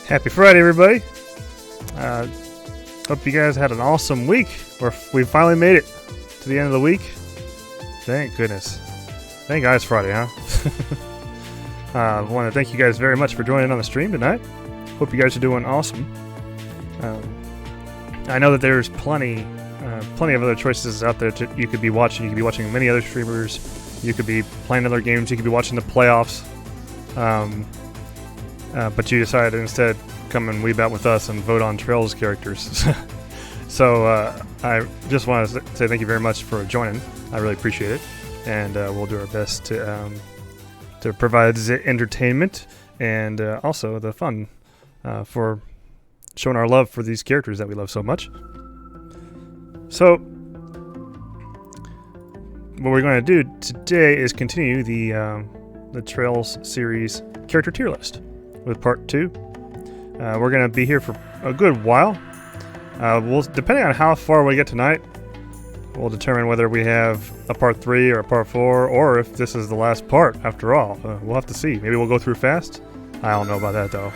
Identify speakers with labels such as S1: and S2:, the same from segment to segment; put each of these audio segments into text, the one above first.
S1: Happy Friday, everybody. Hope you guys had an awesome week. We finally made it to the end of the week. Thank goodness. Thank God it's Friday, huh? I want to thank you guys very much for joining on the stream tonight. Hope you guys are doing awesome. I know that there's plenty of other choices out there you could be watching. You could be watching many other streamers. You could be playing other games. You could be watching the playoffs. But you decided to instead come and weeb out with us and vote on Trails characters. So I just want to say thank you very much for joining. I really appreciate it. And we'll do our best to provide the entertainment and also the fun for showing our love for these characters that we love so much. So what we're going to do today is continue the Trails series character tier list with part 2. We're going to be here for a good while. Depending on how far we get tonight, we'll determine whether we have a part 3 or a part 4, or if this is the last part after all. We'll have to see. Maybe we'll go through fast. I don't know about that though.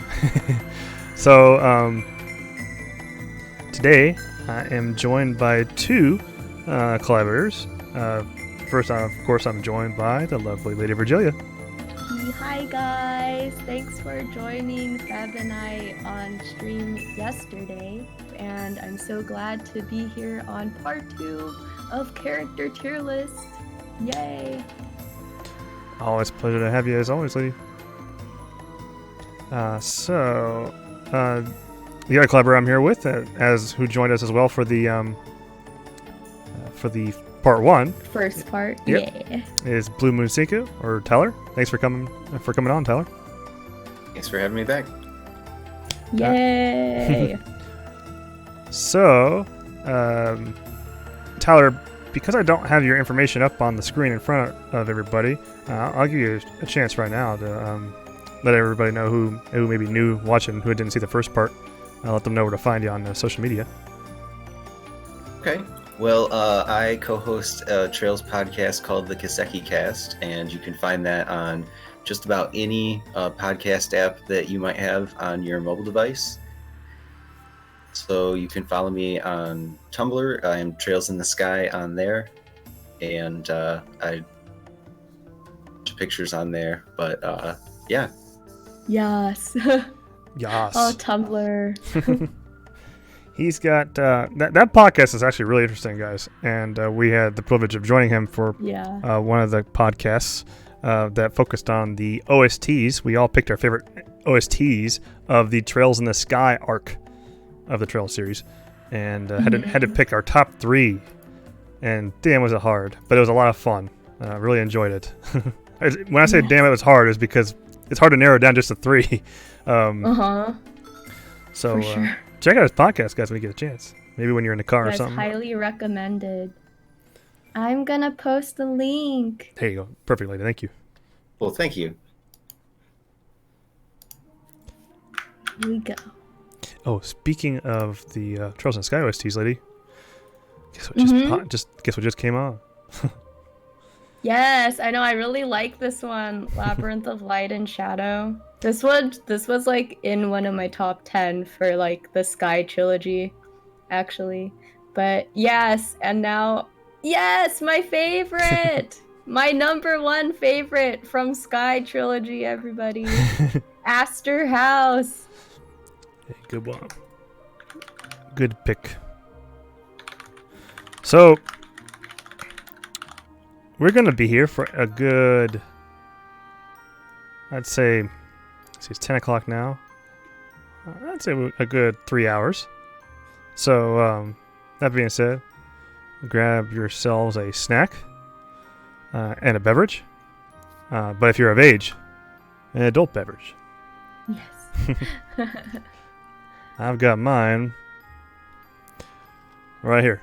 S1: So today I am joined by 2 collaborators. First, of course, I'm joined by the lovely LadyVirgilia.
S2: Hi guys, thanks for joining Fab and I on stream yesterday, and I'm so glad to be here on part 2 of character tier list. Yay!
S1: Always a pleasure to have you as always, lady. So the other collaborator I'm here with, who joined us as well for the part 1.
S2: First part,
S1: yep,
S2: yeah.
S1: Is bluemoonci or Tyler. Thanks for coming on, Tyler.
S3: Thanks for having me back.
S2: Yay!
S1: So, Tyler, because I don't have your information up on the screen in front of everybody, I'll give you a chance right now to let everybody know who may be new watching, who didn't see the first part. I'll let them know where to find you on social media.
S3: Okay. Well, I co-host a Trails podcast called the Kaseki Cast, and you can find that on just about any podcast app that you might have on your mobile device. So you can follow me on Tumblr. I am Trails in the Sky on there, and I put pictures on there. But yeah.
S2: Yes.
S1: Yes.
S2: Oh, Tumblr.
S1: He's got that podcast is actually really interesting, guys, and we had the privilege of joining him for one of the podcasts that focused on the OSTs. We all picked our favorite OSTs of the Trails in the Sky arc of the Trails series, and had to pick our top 3. And damn, was it hard, but it was a lot of fun. Really enjoyed it. When I say damn, it was hard, is because it's hard to narrow down just to 3. So.
S2: For sure.
S1: Check out his podcast, guys, when you get a chance. Maybe when you're in the car or
S2: That's
S1: something.
S2: highly recommended. I'm gonna post the link.
S1: There you go. Perfect, lady. Thank you.
S3: Well, thank you.
S2: Here we go.
S1: Oh, speaking of the Trails in the Sky OSTs, lady. Guess what just came on?
S2: Yes, I know. I really like this one, Labyrinth of Light and Shadow. This was like in one of my top 10 for like the Sky trilogy, actually. But yes, and now, yes, my favorite, my number 1 favorite from Sky trilogy. Everybody, Astor House.
S1: Hey, good one. Good pick. So we're gonna be here for a good, I'd say. It's 10 o'clock now. I'd say a good 3 hours. So, that being said, grab yourselves a snack and a beverage. But if you're of age, an adult beverage.
S2: Yes.
S1: I've got mine right here.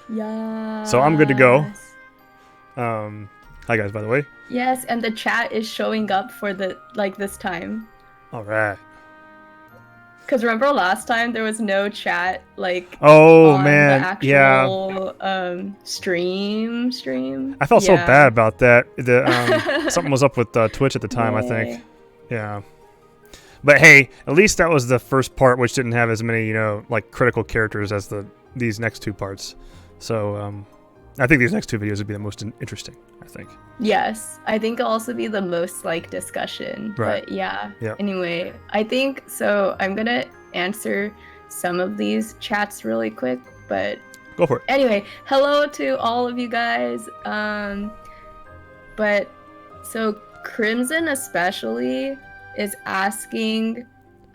S2: Yeah.
S1: So I'm good to go. Hi guys, by the way.
S2: Yes, and the chat is showing up for this time.
S1: All right.
S2: Because remember last time there was no chat
S1: on
S2: the actual stream.
S1: I felt so bad about that. Something was up with Twitch at the time, I think. Yeah. But hey, at least that was the first part, which didn't have as many, like critical characters as these next two parts. So I think these next two videos would be the most interesting, I think.
S2: Yes, I think it'll also be the most like discussion.
S1: Right.
S2: But yeah.
S1: Yep.
S2: Anyway, I think so. I'm gonna answer some of these chats really quick, but
S1: go for it.
S2: Anyway, hello to all of you guys. But so Crimson especially is asking,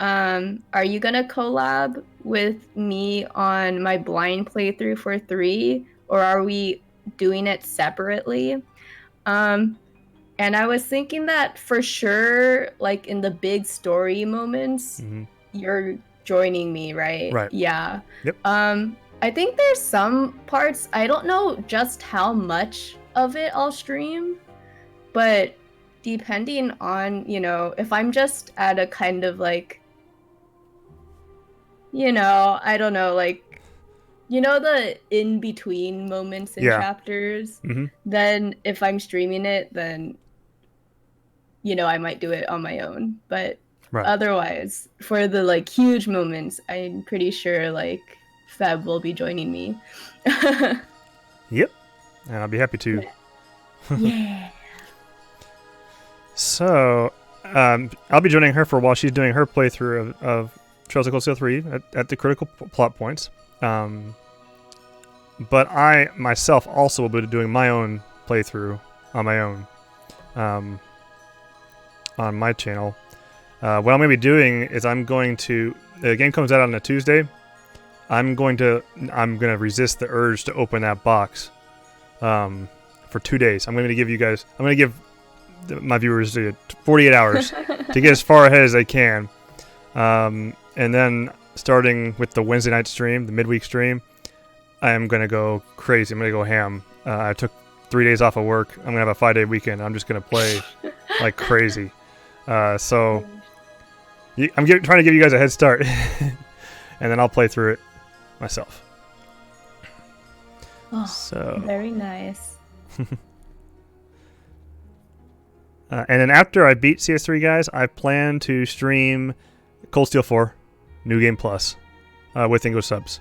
S2: are you gonna collab with me on my blind playthrough for 3, or are we doing it separately? And I was thinking that for sure, like in the big story moments, you're joining me, right?
S1: Right.
S2: Yeah.
S1: Yep.
S2: I think there's some parts, I don't know just how much of it I'll stream, but depending on, if I'm just at a kind of like, I don't know, like, the in-between moments in chapters, then if I'm streaming it, then, I might do it on my own. But otherwise, for the, like, huge moments, I'm pretty sure, like, Feb will be joining me.
S1: Yep. And I'll be happy to.
S2: Yeah.
S1: So, I'll be joining her for while she's doing her playthrough of Trails of Cold Steel 3 at the critical plot points. But I myself also will be doing my own playthrough on my own on my channel. What I'm going to be doing is the game comes out on a Tuesday. I'm going to resist the urge to open that box for 2 days. I'm going to give my viewers 48 hours to get as far ahead as they can. And then starting with the Wednesday night stream, the midweek stream, I am going to go crazy. I'm going to go ham. I took 3 days off of work. I'm going to have a 5-day weekend. I'm just going to play like crazy. So I'm trying to give you guys a head start. And then I'll play through it myself.
S2: Oh,
S1: so
S2: very nice.
S1: And then after I beat CS3, guys, I plan to stream Cold Steel 4, New Game Plus, with English subs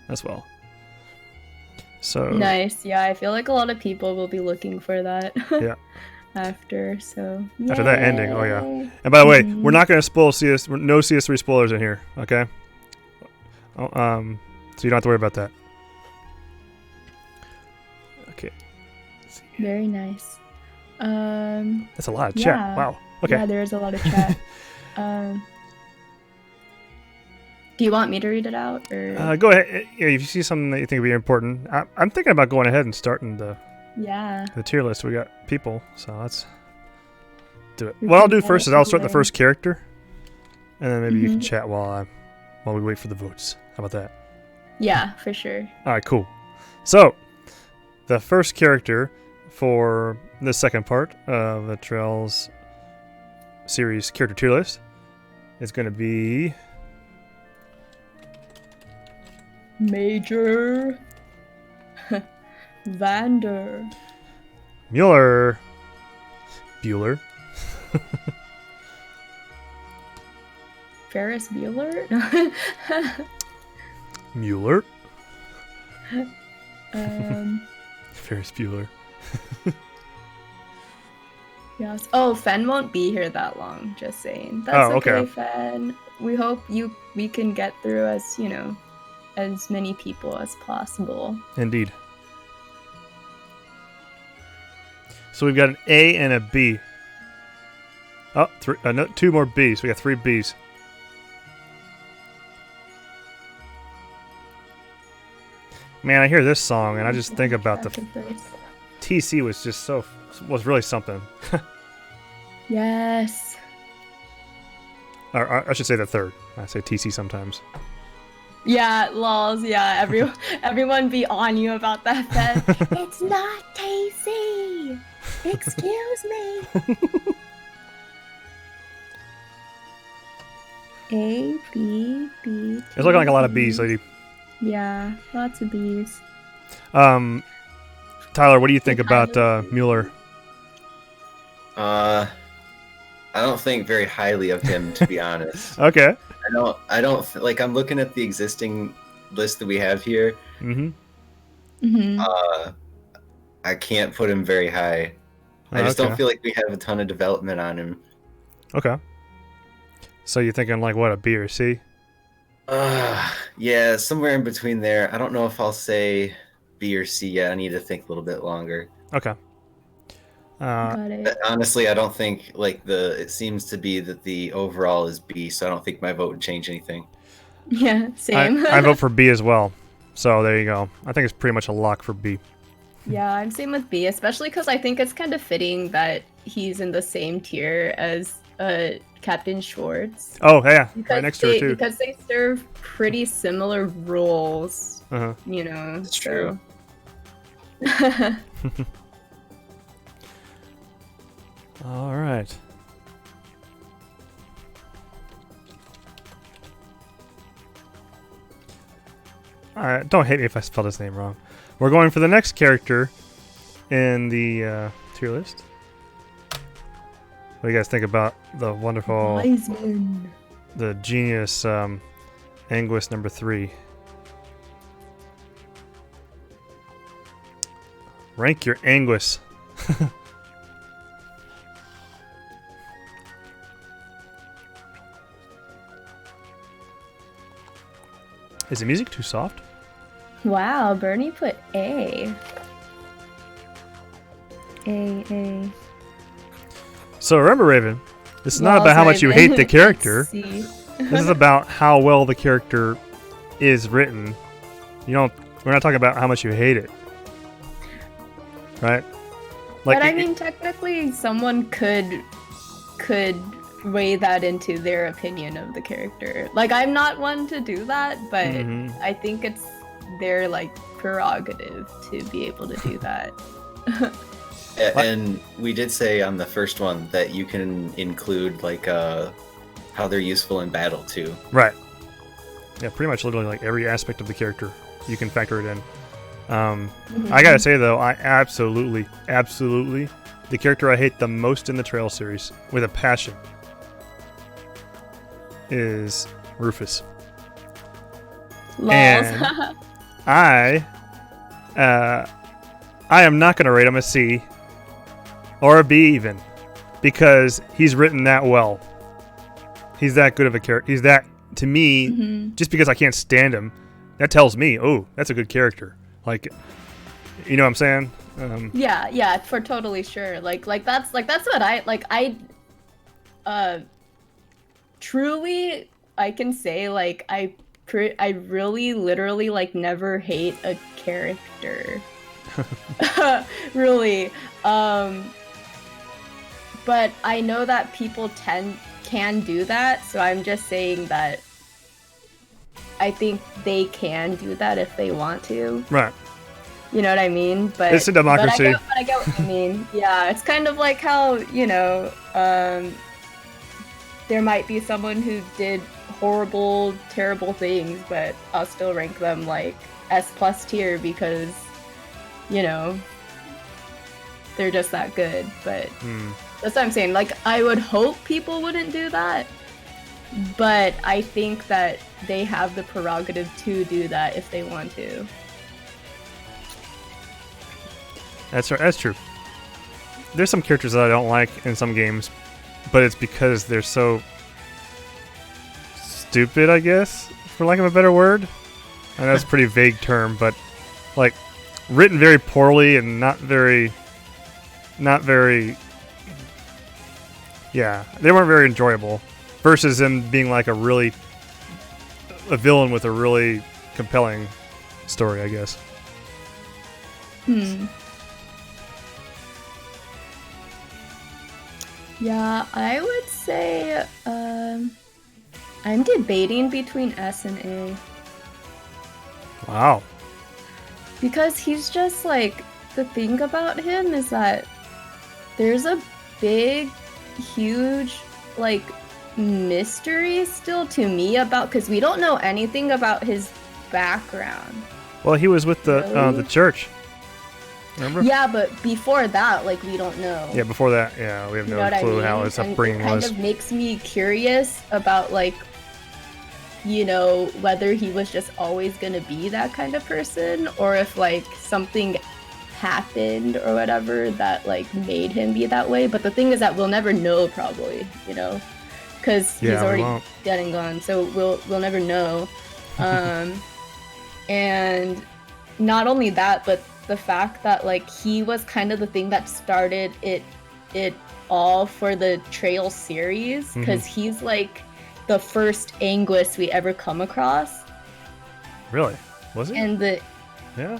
S1: as well. So
S2: nice. Yeah, I feel like a lot of people will be looking for that.
S1: Yeah.
S2: After
S1: that ending, oh yeah. And by the way, we're not going to spoil no CS3 spoilers in here, okay? So you don't have to worry about that. Okay.
S2: Very nice.
S1: That's a lot of chat. Wow. Okay.
S2: Yeah, there is a lot of chat. Do you want me to read it out, or
S1: go ahead. If you see something that you think would be important, I'm thinking about going ahead and starting the tier list. We got people, so let's do it. What I'll do first is I'll start the first character, and then maybe you can chat while we wait for the votes. How about that?
S2: Yeah, for sure.
S1: All right, cool. So the first character for the second part of the Trails series character tier list is going to be
S2: Major Vander
S1: Mueller. Bueller.
S2: Ferris Bueller?
S1: Mueller. Ferris Bueller.
S2: Yes. Oh, Fen won't be here that long, just saying. That's okay, Fen. We hope we can get through as many people as possible.
S1: Indeed. So we've got an A and a B. Oh, two more Bs. We got 3 Bs. Man, I hear this song and I just think about the TC was really something.
S2: Yes.
S1: Or I should say the third. I say TC sometimes.
S2: Yeah, lols. Yeah, everyone be on you about that. It's not TC. Excuse me. A, B, B.
S1: It's looking like a lot of Bs, lady.
S2: Yeah, lots of Bs.
S1: Tyler, what do you think about Mueller?
S3: I don't think very highly of him, to be honest.
S1: Okay.
S3: I don't like. I'm looking at the existing list that we have here. I can't put him very high. I just don't feel like we have a ton of development on him.
S1: Okay. So you're thinking like what, a B or C?
S3: Yeah, somewhere in between there. I don't know if I'll say B or C yet. I need to think a little bit longer.
S1: Okay.
S2: Got it.
S3: Honestly, I don't think it seems to be that the overall is B, so I don't think my vote would change anything.
S2: Yeah, same.
S1: I vote for B as well. So there you go. I think it's pretty much a lock for B.
S2: Yeah, I'm same with B, especially because I think it's kind of fitting that he's in the same tier as Captain Schwartz.
S1: Oh, yeah. Right next to her, too.
S2: Because they serve pretty similar roles, you know.
S3: That's true.
S1: All right. Alright, don't hate me if I spelled his name wrong. We're going for the next character in the tier list. What do you guys think about the wonderful,
S2: Wiseman.
S1: the genius Anguis number 3? Rank your Anguis. Is the music too soft?
S2: Wow, Bernie put A. A.
S1: So remember, Raven, this is not about how much you hate the character. This is about how well the character is written. We're not talking about how much you hate it. Right?
S2: But I mean, technically, someone could weigh that into their opinion of the character. Like, I'm not one to do that, but I think it's their prerogative to be able to do that.
S3: And we did say on the first one that you can include how they're useful in battle too.
S1: Right. Yeah, pretty much literally every aspect of the character you can factor it in. I gotta say though, I absolutely the character I hate the most in the Trail series with a passion is Rufus.
S2: Lols.
S1: And I am not going to rate him a C or a B even, because he's written that well. He's that good of a character. He's that, to me, just because I can't stand him, that tells me, oh, that's a good character. You know what I'm saying?
S2: Yeah, for totally sure. That's what I truly, I can say, I really literally
S1: Uh-huh.
S2: never hate a character. Really. But I know that people can do that, so I'm just saying that I think they can do that if they want to.
S1: Right.
S2: You know what I mean? But
S1: it's a democracy.
S2: But I get what you mean. Yeah, it's kind of like how, there might be someone who did horrible, terrible things, but I'll still rank them S+ tier because, they're just that good. But that's what I'm saying. I would hope people wouldn't do that, but I think that they have the prerogative to do that if they want to.
S1: That's right. That's true. There's some characters that I don't like in some games, but it's because they're so stupid, I guess, for lack of a better word. And that's a pretty vague term, but written very poorly and not very. Yeah, they weren't very enjoyable. Versus them being a villain with a really compelling story, I guess.
S2: Yeah, I would say I'm debating between S and A.
S1: Wow.
S2: Because he's just the thing about him is that there's a big, huge, mystery still to me about, because we don't know anything about his background.
S1: Well, he was with the church. Remember?
S2: Yeah, but before that, like, we don't know.
S1: Yeah, before that, yeah, we have no clue how his upbringing was.
S2: It kind of makes me curious about, like, you know, whether he was just always gonna be that kind of person, or if, like, something happened or whatever that, like, made him be that way. But the thing is that we'll never know, probably, you know, because he's already dead and gone, so we'll never know. And not only that, but the fact that, like, he was kind of the thing that started it all for the Trail series, because he's like the first Anguis we ever come across.
S1: Really? Was he?
S2: And
S1: yeah.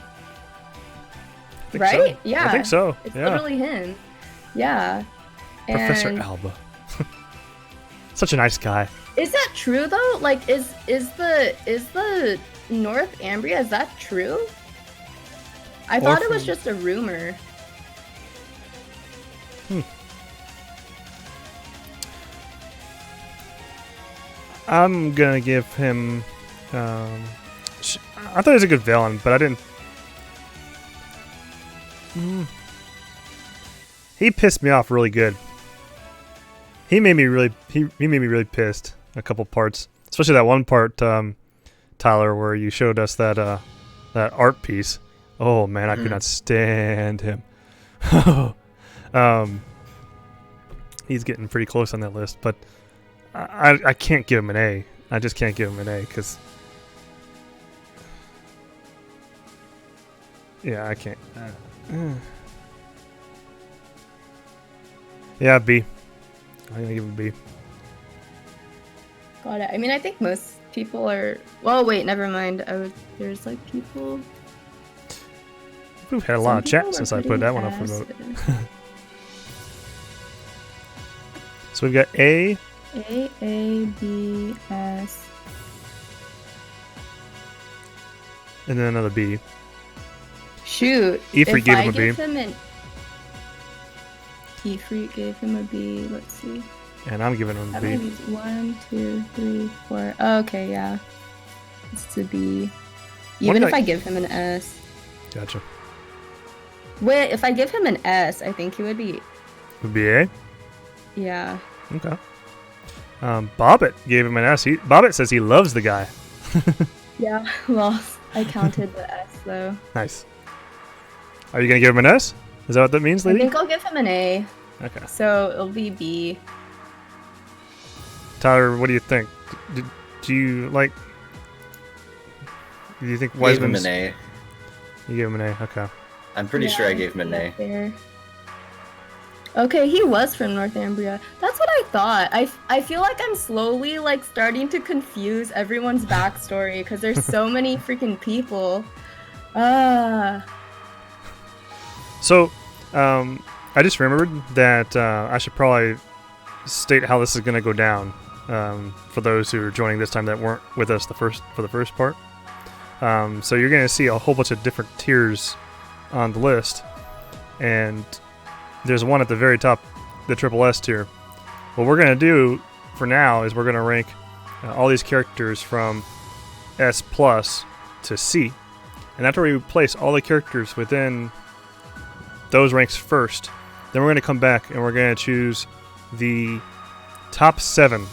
S2: Right?
S1: So.
S2: Yeah.
S1: I think so.
S2: It's literally him. Yeah.
S1: Professor Alba. Such a nice guy.
S2: Is that true though? Like, is the Northumbria, is that true? I thought it was just a rumor.
S1: I'm gonna give him. I thought he was a good villain, but I didn't. He pissed me off really good. He made me really. He made me really pissed. A couple parts, especially that one part, Tyler, where you showed us that that art piece. Oh man, I could not stand him. He's getting pretty close on that list, but I can't give him an A. I just can't give him an A because, yeah, I can't. Yeah, B. I'm gonna give him a B.
S2: Got it. I mean, I think most people are. Well, wait, never mind. There's like people.
S1: We've had a lot of chat since I put that one up for vote. So we've got A, B, S, and then another B.
S2: Shoot.
S1: Ifrit gave him a B.
S2: Ifrit gave him a B. Let's see.
S1: And I'm giving him a B.
S2: 1, 2, 3, 4. Oh, okay, yeah. It's a B. Even if I give him an S.
S1: Gotcha.
S2: Wait, if I give him an S, I think he would be.
S1: Would be A?
S2: Yeah.
S1: Okay. Bobbit gave him an S. Bobbit says he loves the guy.
S2: Yeah, well, I counted the S though.
S1: Nice. Are you going to give him an S? Is that what that means, lady?
S2: I think I'll give him an A.
S1: Okay.
S2: So it'll be B.
S1: Tyler, what do you think? Do you like... Do you think Wiseman's...
S3: I gave him an A.
S1: You gave him an A, okay.
S3: I'm pretty sure I gave him an A.
S2: There. Okay, he was from Northumbria. That's what I thought. I feel like I'm slowly like starting to confuse everyone's backstory because there's so many freaking people.
S1: So, I just remembered that I should probably state how this is going to go down for those who are joining this time that weren't with us for the first part. So you're going to see a whole bunch of different tiers on the list, and there's one at the very top, the triple S tier. What we're going to do for now is we're going to rank all these characters from S plus to C, and after we place all the characters within those ranks first, then we're going to come back and we're going to choose the top 7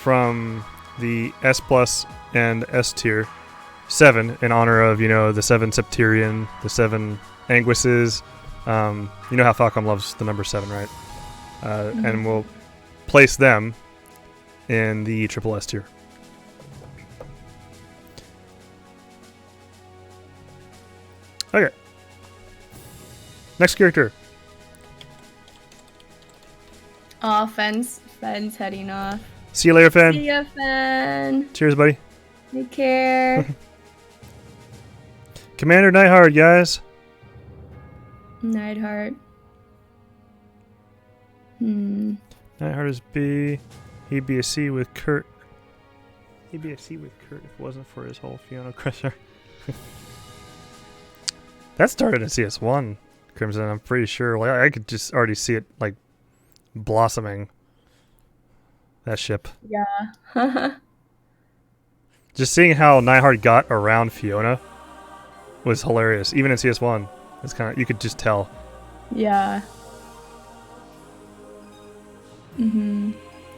S1: from the S plus and S tier 7 in honor of, you know, the 7 Septirian, the 7 Anguises. You know how Falcom loves the number 7, right? And we'll place them in the triple S tier. Okay. Next character.
S2: Oh, Fen's heading off.
S1: See you later, Fen.
S2: See ya, Fen.
S1: Cheers, buddy.
S2: Take care.
S1: Commander Neithardt, guys.
S2: Neithardt.
S1: Neithardt is B. He'd be a C with Kurt. He'd be a C with Kurt if it wasn't for his whole Fiona Crusher. That started in CS1, Crimson. I'm pretty sure. Like, I could just already see it like blossoming. That ship.
S2: Yeah. Just
S1: seeing how Neithardt got around Fiona was hilarious. Even in CS1, It's kind of, you could just tell.
S2: Yeah.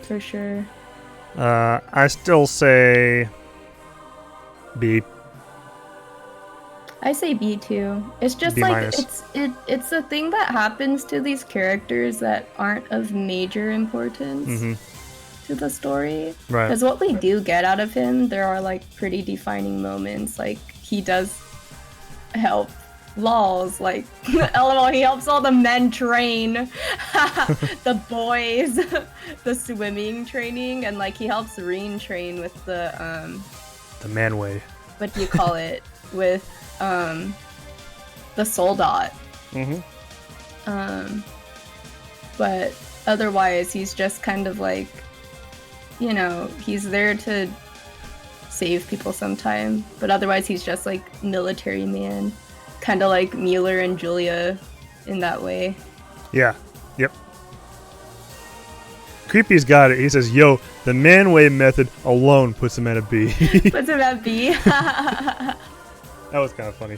S2: For sure.
S1: I still say B.
S2: I say B too. It's just
S1: B
S2: like
S1: minus.
S2: it's a thing that happens to these characters that aren't of major importance to the story.
S1: Right.
S2: Because what we do get out of him, there are like pretty defining moments. Like he does help lols, like LOL, he helps all the men train the boys the swimming training, and like he helps Reen train with the
S1: man way.
S2: What do you call it? With the soldat. But otherwise he's just kind of like, you know, he's there to save people sometime, but otherwise he's just like military man. Kind of like Mueller and Julia in that way.
S1: Yeah. Yep. Creepy's got it. He says, yo, the man-way method alone puts him at a B.
S2: Puts him at B.
S1: That was kind of funny.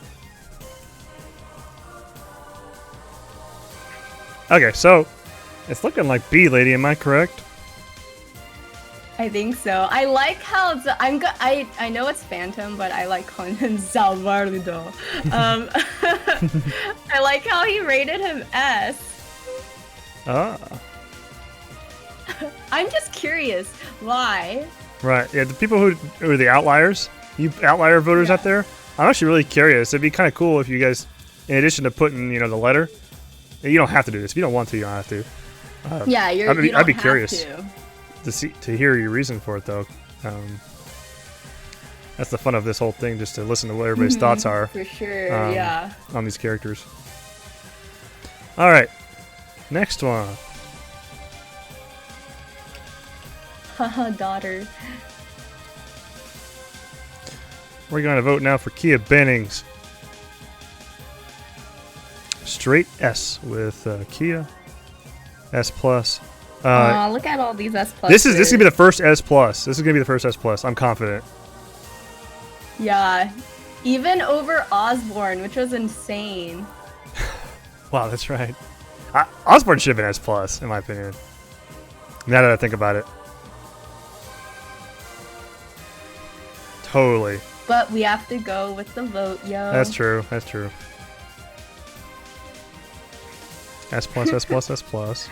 S1: Okay, so it's looking like B, lady. Am I correct?
S2: I think so. I like how I know it's Phantom, but I like calling him Zalvardo. I like how he rated him S.
S1: Ah.
S2: I'm just curious why.
S1: Right. Yeah. The people who are the outliers, you outlier voters out there. I'm actually really curious. It'd be kind of cool if you guys, in addition to putting, you know, the letter, you don't have to do this. If you don't want to, you don't have to.
S2: Yeah,
S1: I'd be curious
S2: to.
S1: to hear your reason for it, though. That's the fun of this whole thing, just to listen to what everybody's thoughts are.
S2: For sure,
S1: on these characters. All right, next one.
S2: Haha, daughter.
S1: We're going to vote now for Kia Bennings. Straight S with Kia. S plus.
S2: Look at all these S plus.
S1: This is gonna be the first S plus. This is gonna be the first S plus. I'm confident.
S2: Yeah, even over Osborne, which was insane.
S1: Wow, that's right. Osborne should have been S plus, in my opinion. Now that I think about it. Totally.
S2: But we have to go with the vote, yo.
S1: That's true. That's true. S plus, S plus, S plus.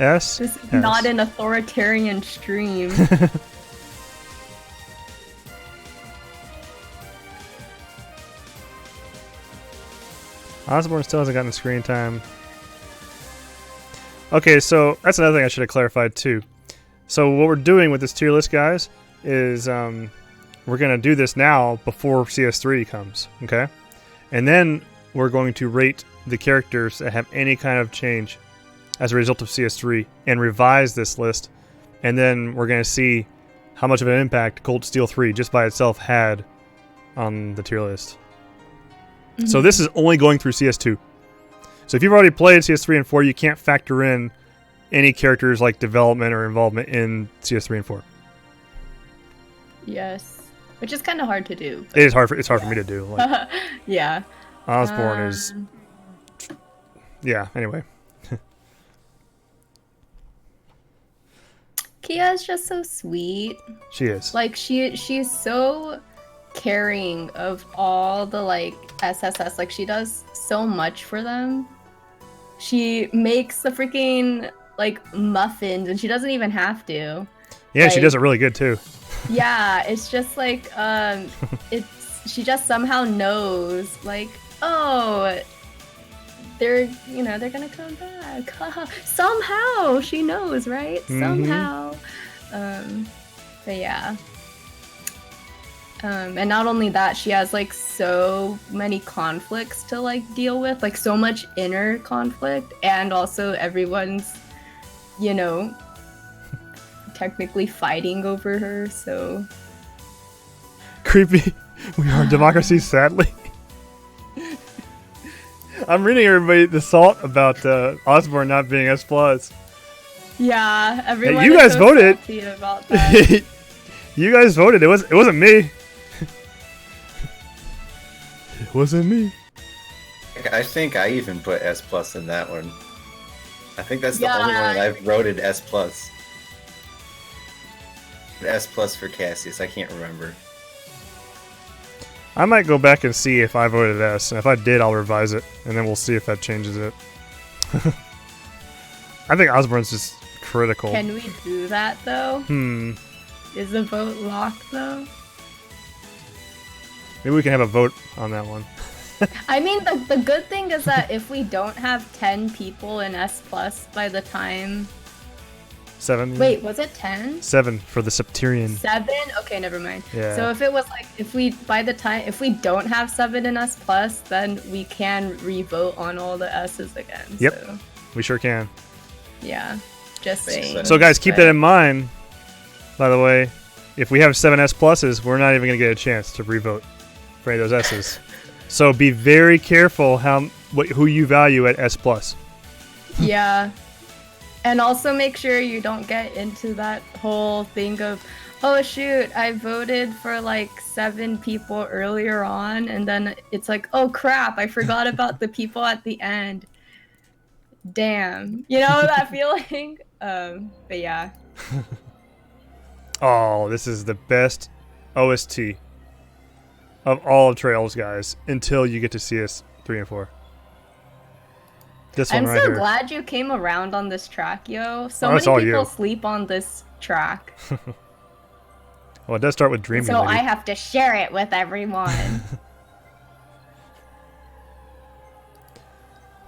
S1: S.
S2: This is not an authoritarian stream.
S1: Osborne still hasn't gotten screen time. Okay, so that's another thing I should have clarified too. So what we're doing with this tier list, guys, is we're going to do this now before CS3 comes, okay? And then we're going to rate the characters that have any kind of change as a result of CS3 and revise this list. And then we're going to see how much of an impact Cold Steel 3 just by itself had on the tier list. Mm-hmm. So this is only going through CS2. So if you've already played CS3 and 4, you can't factor in any characters like development or involvement in CS3 and 4.
S2: Yes. Which is kind of hard to do.
S1: It is hard. It's hard for me to do. Like,
S2: yeah.
S1: Osborne is. Yeah. Anyway.
S2: Kia is just so sweet.
S1: She is.
S2: Like she's so caring of all the like SSS. Like she does so much for them. She makes the freaking like muffins, and she doesn't even have to.
S1: Yeah,
S2: like,
S1: she does it really good too.
S2: Yeah, it's just like she just somehow knows like, oh, they're gonna come back. Somehow she knows, right? Mm-hmm. Somehow. But yeah. And not only that, she has like so many conflicts to like deal with, like so much inner conflict, and also everyone's, technically fighting over her, so
S1: creepy. We are democracy, sadly. I'm reading everybody the salt about Osborne not being S plus.
S2: Yeah, everyone.
S1: Hey, you guys voted.
S2: About that.
S1: You guys voted. It wasn't me. It wasn't me.
S3: I think I even put S plus in that one. I think that's the only one that I've voted S plus. S plus for Cassius. I can't remember.
S1: I might go back and see if I voted S, and if I did, I'll revise it, and then we'll see if that changes it. I think Osborne's just critical.
S2: Can we do that, though? Is the vote locked, though?
S1: Maybe we can have a vote on that one.
S2: I mean, the good thing is that if we don't have 10 people in S plus by the time...
S1: 7?
S2: Wait, was it 10?
S1: 7 for the Septarian.
S2: 7? Okay, never mind.
S1: Yeah.
S2: So if it was like, if we don't have 7 in S plus, then we can re-vote on all the S's again.
S1: Yep,
S2: so.
S1: We sure can.
S2: Yeah, just saying.
S1: So guys, keep that in mind. By the way, if we have 7 S pluses, we're not even going to get a chance to re-vote for any of those S's. So be very careful who you value at S plus.
S2: Yeah. And also make sure you don't get into that whole thing of, oh shoot, I voted for like 7 people earlier on, and then it's like, oh crap, I forgot about the people at the end. Damn. You know that feeling? But yeah.
S1: Oh, this is the best OST of all of Trails, guys, until you get to CS 3 and 4. This one right here.
S2: I'm so glad you came around on this track, yo. So many people sleep on this track.
S1: Well, it does start with Dreaming
S2: So
S1: Lady.
S2: I have to share it with everyone.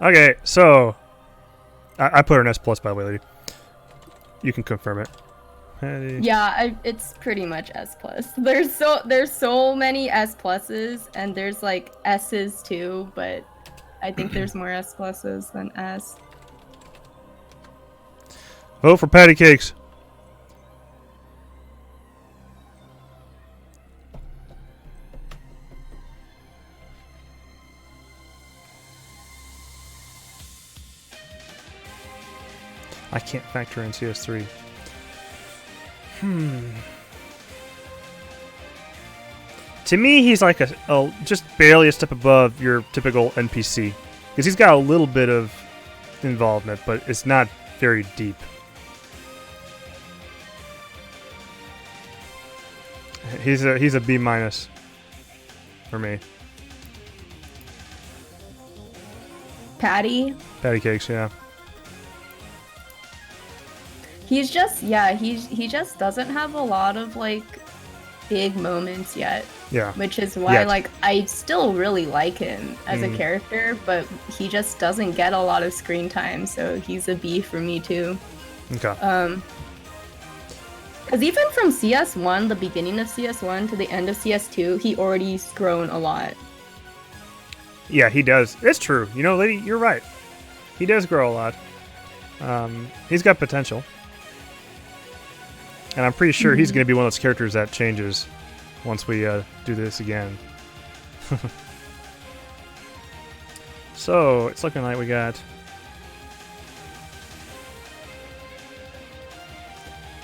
S1: Okay, so I put her in S plus, by the way, lady. You can confirm it.
S2: Yeah, it's pretty much S plus. There's so many S pluses, and there's like S's too, but I think there's more S pluses than S.
S1: Vote for patty cakes. I can't factor in CS3. To me, he's like a just barely a step above your typical NPC. Because he's got a little bit of involvement, but it's not very deep. He's a B minus for me.
S2: Patty
S1: cakes, yeah.
S2: He's just he just doesn't have a lot of like big moments yet.
S1: Yeah.
S2: Which is why like I still really like him as a character, but he just doesn't get a lot of screen time, so he's a B for me too.
S1: Okay.
S2: Because even from CS1, the beginning of CS1 to the end of CS2, he already's grown a lot.
S1: Yeah, he does. It's true. You know, lady, you're right. He does grow a lot. He's got potential. And I'm pretty sure he's going to be one of those characters that changes once we do this again. So, it's looking like we got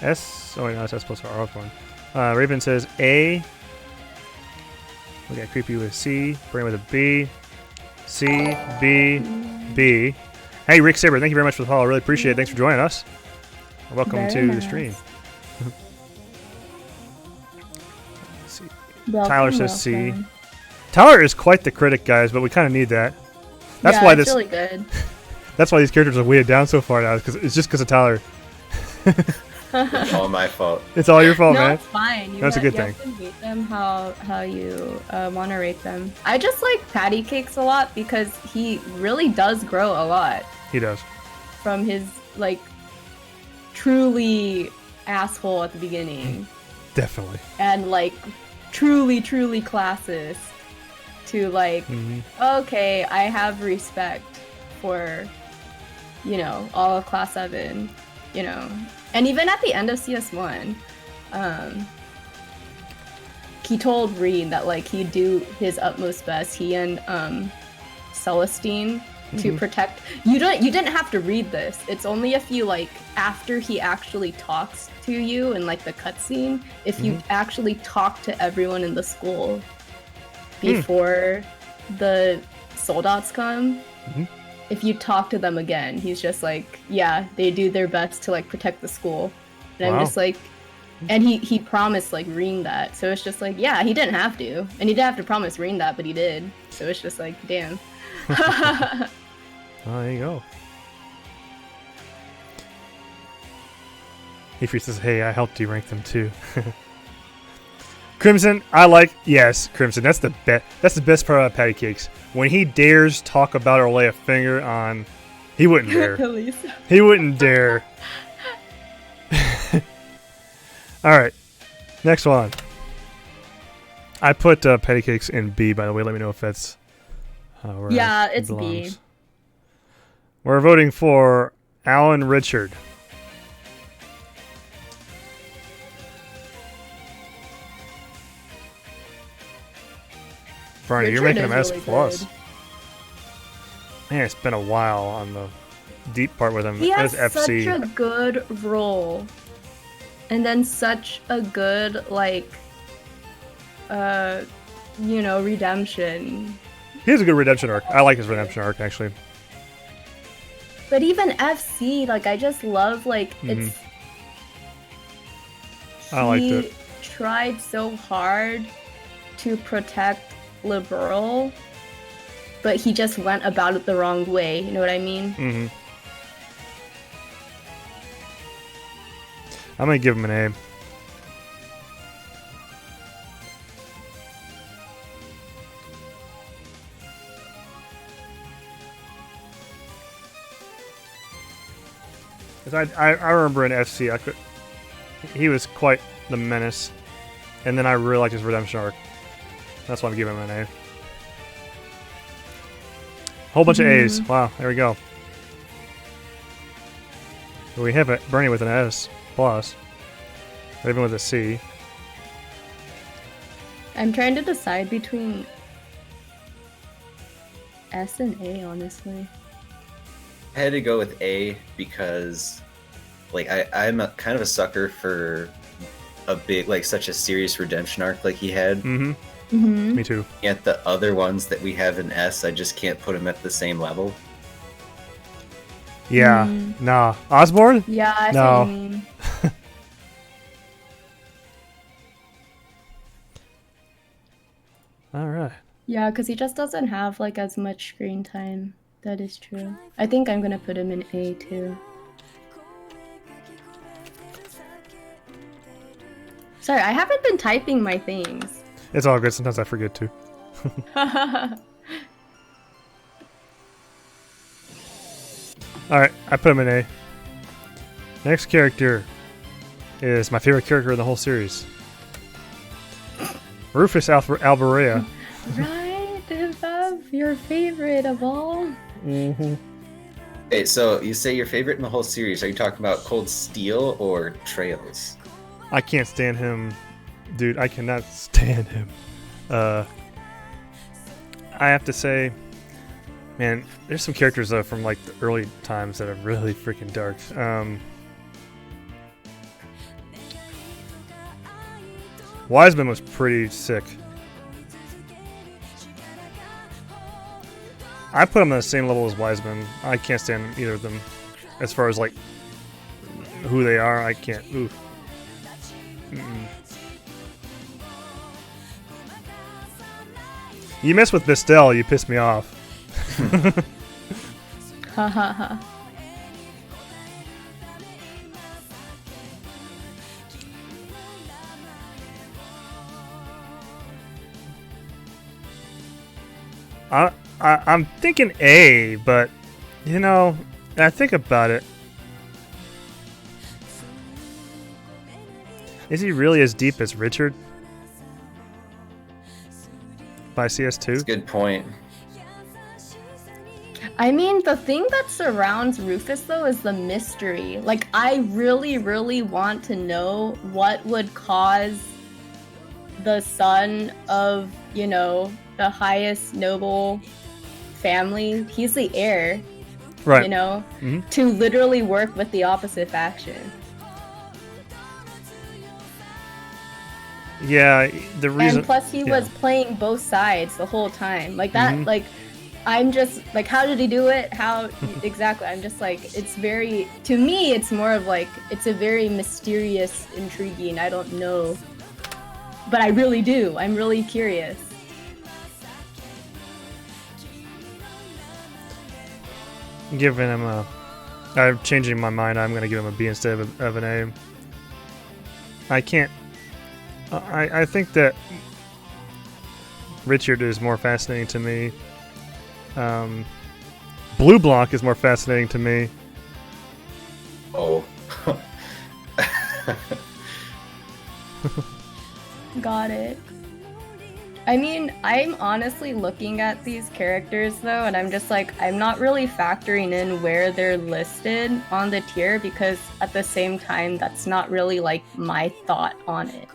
S1: S. Oh, wait, no, it's S plus R Osborne. Raven says A. We got Creepy with C. Brain with a B. C, B, B. Hey, Rick Saber, thank you very much for the follow. I really appreciate it. Thanks for joining us. Welcome to the stream. Let's see. Tyler says C. Tyler is quite the critic, guys, but we kind of need that. That's why
S2: it's really good.
S1: That's why these characters are weighted down so far now. It's just because of Tyler.
S3: It's all my fault.
S1: It's all your fault, man.
S2: No, it's fine.
S1: That's a good thing.
S2: You have to rate them how you want to rate them. I just like Patty Cakes a lot because he really does grow a lot.
S1: He does.
S2: From his, like, truly asshole at the beginning.
S1: Definitely.
S2: And, like, truly classist to, like, okay, I have respect for, you know, all of Class 7, you know. And even at the end of CS1, he told Reed that like he'd do his utmost best. He and Celestine to protect. You didn't have to read this. It's only if you like after he actually talks to you in like the cutscene. If you actually talk to everyone in the school before the soldats come, if you talk to them again, he's just like, yeah, they do their best to like protect the school. And I'm just like, and he promised like Reen that. So it's just like, yeah, he didn't have to. And he didn't have to promise Reen that, but he did. So it's just like, damn.
S1: Oh, there you go. Ifrit says, hey, I helped you rank them too. Crimson, yes, Crimson. That's the best part about Patty Cakes. When he dares talk about or lay a finger on, he wouldn't dare.
S2: Elise.
S1: He wouldn't dare. All right, next one. I put Patty Cakes in B, by the way. Let me know if that's where
S2: it's
S1: belongs.
S2: B.
S1: We're voting for Alan Richard. Barney, you're making him S+. Really man, it's been a while on the deep part with him.
S2: He has
S1: FC.
S2: such a good role. And then such a good, like, redemption.
S1: He has a good redemption arc. I like his redemption arc, actually.
S2: But even FC, like, I just love, like, it's...
S1: I liked it.
S2: He tried so hard to protect Liberal, but he just went about it the wrong way. You know what I mean?
S1: Mm-hmm. I'm gonna give him an A. I remember in FC, he was quite the menace, and then I really liked his redemption arc. That's why I'm giving him an A. Whole bunch of A's. Wow, there we go. We have Bernie with an S+, even with a C.
S2: I'm trying to decide between S and A, honestly.
S3: I had to go with A because, like, I'm kind of a sucker for a big, like, such a serious redemption arc like he had.
S1: Me too.
S3: Yet the other ones that we have in S, I just can't put them at the same level.
S1: Yeah. Nah. Osborne?
S2: Yeah, I see
S1: no.
S2: what you mean.
S1: All right.
S2: Yeah, because he just doesn't have, like, as much screen time. That is true. I think I'm gonna put him in A, too. Sorry, I haven't been typing my things.
S1: It's all good. Sometimes I forget to. Alright, I put him in A. Next character is my favorite character in the whole series. Rufus Alberea.
S2: Right, that's your favorite of all.
S3: Hey, so you say your favorite in the whole series. Are you talking about Cold Steel or Trails?
S1: I can't stand him. Dude, I cannot stand him. I have to say, man, there's some characters from like the early times that are really freaking dark. Wiseman was pretty sick. I put him on the same level as Wiseman. I can't stand either of them. As far as like who they are, I can't. Oof. You mess with Bistel, you piss me off.
S2: Ha ha ha.
S1: I'm thinking A, but you know, I think about it. Is he really as deep as Richard? By CS2?
S3: That's a good point.
S2: I mean, the thing that surrounds Rufus, though, is the mystery. Like, I really, really want to know what would cause the son of, you know, the highest noble family, he's the heir,
S1: right?
S2: You know, to literally work with the opposite faction.
S1: Yeah, the reason.
S2: And plus, he was playing both sides the whole time. Like that, like I'm just like, how did he do it? How exactly? I'm just like, it's very, to me, it's more of like, it's a very mysterious, intriguing. I don't know, but I really do. I'm really curious.
S1: Giving him a, I'm changing my mind. I'm gonna give him a B instead of an A. I can't. I think that Richard is more fascinating to me. Bleu Blanc is more fascinating to me.
S3: Oh.
S2: Got it. I mean, I'm honestly looking at these characters though, and I'm just like, I'm not really factoring in where they're listed on the tier because at the same time, that's not really like my thought on it.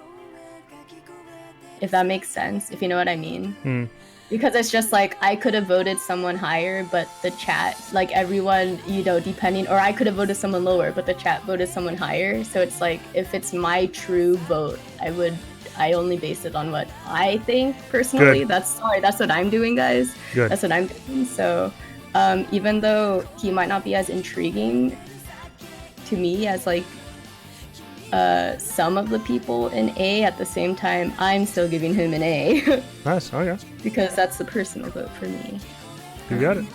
S2: If that makes sense, if you know what I mean. Because it's just like, I could have voted someone higher, but the chat, like everyone, you know, depending, or I could have voted someone lower, but the chat voted someone higher. So it's like, if it's my true vote, I only base it on what I think personally.
S1: Good.
S2: That's what I'm doing, guys.
S1: Good.
S2: That's what I'm doing. So even though he might not be as intriguing to me as like some of the people in A, at the same time, I'm still giving him an A.
S1: Nice. Oh yeah.
S2: Because that's the personal vote for me.
S1: You got it.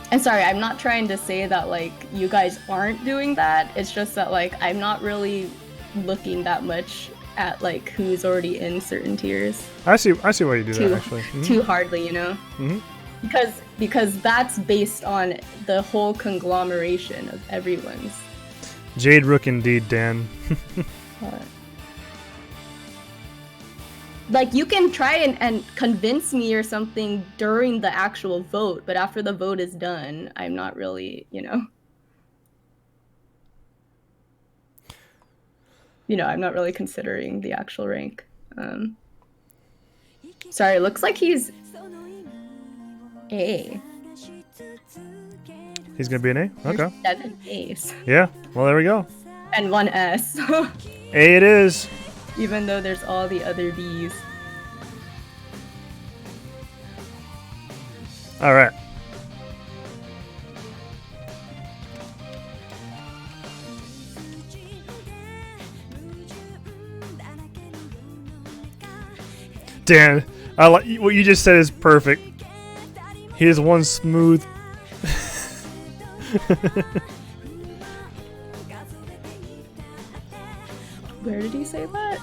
S2: And sorry, I'm not trying to say that like you guys aren't doing that. It's just that like I'm not really looking that much at like who's already in certain tiers.
S1: I see why you do that actually.
S2: Too hardly, you know? Because that's based on the whole conglomeration of everyone's.
S1: Jade Rook indeed, Dan.
S2: Like, you can try and convince me or something during the actual vote, but after the vote is done, I'm not really, you know, I'm not really considering the actual rank. Sorry, it looks like he's A.
S1: He's gonna be an A? Okay.
S2: 7 A's.
S1: Yeah, well there we go.
S2: And 1 S.
S1: A it is.
S2: Even though there's all the other B's.
S1: All right. Dan, I like what you just said is perfect. Here's one smooth.
S2: Where did he say that?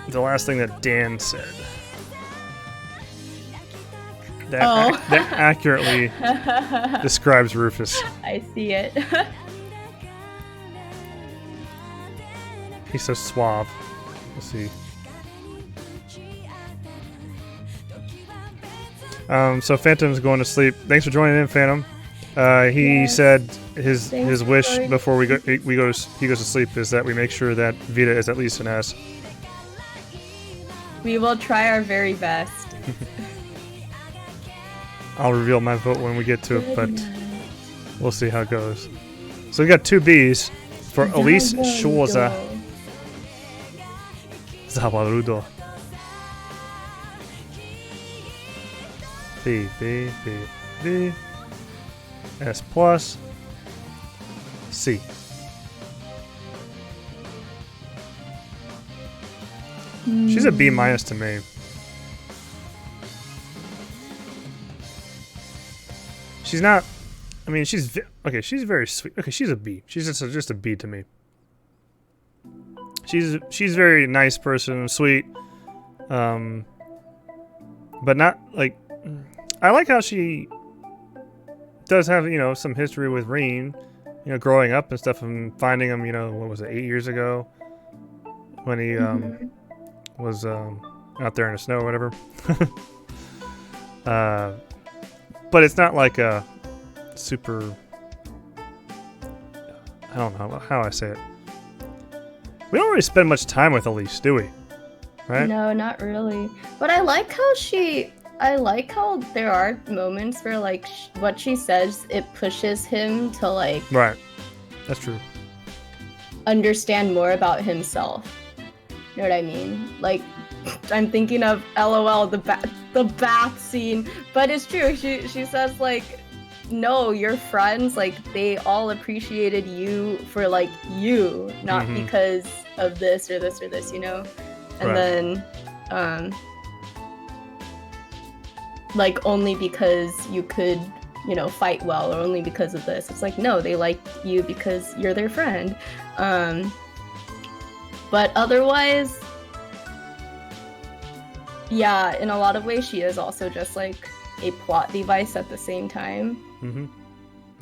S1: The last thing that Dan said. That accurately describes Rufus.
S2: I see it.
S1: He's so suave. Let's see. So Phantom's going to sleep. Thanks for joining in, Phantom. He said his wish before he goes to sleep is that we make sure that Vita is at least an S.
S2: We will try our very best.
S1: I'll reveal my vote when we get to it, but we'll see how it goes. So we got 2 B's for Elise Shoza. Zawarudo. B, B, B, B. S plus. C. She's a B minus to me. She's not. I mean, she's okay. She's very sweet. Okay, she's a B. She's just a B to me. She's very nice person, sweet, but not like. I like how she does have some history with Reen, growing up and stuff, and finding him. What was it, 8 years ago, when he was out there in the snow or whatever. But it's not like a super. I don't know how I say it. We don't really spend much time with Elise, do we? Right?
S2: No, not really. But I like how there are moments where like what she says, it pushes him to like.
S1: Right. That's true.
S2: Understand more about himself. You know what I mean? Like, I'm thinking of LOL, the bath scene. But it's true. She says, like, no, your friends, like, they all appreciated you for, like, you, not because of this or this or this, you know? And then, like, only because you could, you know, fight well, or only because of this. It's like, no, they like you because you're their friend. But otherwise, yeah, in a lot of ways, she is also just like a plot device at the same time.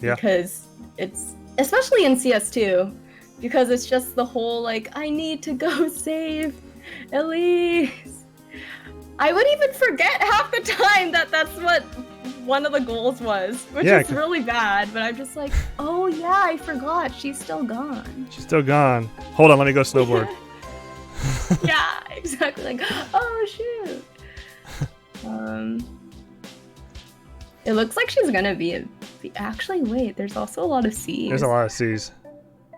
S1: Yeah.
S2: Because it's, especially in CS2, because it's just the whole like, I need to go save Elise. I would even forget half the time that that's what one of the goals was, which is really bad, but I'm just like, oh yeah, I forgot. She's still gone.
S1: She's still gone. Hold on, let me go snowboard.
S2: Yeah, exactly. Like, oh shoot. It looks like she's gonna be actually, wait, there's also a lot of C's.
S1: There's a lot of C's.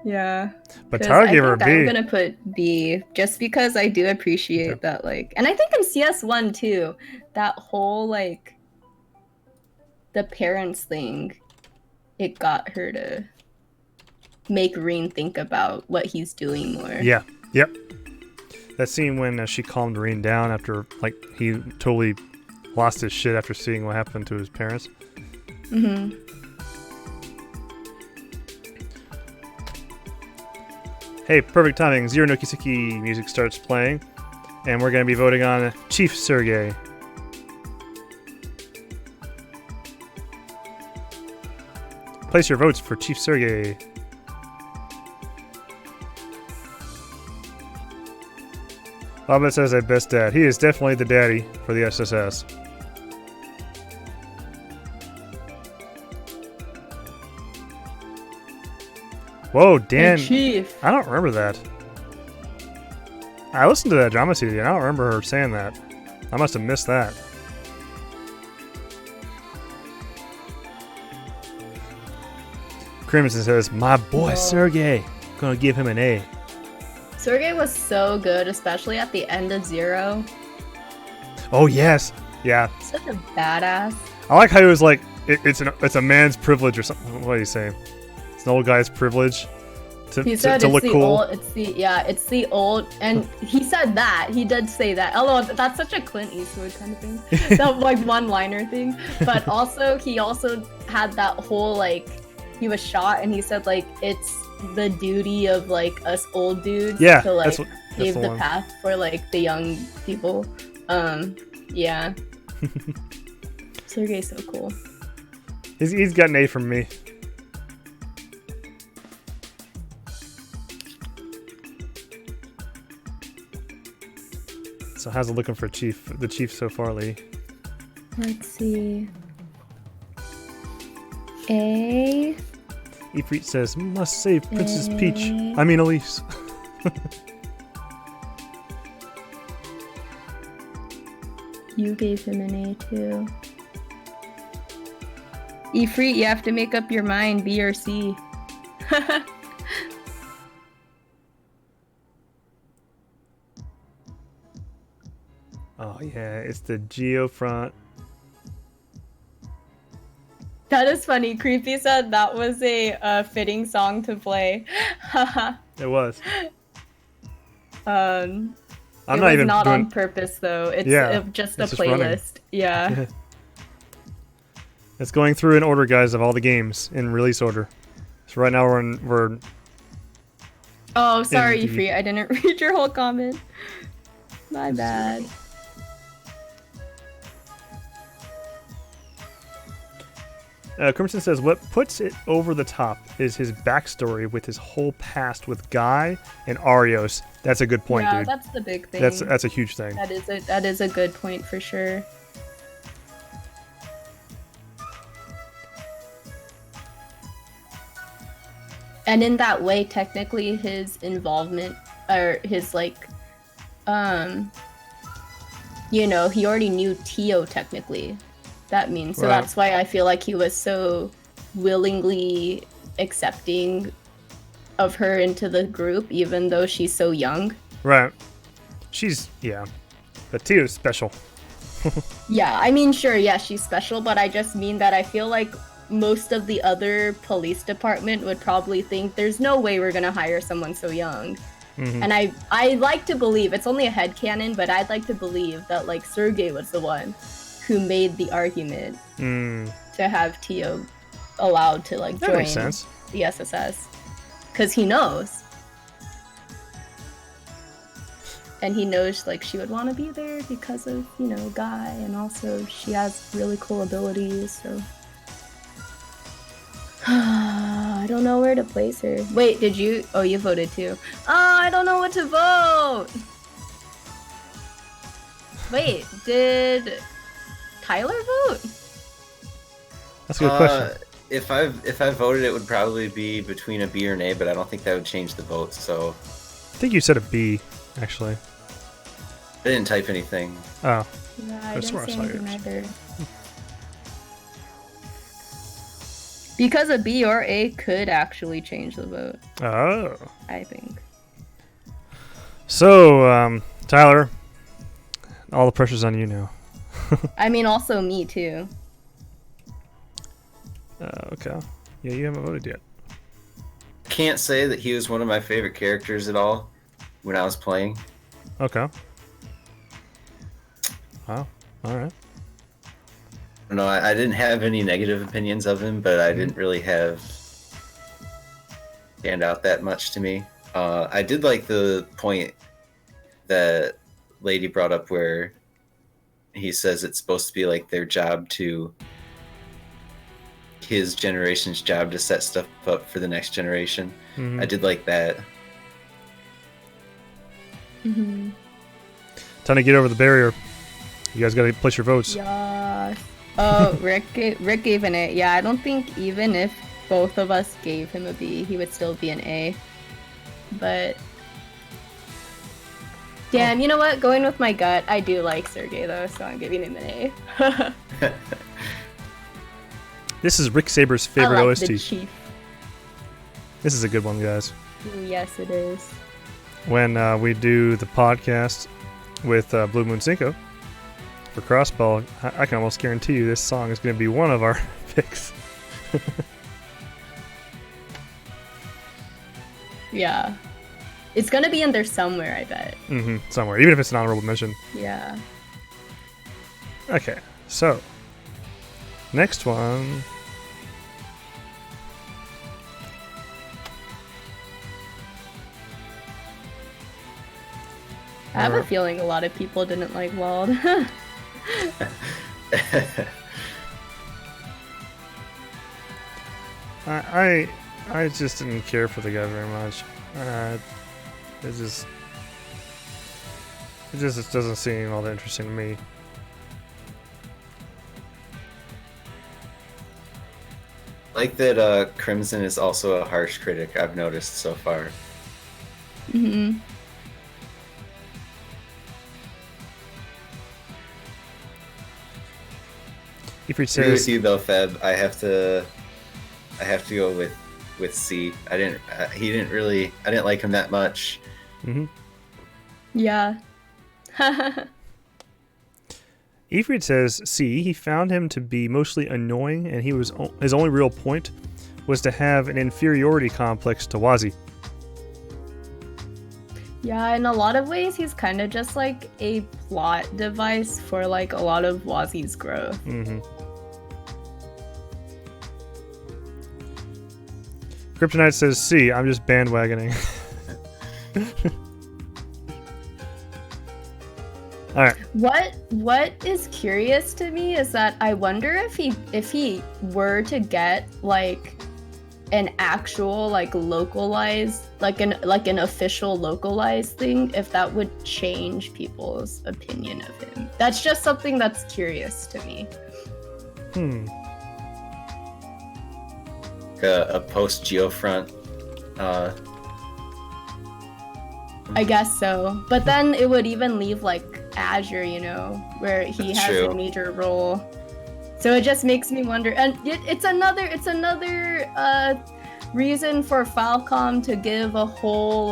S2: Yeah.
S1: But Tara gave her a B.
S2: I'm gonna put B just because I do appreciate that, like, and I think in CS1 too, that whole like the parents thing, it got her to make Reen think about what he's doing more.
S1: Yeah. Yep. That scene when she calmed Reen down after, like, he totally lost his shit after seeing what happened to his parents. Hey, perfect timing. Zero no Kiseki music starts playing, and we're going to be voting on Chief Sergei. Place your votes for Chief Sergei. Bobbit says I best dad. He is definitely the daddy for the SSS. Whoa, Dan.
S2: Hey, Chief.
S1: I don't remember that. I listened to that drama CD and I don't remember her saying that. I must have missed that. Crimson says, my boy Sergei. Gonna give him an A.
S2: Sergei was so good, especially at the end of Zero.
S1: Oh yeah.
S2: Such a badass.
S1: I like how he was like, it's a man's privilege or something. What do you say? It's an old guy's privilege to look cool.
S2: It's the old, and he said that. He did say that. Although that's such a Clint Eastwood kind of thing, that like one-liner thing. But also, he also had that whole like, he was shot, and he said like it's the duty of like us old dudes to like pave the path for like the young people. Yeah. Sergei's so cool.
S1: He's got an A from me. So how's it looking for the chief so far, Lee?
S2: Let's see. A.
S1: Ifrit says, must save Princess Peach. I mean Elise.
S2: You gave him an A too. Ifrit, you have to make up your mind, B or C.
S1: Oh yeah, it's the Geo front.
S2: That is funny. Creepy said that was a fitting song to play.
S1: It was.
S2: I'm not even not on purpose though. It's just a playlist. Yeah.
S1: It's going through in order, guys, of all the games in release order. So right now we're.
S2: Oh, sorry, Free. I didn't read your whole comment. My bad.
S1: Crimson says, what puts it over the top is his backstory with his whole past with Guy and Arios. That's a good point, dude.
S2: Yeah, that's the big thing.
S1: That's a huge thing.
S2: That is a good point for sure. And in that way, technically, his involvement, or his, like, you know, he already knew Tio, technically. That means. So that's why I feel like he was so willingly accepting of her into the group, even though she's so young.
S1: Right. But Tita's special.
S2: Yeah, I mean, sure, yeah, she's special, but I just mean that I feel like most of the other police department would probably think there's no way we're gonna hire someone so young. Mm-hmm. And I like to believe, it's only a headcanon, but I'd like to believe that, like, Sergei was the one who made the argument to have Tio allowed to, like, join the SSS. Because he knows. And he knows, like, she would want to be there because of, you know, Guy, and also she has really cool abilities, so... I don't know where to place her. Wait, did you... Oh, you voted too. Oh, I don't know what to vote! Wait, did Tyler vote?
S1: That's a good question.
S3: If I voted, it would probably be between a B or an A, but I don't think that would change the vote, so...
S1: I think you said a B, actually.
S3: I didn't type anything.
S2: Oh. Yeah, I didn't say anything either. Because a B or A could actually change the vote.
S1: Oh.
S2: I think.
S1: So, Tyler, all the pressure's on you now.
S2: I mean, also me, too.
S1: Okay. Yeah, you haven't voted yet.
S3: Can't say that he was one of my favorite characters at all when I was playing.
S1: Okay. Wow. All right.
S3: No, I didn't have any negative opinions of him, but I didn't really have stand out that much to me. I did like the point that Lady brought up where he says it's supposed to be like their job to, his generation's job to set stuff up for the next generation. I did like that.
S1: Time to get over the barrier. You guys gotta place your votes.
S2: Yeah. Oh, Rick gave an A. Yeah, I don't think even if both of us gave him a B, he would still be an A. But damn, you know what? Going with my gut, I do like Sergei though, so I'm giving him an A.
S1: This is Rick Saber's favorite OST.
S2: The Chief.
S1: This is a good one, guys.
S2: Ooh, yes, it is.
S1: When we do the podcast with Blue Moon Cinco for Crossbell, I can almost guarantee you this song is going to be one of our picks.
S2: Yeah. It's going to be in there somewhere, I bet.
S1: Somewhere, even if it's an honorable mention.
S2: Yeah.
S1: Okay, so next one.
S2: I have a feeling a lot of people didn't like Wald.
S1: I just didn't care for the guy very much. It just doesn't seem all that interesting to me.
S3: Like that Crimson is also a harsh critic, I've noticed so far.
S1: If he says,
S3: agree with you though, Feb. I have to go with C. I didn't like him that much.
S2: Yeah.
S1: Ifrit says C. He found him to be mostly annoying, and his only real point was to have an inferiority complex to Wazi.
S2: Yeah, in a lot of ways, he's kind of just like a plot device for like a lot of Wazi's growth.
S1: Kryptonite says C. I'm just bandwagoning. All right.
S2: What is curious to me is that I wonder if he were to get like an actual like localized like an official localized thing, if that would change people's opinion of him. That's just something that's curious to me.
S3: A post Geofront.
S2: I guess so, but then it would even leave like Azure, you know, where he has a major role. So it just makes me wonder, and it's another reason for Falcom to give a whole,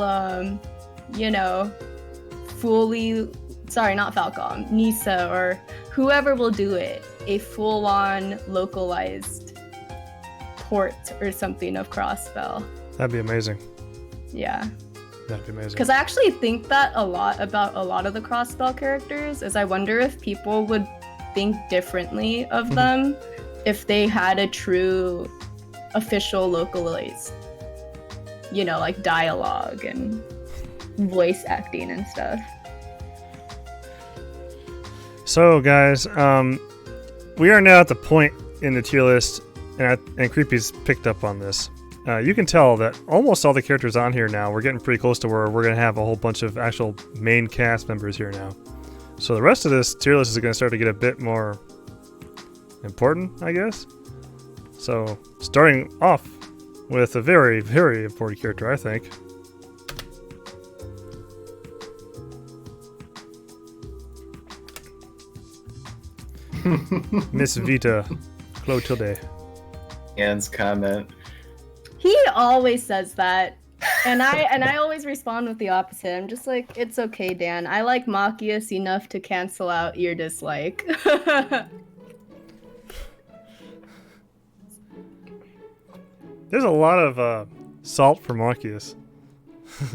S2: fully, sorry, not Falcom, Nisa or whoever will do it, a full-on localized port or something of Crossbell.
S1: That'd be amazing.
S2: Yeah.
S1: That'd be amazing.
S2: Because I actually think that a lot about a lot of the Crossbell characters, is I wonder if people would think differently of them if they had a true official localized, you know, like dialogue and voice acting and stuff.
S1: So guys, we are now at the point in the tier list, and Creepy's picked up on this. You can tell that almost all the characters on here now, we're getting pretty close to where we're going to have a whole bunch of actual main cast members here now. So the rest of this tier list is going to start to get a bit more important, I guess. So starting off with a very, very important character, I think. Miss Vita Clotilde.
S3: Anne's comment.
S2: He always says that, and I always respond with the opposite. I'm just like, it's okay, Dan. I like Machias enough to cancel out your dislike.
S1: There's a lot of salt for Machias.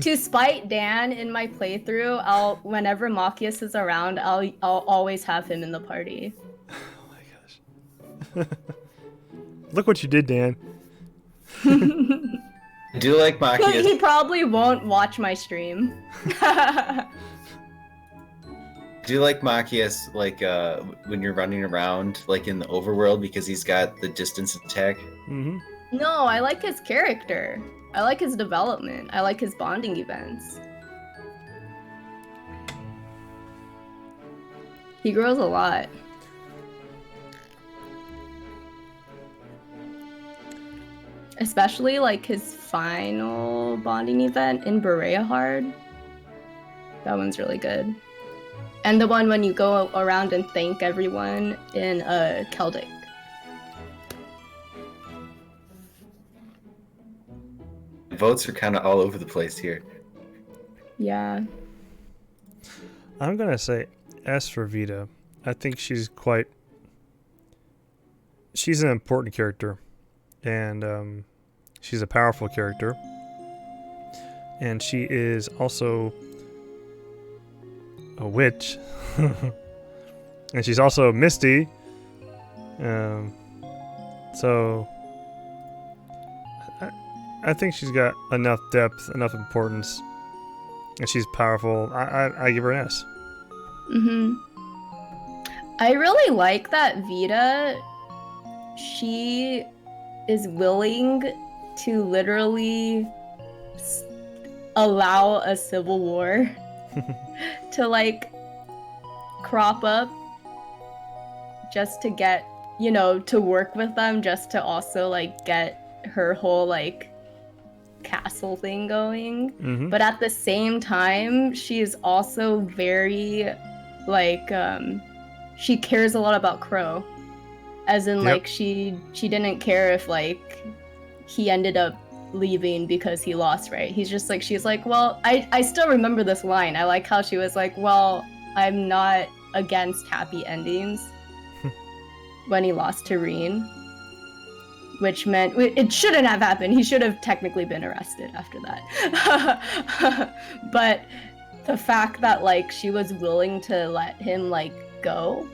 S2: To spite Dan in my playthrough, whenever Machias is around, I'll always have him in the party.
S1: Oh my gosh. Look what you did, Dan.
S3: I do like Machias.
S2: He probably won't watch my stream.
S3: I do like Machias, like when you're running around, like in the overworld, because he's got the distance attack.
S1: Mm-hmm.
S2: No, I like his character. I like his development. I like his bonding events. He grows a lot. Especially like his final bonding event in Berea Hard. That one's really good. And the one when you go around and thank everyone in Celtic.
S3: Votes are kind of all over the place here.
S2: Yeah.
S1: I'm gonna say S for Vita. I think she's an important character, and she's a powerful character, and she is also a witch, and she's also misty. So I think she's got enough depth, enough importance, and she's powerful. I give her an S.
S2: Mm-hmm. I really like that Vita, she is willing to literally allow a civil war to like crop up just to get, you know, to work with them, just to also like get her whole like castle thing going.
S1: Mm-hmm.
S2: But at the same time, she is also very like she cares a lot about Crow, as in like she didn't care if like he ended up leaving because he lost, right? He's just like, she's like, well, I still remember this line. I like how she was like, well, I'm not against happy endings when he lost to Renne. Which meant it shouldn't have happened. He should have technically been arrested after that. But the fact that like she was willing to let him like go,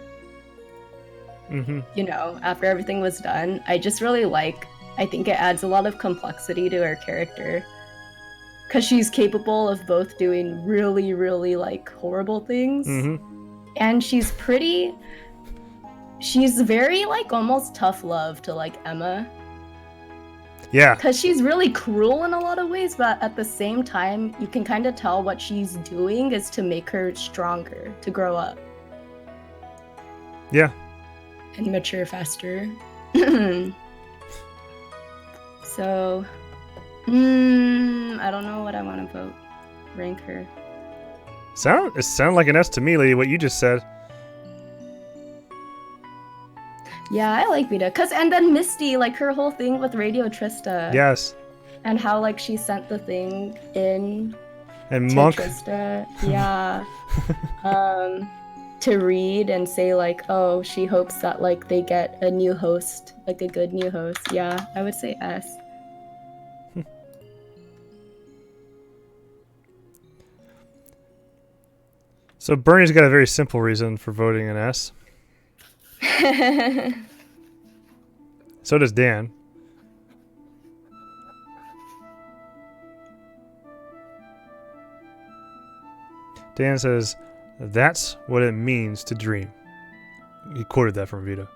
S1: Mm-hmm.
S2: you know, after everything was done, I just really like. I think it adds a lot of complexity to her character, because she's capable of both doing really, really like horrible things, and she's very like almost tough love to like Emma.
S1: Yeah.
S2: Because she's really cruel in a lot of ways, but at the same time, you can kind of tell what she's doing is to make her stronger, to grow up.
S1: Yeah.
S2: And mature faster. So, I don't know what I want to vote. Rank her.
S1: It sounded like an S to me, lady, what you just said.
S2: Yeah, I like Vita. And then Misty, like her whole thing with Radio Trista.
S1: Yes.
S2: And how like she sent the thing in
S1: And Monk.
S2: Trista, yeah. To read and say like, oh, she hopes that like they get a new host, like a good new host. Yeah, I would say S.
S1: So Bernie's got a very simple reason for voting an S. So does Dan. Dan says, "That's what it means to dream." He quoted that from Vita.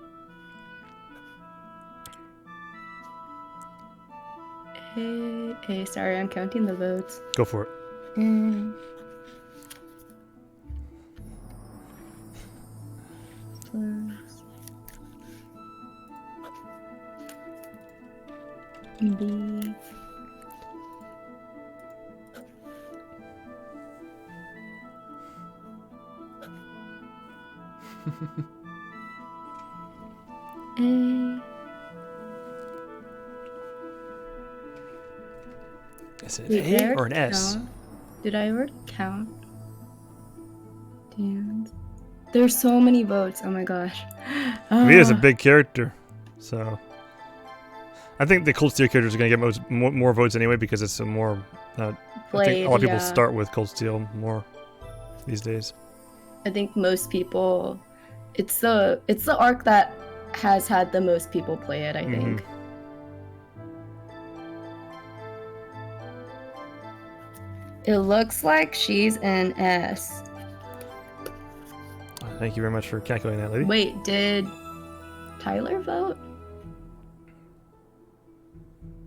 S2: Hey, sorry, I'm counting the votes.
S1: Go for it.
S2: Plus B. A.
S1: Is it an A or an S?
S2: Count? Did I already count? Damn. There's so many votes. Oh my gosh.
S1: Vita's a big character, so I think the Cold Steel characters are going to get more votes anyway because it's a more. I think a lot of people start with Cold Steel more these days.
S2: I think most people. It's the arc that has had the most people play it. I think. It looks like she's an S.
S1: Thank you very much for calculating that, lady.
S2: Wait, did Tyler vote?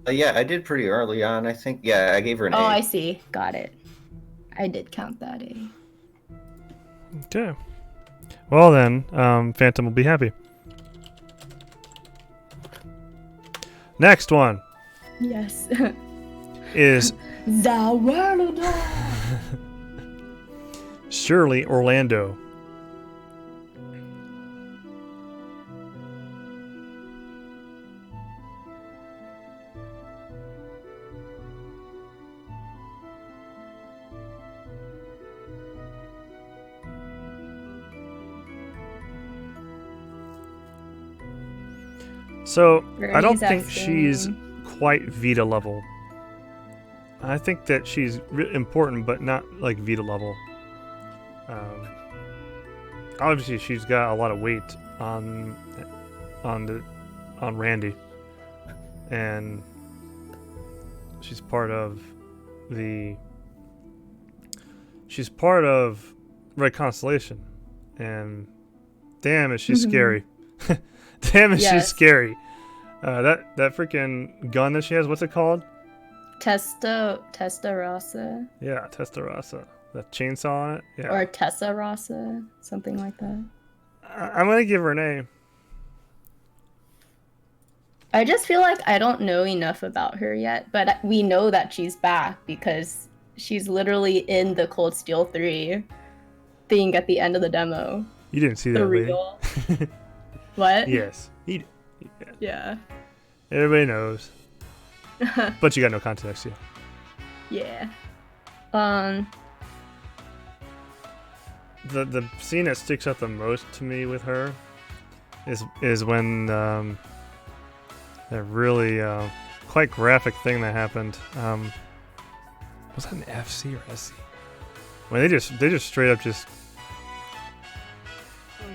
S3: Yeah, I did pretty early on, I think. Yeah, I gave her an A.
S2: Oh, I see. Got it. I did count that A.
S1: Okay. Well then, Phantom will be happy. Next one.
S2: Yes.
S1: Is
S2: Zawalada.
S1: Shirley Orlando. So, I don't think she's quite Vita level. I think that she's important, but not like Vita level. Obviously, she's got a lot of weight on Randy, and she's part of Red Constellation, and damn, is she scary! Damn, is she scary! That freaking gun that she has, what's it called?
S2: Testarossa.
S1: Yeah, Testarossa. That chainsaw on it. Yeah.
S2: Or Tessarossa, something like that.
S1: I'm gonna give her an A.
S2: I just feel like I don't know enough about her yet, but we know that she's back because she's literally in the Cold Steel 3 thing at the end of the demo.
S1: You didn't see that, lady.
S2: What?
S1: Yes.
S2: Yeah.
S1: Everybody knows. But you got no context,
S2: yeah.
S1: The scene that sticks out the most to me with her is when that really quite graphic thing that happened. Was that an FC or SC? When they just straight up just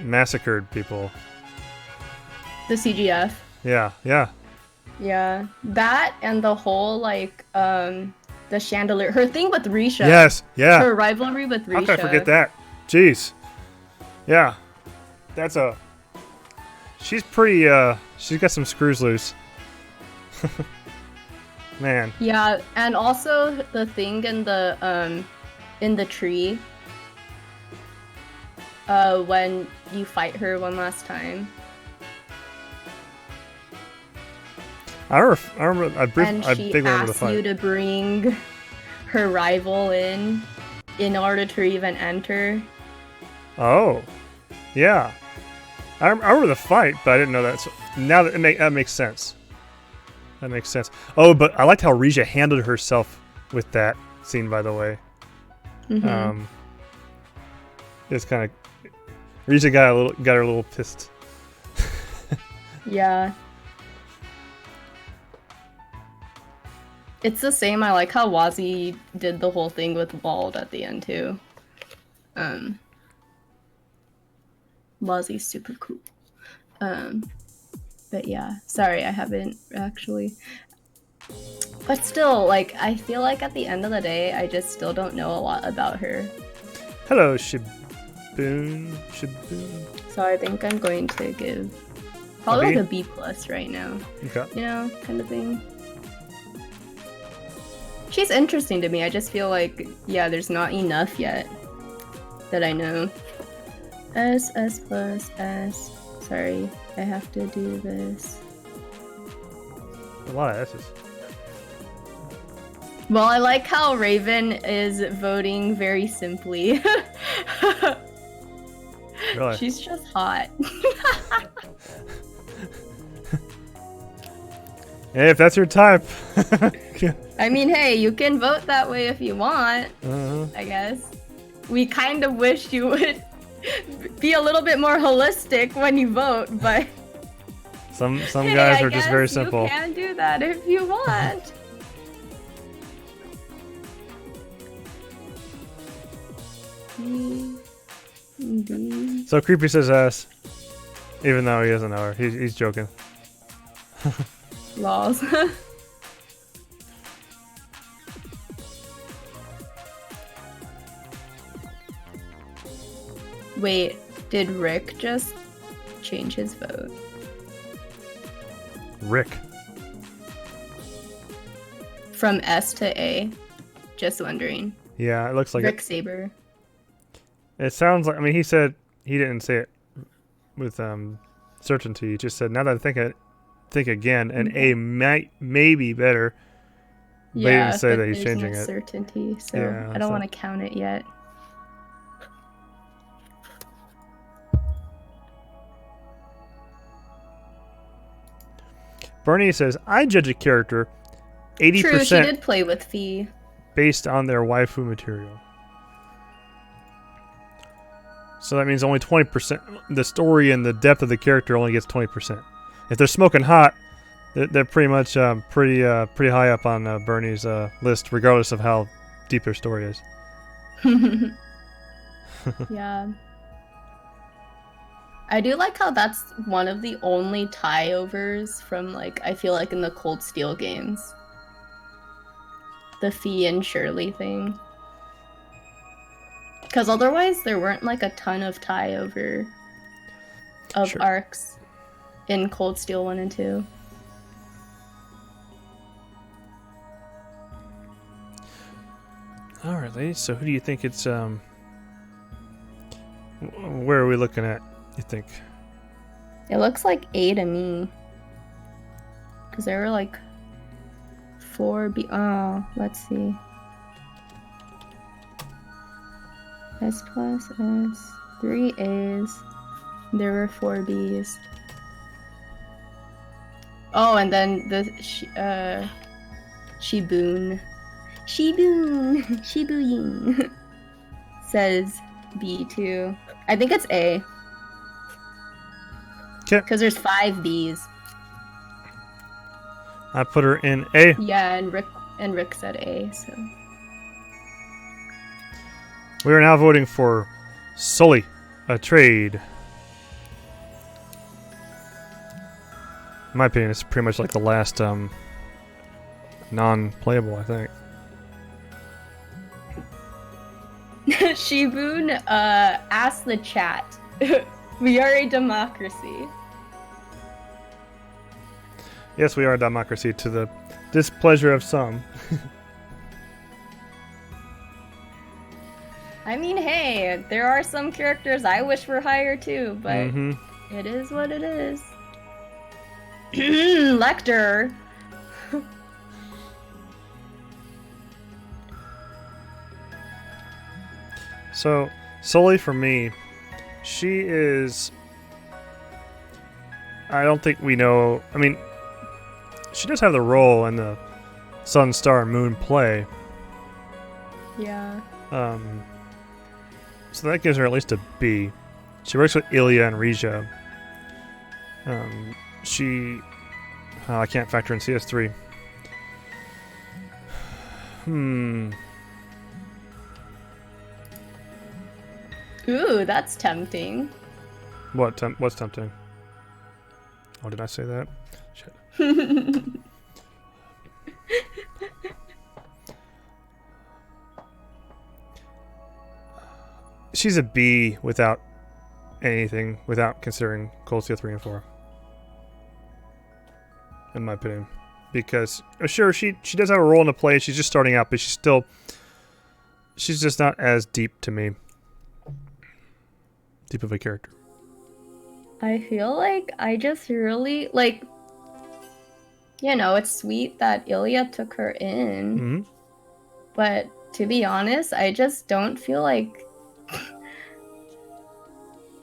S1: massacred people.
S2: The CGF.
S1: Yeah.
S2: Yeah, that and the whole like the chandelier, her thing with Risha.
S1: Yes, yeah.
S2: Her rivalry with Risha.
S1: How could I forget that? Jeez. Yeah, she's pretty. She's got some screws loose. Man.
S2: Yeah, and also the thing in the tree. When you fight her one last time.
S1: I remember.
S2: And she asks you to bring her rival in order to even enter.
S1: Oh, yeah. I remember the fight, but I didn't know that. So now that makes sense. That makes sense. Oh, but I liked how Risha handled herself with that scene. By the way,
S2: Mm-hmm.
S1: It's kind of Risha got her a little pissed.
S2: Yeah. It's the same. I like how Wazzy did the whole thing with Wald at the end too. Wazzy's super cool. But yeah, sorry, I haven't actually. But still, like, I feel like at the end of the day, I just still don't know a lot about her.
S1: Hello, Shaboon.
S2: So I think I'm going to give probably like a B+ right now.
S1: Okay.
S2: You know, kind of thing. She's interesting to me. I just feel like, yeah, there's not enough yet that I know. S plus S. Sorry, I have to do this.
S1: A lot of S's.
S2: Well, I like how Raven is voting very simply.
S1: Really?
S2: She's just hot.
S1: Hey, if that's your type.
S2: I mean, hey, you can vote that way if you want, I guess. We kind of wish you would be a little bit more holistic when you vote, but...
S1: Some
S2: hey,
S1: guys are just very simple.
S2: You can do that if you want.
S1: So Creepy says S, even though he doesn't know her. He's joking.
S2: Lols. Wait, did Rick just change his vote?
S1: Rick.
S2: From S to A. Just wondering.
S1: Yeah, it looks like
S2: Rick Saber.
S1: It sounds like, I mean, he said, he didn't say it with certainty. He just said, now that I think again, an A may be better. But
S2: Yeah,
S1: he didn't say
S2: but
S1: that he's
S2: there's
S1: changing
S2: no
S1: it.
S2: certainty, so
S1: Yeah,
S2: I don't
S1: so-
S2: want to count it yet.
S1: Bernie says, I judge a character 80%
S2: True, she did play with Fee.
S1: based on their waifu material. So that means only 20%. The story and the depth of the character only gets 20%. If they're smoking hot, they're pretty much pretty high up on Bernie's list, regardless of how deep their story is.
S2: Yeah. I do like how that's one of the only tie-overs from, like, I feel like in the Cold Steel games. The Fee and Shirley thing. Because otherwise there weren't, like, a ton of tie-over of
S1: Sure.
S2: arcs in Cold Steel 1 and 2.
S1: Alright, ladies, so who do you think it's, where are we looking at, you think?
S2: It looks like A to me. Because there were, like, 4 B... Oh, let's see. S plus S, 3 A's. There were 4 B's. Oh, and then the Shiboon. Shibuyin says B too. I think it's A.
S1: Okay.
S2: Because there's 5 B's.
S1: I put her in A.
S2: Yeah, and Rick said A, so.
S1: We are now voting for Sully, a trade. In my opinion, it's pretty much like the last non-playable, I think.
S2: Shiboon asked the chat. We are a democracy.
S1: Yes, we are a democracy to the displeasure of some.
S2: I mean, hey, there are some characters I wish were higher too, but it is what it is. Lecter.
S1: So, Sully for me, she is... I don't think we know... I mean, she does have the role in the Sun, Star, Moon play.
S2: Yeah.
S1: So that gives her at least a B. She works with Ilya and Risha. I can't factor in CS3.
S2: Ooh, that's tempting.
S1: What's tempting? Oh, did I say that? Shit. She's a B without anything, without considering Cold Steel 3 and 4. In my opinion. Because, sure, she does have a role in the play, she's just starting out, but she's just not as deep to me. Deep of a character.
S2: I feel like I just really, like, you know, it's sweet that Ilya took her in.
S1: Mm-hmm.
S2: But to be honest, I just don't feel like...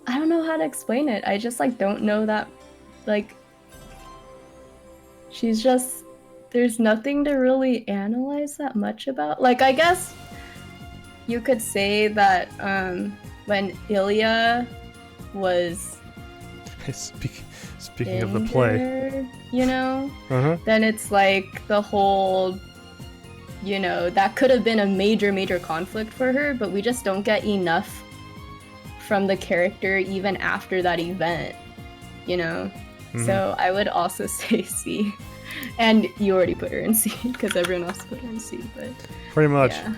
S2: I don't know how to explain it. I just, like, don't know that, like... She's just... There's nothing to really analyze that much about. Like, I guess you could say that when Ilya was...
S1: Speaking of the play,
S2: you know,
S1: uh-huh.
S2: Then it's like the whole, you know, that could have been a major conflict for her, but we just don't get enough from the character even after that event, you know. Mm-hmm. So I would also say C, and you already put her in C because everyone else put her in C, but
S1: pretty much.
S2: Yeah.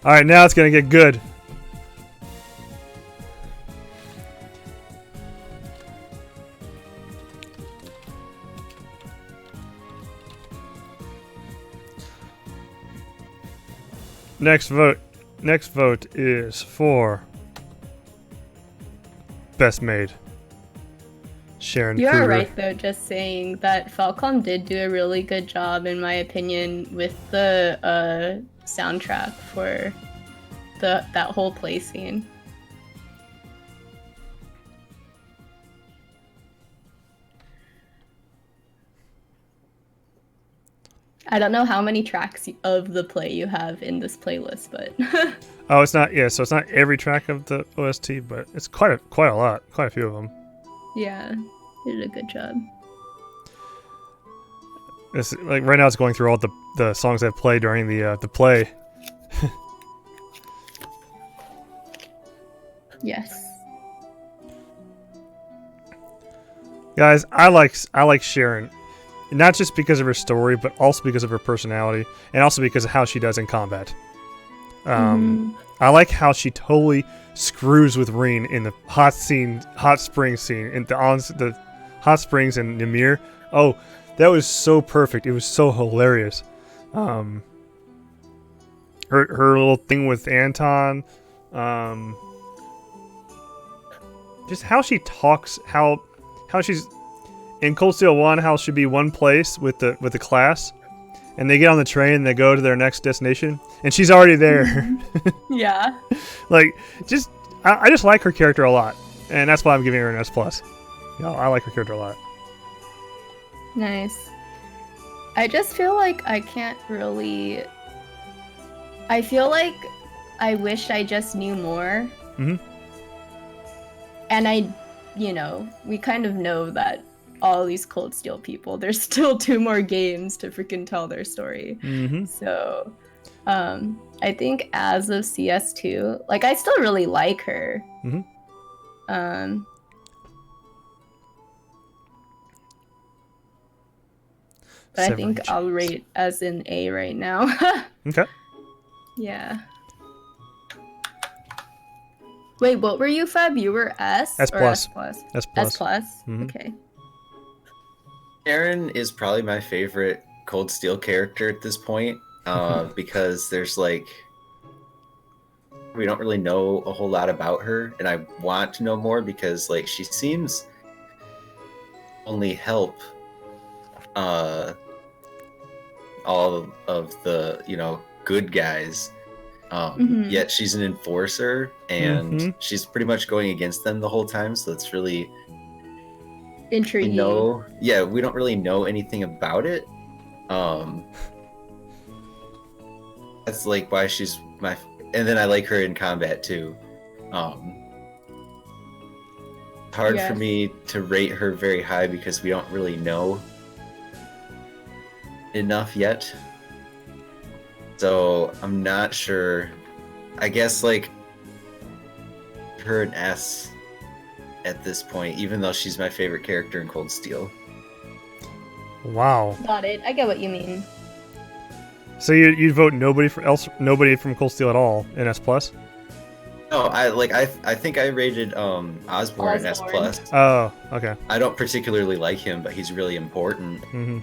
S1: All right, now it's gonna get good. Next vote is for Best Maid. Sharon.
S2: You
S1: Kruger.
S2: are right though, just saying that Falcom did do a really good job in my opinion with the soundtrack for that whole play scene. I don't know how many tracks of the play you have in this playlist, but
S1: oh, it's not. Yeah, so it's not every track of the OST, but it's quite a lot, quite a few of them.
S2: Yeah, you did a good job.
S1: It's like right now, it's going through all the songs that play during the play.
S2: Yes.
S1: Guys, I like Sharon. Not just because of her story, but also because of her personality, and also because of how she does in combat. I like how she totally screws with Reen in the hot spring scene, in the hot springs in Ymir. Oh, that was so perfect. It was so hilarious. Her little thing with Anton, just how she talks, how she's. In Cold Steel 1, how she'll be one place with the class, and they get on the train and they go to their next destination, and she's already there.
S2: Yeah.
S1: Like, I just like her character a lot, and that's why I'm giving her an S+. You know, I like her character a lot.
S2: Nice. I just feel like I can't really... I feel like I wish I just knew more.
S1: Mm-hmm.
S2: And you know, we kind of know that all these Cold Steel people, there's still 2 more games to freaking tell their story.
S1: Mm-hmm.
S2: So, I think as of CS2, like, I still really like her.
S1: Mm-hmm.
S2: But I think I'll rate as an A right now.
S1: Okay.
S2: Yeah. Wait, what were you, Feb? You were S?
S1: S+.
S2: Or S+?
S1: S+.
S2: S+?
S1: Mm-hmm.
S2: Okay.
S3: Sharon is probably my favorite Cold Steel character at this point, because there's like, we don't really know a whole lot about her, and I want to know more because like she seems only help all of the, you know, good guys, yet she's an enforcer, and she's pretty much going against them the whole time, so it's really
S2: intriguing.
S3: We don't really know anything about it. that's like why she's my. And then I like her in combat too. Hard for me to rate her very high because we don't really know enough yet. So I'm not sure. I guess like her an S at this point, even though she's my favorite character in Cold Steel.
S1: Wow.
S2: Got it. I get what you mean.
S1: So you'd vote nobody from Cold Steel at all in S plus?
S3: No, I think I rated Osborne in S plus.
S1: Oh, okay.
S3: I don't particularly like him, but he's really important.
S1: Mm-hmm.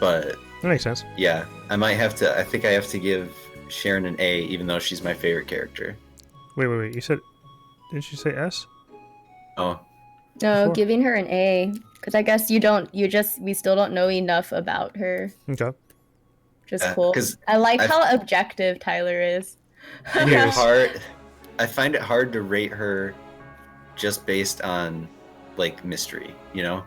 S3: But
S1: that makes sense.
S3: Yeah, I think I have to give Sharon an A, even though she's my favorite character.
S1: Wait. You said, didn't you say S?
S3: Oh.
S2: No,
S1: Before?
S2: giving her an A, because I guess we still don't know enough about her.
S1: Okay.
S2: Which is cool. I like how objective Tyler is.
S3: I find it hard to rate her just based on like mystery, you know?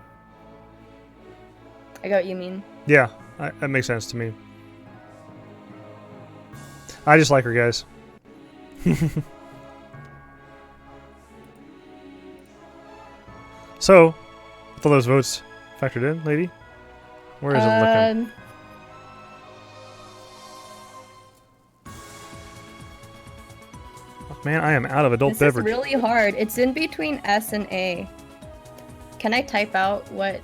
S2: I got what you mean.
S1: Yeah, that makes sense to me. I just like her, guys. So, with all those votes factored in, lady? Where is it looking? Oh, man, I am out of adult beverage.
S2: This is really hard. It's in between S and A. Can I type out what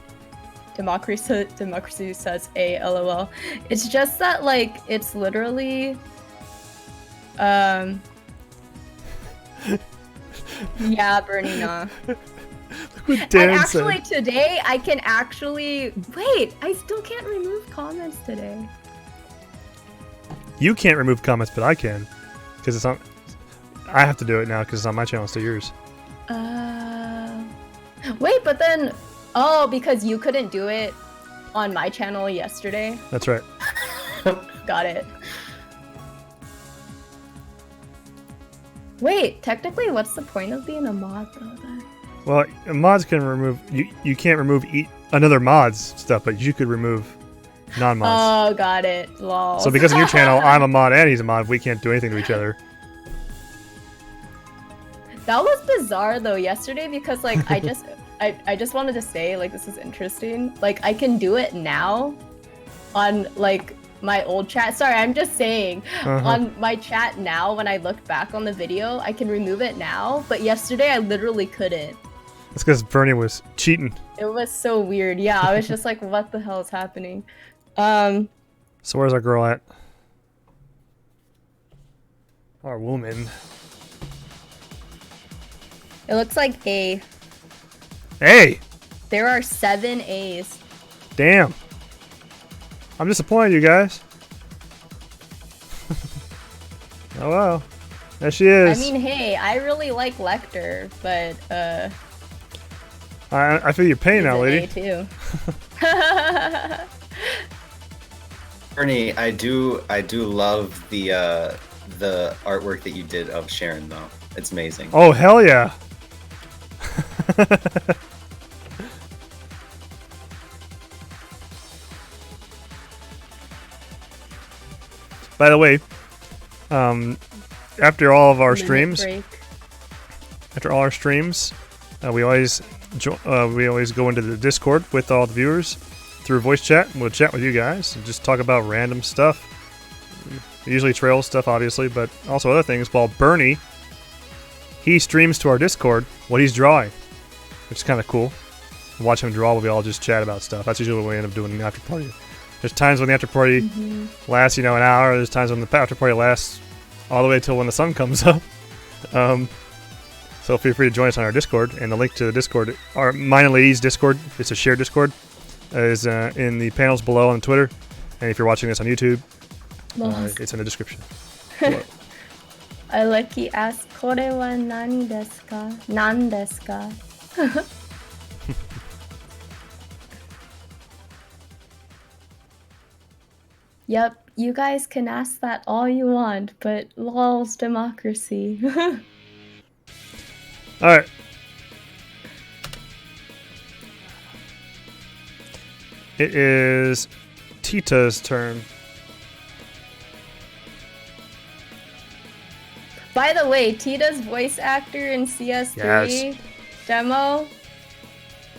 S2: democracy says A, LOL? It's just that, like, it's literally... yeah, Bernie, nah. And actually today I can actually wait. I still can't remove comments today.
S1: You can't remove comments, but I can, because it's on. I have to do it now because it's on my channel instead of yours.
S2: Wait, but then because you couldn't do it on my channel yesterday.
S1: That's right.
S2: Got it. Wait, technically, what's the point of being a mod though? Then?
S1: Well, mods can remove... You can't remove another mod's stuff, but you could remove non-mods.
S2: Oh, got it. Lol.
S1: So because on your channel, I'm a mod and he's a mod, we can't do anything to each other.
S2: That was bizarre, though, yesterday, because, like, I just wanted to say, like, this is interesting. Like, I can do it now on, like, my old chat. Sorry, I'm just saying. On my chat now, when I look back on the video, I can remove it now, but yesterday I literally couldn't.
S1: That's because Bernie was cheating.
S2: It was so weird. Yeah, I was just like, what the hell is happening?
S1: So where's our girl at? Our woman.
S2: It looks like A.
S1: A!
S2: There are 7 A's.
S1: Damn. I'm disappointed, you guys. Oh well. There she is.
S2: I mean, hey, I really like Lecter, but
S1: I feel your pain now, lady.
S2: A too.
S3: Bernie, I do love the artwork that you did of Sharon though. It's amazing.
S1: Oh hell yeah. By the way, after all of our streams, we always go into the Discord with all the viewers through voice chat. We'll chat with you guys and just talk about random stuff. Usually trail stuff, obviously, but also other things. While Bernie, he streams to our Discord what he's drawing, which is kind of cool. Watch him draw while we all just chat about stuff. That's usually what we end up doing in the after party. There's times when the after party lasts, an hour. There's times when the after party lasts all the way till when the sun comes up. So feel free to join us on our Discord, and the link to the Discord, our Mine and Ladies Discord, it's a shared Discord, is in the panels below on Twitter. And if you're watching this on YouTube, it's in the description.
S2: Aleki asks, "Kore wa nani desu ka? Nan desu ka?" Yep, you guys can ask that all you want, but lol's democracy.
S1: Alright. It is Tita's turn.
S2: By the way, Tita's voice actor in CS3 demo,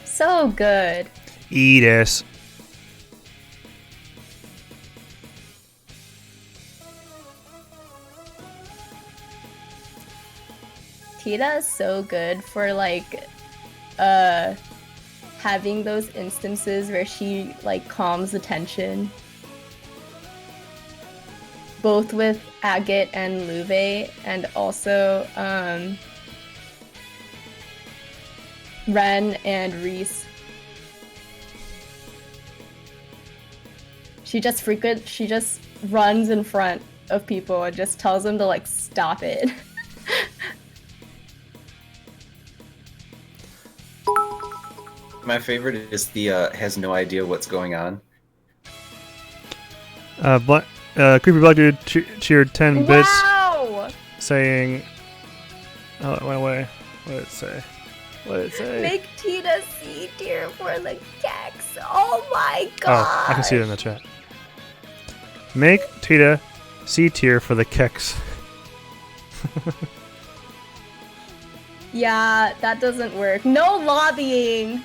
S2: so good.
S1: Edis.
S2: Tita is so good for like having those instances where she like calms the tension. Both with Agate and Louvet, and also Renne and Reese. She just runs in front of people and just tells them to like stop it.
S3: My favorite is the has no idea what's going on.
S1: Creepy Black Dude cheered 10 bits.
S2: Wow!
S1: Saying, oh, it went away. What did it say? What did it say?
S2: Make Tita C tier for the Kex. Oh my god!
S1: Oh, I can see it in the chat. Make Tita C tier for the Kex.
S2: Yeah, that doesn't work. No lobbying.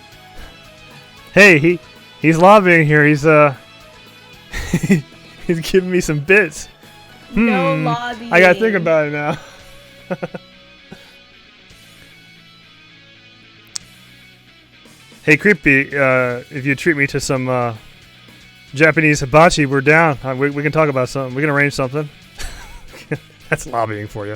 S1: Hey, he's lobbying here. He's he's giving me some bits.
S2: No lobbying.
S1: I gotta think about it now. Hey, Creepy, if you treat me to some Japanese hibachi, we're down. We can talk about something. We can arrange something. That's lobbying for you.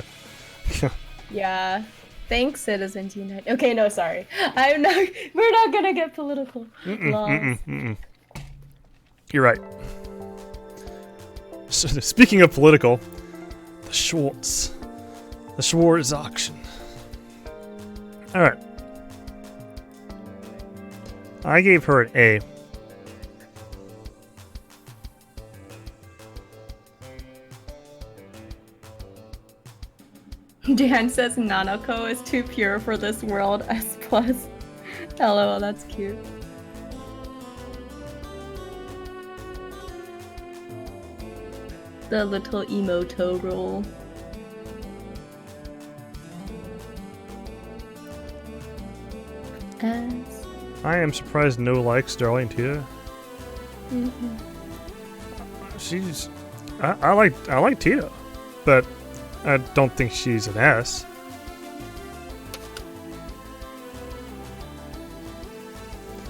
S2: Yeah. Thanks, Citizens Unite. Okay, no, sorry. We're not gonna get political.
S1: You're right. So, speaking of political, the Schwartz auction. All right. I gave her an A.
S2: Dan says Nanako is too pure for this world. S+. LOL, that's cute. The little emoto roll. S.
S1: I am surprised no likes Darling Tita. She's I like Tita, but I don't think she's an S.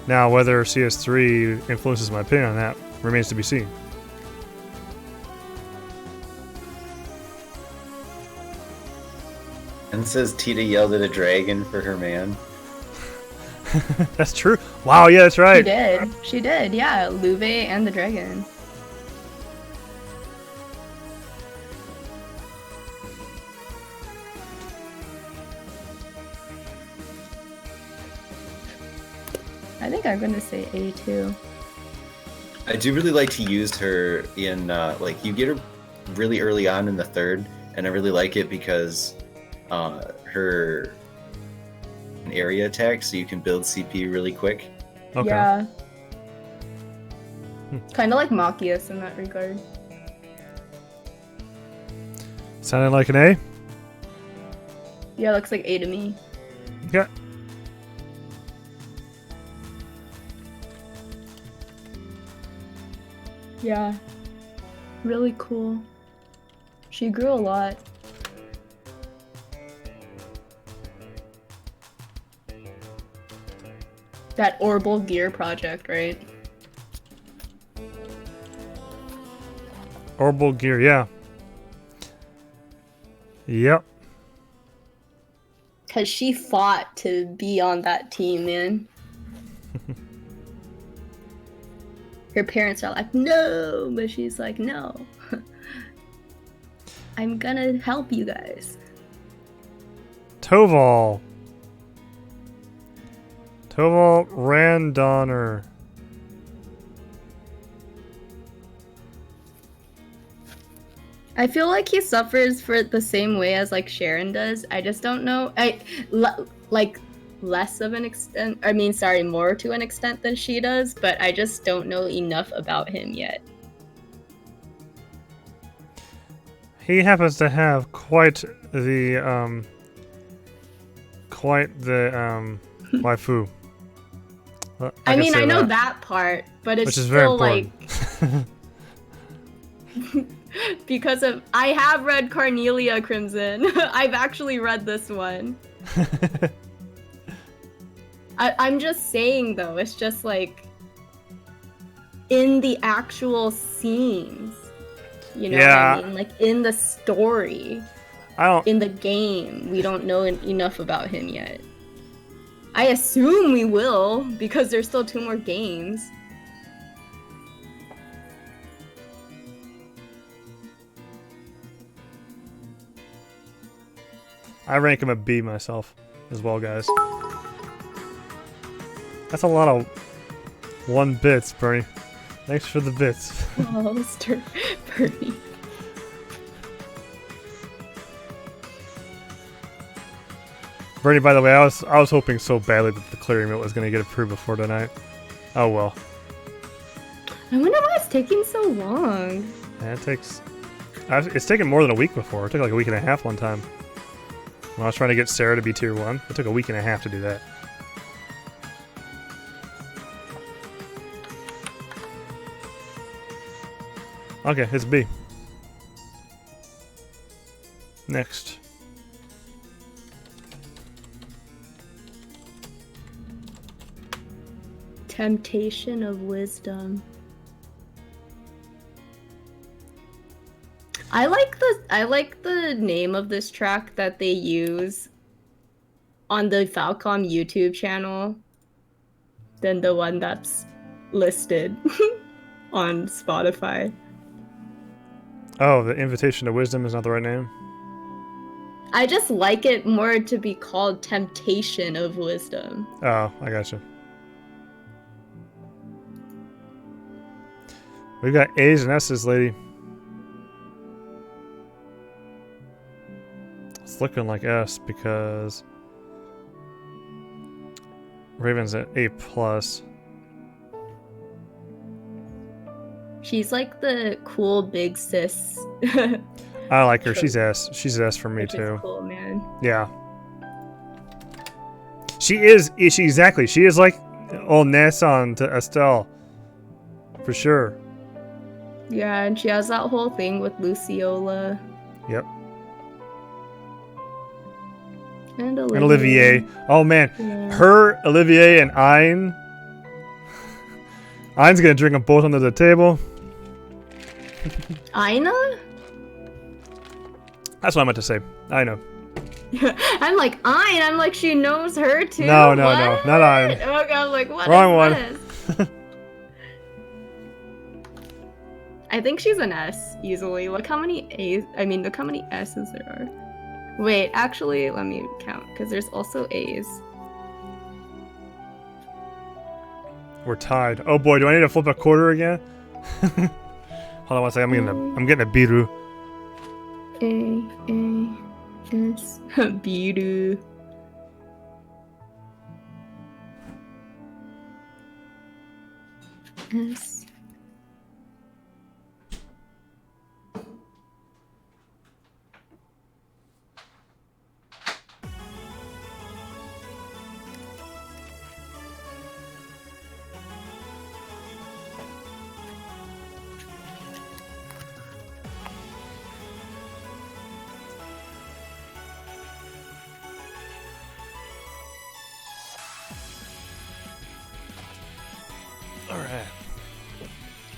S1: Now, whether CS3 influences my opinion on that remains to be seen.
S3: And says Tita yelled at a dragon for her man.
S1: That's true. Wow, yeah, that's right.
S2: She did, yeah. Louvet and the dragon. I think I'm gonna say A too.
S3: I do really like to use her in, like, you get her really early on in the third, and I really like it because her an area attack, so you can build CP really quick.
S1: Okay.
S2: Yeah. Kind of like Machias in that regard.
S1: Sounded like an A?
S2: Yeah, looks like A to me.
S1: Okay.
S2: Yeah. Really cool. She grew a lot. That Orbital Gear project, right?
S1: Orbital Gear, yeah. Yep.
S2: Cause she fought to be on that team, man. Her parents are like, no, but she's like, no. I'm gonna help you guys.
S1: Toval Randonner.
S2: I feel like he suffers for the same way as like Sharon does. I just don't know. Like less of an extent. I mean, sorry, more to an extent than she does. But I just don't know enough about him yet.
S1: he happens to have quite the waifu.
S2: I mean, I know that part, but it's still like because of I have read Carnelia Crimson. I've actually read this one. I'm just saying though, it's just like in the actual scenes, you know what I mean? Like in the story, in the game, we don't know enough about him yet. I assume we will, because there's still 2 more games.
S1: I rank him a B myself as well, guys. That's a lot of 1 bits, Bernie. Thanks for the bits.
S2: Oh, Mr. Bernie.
S1: Bernie, by the way, I was hoping so badly that the clearing mill was going to get approved before tonight. Oh well.
S2: I wonder why it's taking so long.
S1: Yeah, it's taken more than a week before. It took like a week and a half one time. When I was trying to get Sarah to be tier 1, it took a week and a half to do that. Okay, it's B. Next.
S2: Temptation of Wisdom. I like the name of this track that they use on the Falcom YouTube channel than the one that's listed on Spotify.
S1: Oh, the Invitation to Wisdom is not the right name?
S2: I just like it more to be called Temptation of Wisdom.
S1: Oh, I gotcha. We've got A's and S's, lady. It's looking like S because Raven's at A+.
S2: She's like the cool big sis.
S1: I like her. She's S. She's S for me too.
S2: Cool, man.
S1: Yeah. She is exactly. She is like old Nasson to Estelle. For sure.
S2: Yeah, and she has that whole thing with Luciola.
S1: Yep.
S2: And Olivier.
S1: And Olivier. Oh man.
S2: Yeah.
S1: Her, Olivier, and Ein. Ein's gonna drink them both under the table.
S2: Aina?
S1: That's what I meant to say. I know.
S2: I'm like, Ein? I'm like, she knows her too?
S1: No,
S2: what?
S1: not Ein.
S2: Oh god, I'm like, what
S1: Wrong
S2: is
S1: one.
S2: This? I think she's an S, easily. Look how many A's, look how many S's there are. Wait, actually, let me count, because there's also A's.
S1: We're tied. Oh boy, do I need to flip a quarter again? Hold on one second, I'm getting a biru.
S2: A, S, biru. S.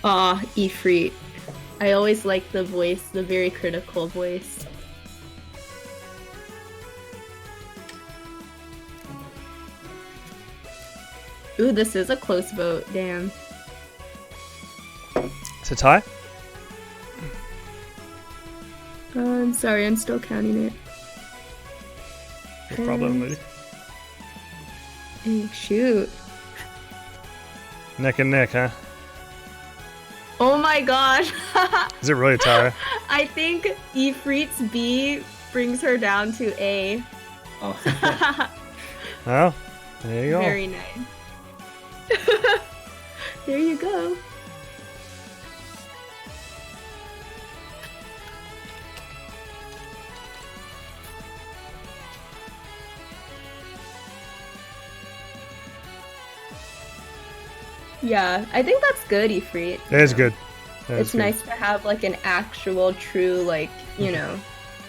S2: Aw, Ifrit. I always like the voice, the very critical voice. Ooh, this is a close vote, damn.
S1: It's a tie?
S2: I'm sorry, I'm still counting it.
S1: No problem, lady.
S2: Hey, shoot.
S1: Neck and neck, huh?
S2: Oh my gosh.
S1: Is it really a tie?
S2: I think Ifrit's B brings her down to A.
S3: Oh.
S1: Well, there you go.
S2: Very nice. There you go. Yeah, I think that's good, Ifrit.
S1: It is good.
S2: It's nice to have like an actual, true, like, you know,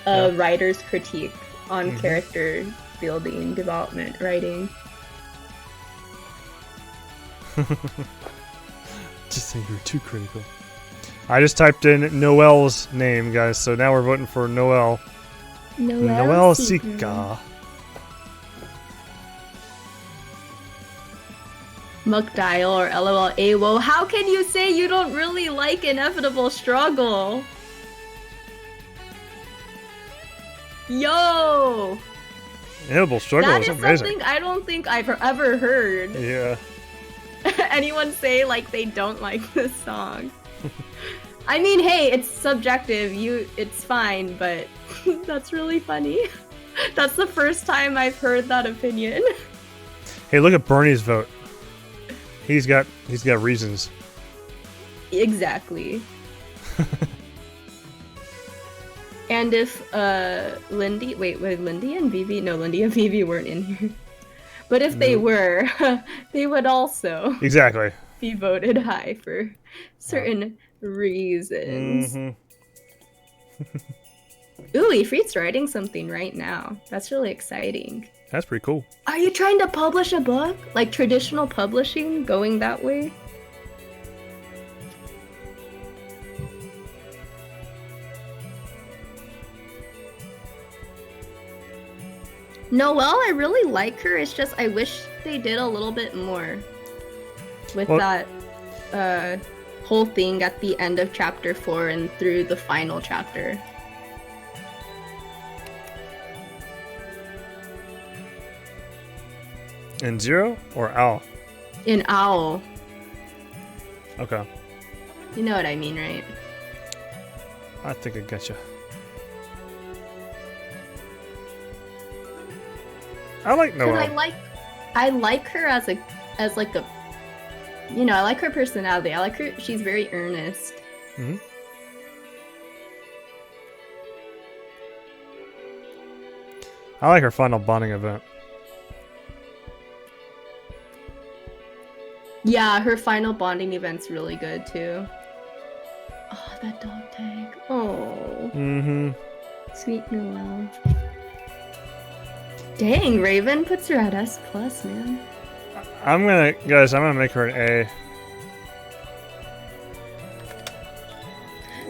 S2: a writer's critique on character building, development, writing.
S1: Just saying you were too critical. I just typed in Noelle's name, guys, so now we're voting for Noelle. Noelle Sika.
S2: Mukdial or LOL AWO. How can you say you don't really like Inevitable Struggle? Yo!
S1: Inevitable Struggle
S2: that
S1: is
S2: is
S1: amazing.
S2: Something I don't think I've ever heard.
S1: Yeah.
S2: Anyone say like they don't like this song. I mean, hey, it's subjective. It's fine, but that's really funny. That's the first time I've heard that opinion.
S1: Hey, look at Bernie's vote. He's got reasons.
S2: Exactly. And if Lindy and Vivi? No, Lindy and Vivi weren't in here. But if they were, they would also be voted high for certain reasons. Ooh, Ifrit's writing something right now. That's really exciting.
S1: That's pretty cool.
S2: Are you trying to publish a book? Like traditional publishing, going that way? Noelle, I really like her. It's just I wish they did a little bit more with that whole thing at the end of chapter 4 and through the final chapter.
S1: In Zero or Owl?
S2: In Owl.
S1: Okay.
S2: You know what I mean, right?
S1: I think I get you. I like Noelle.
S2: I like her as like a, you know, I like her personality. I like her. She's very earnest.
S1: Mm-hmm. I like her final bonding event.
S2: Yeah, her final bonding event's really good too. Oh, that dog tag. Oh.
S1: Mm-hmm.
S2: Sweet Noelle. Dang, Raven puts her at S+, man.
S1: I'm gonna make her an A.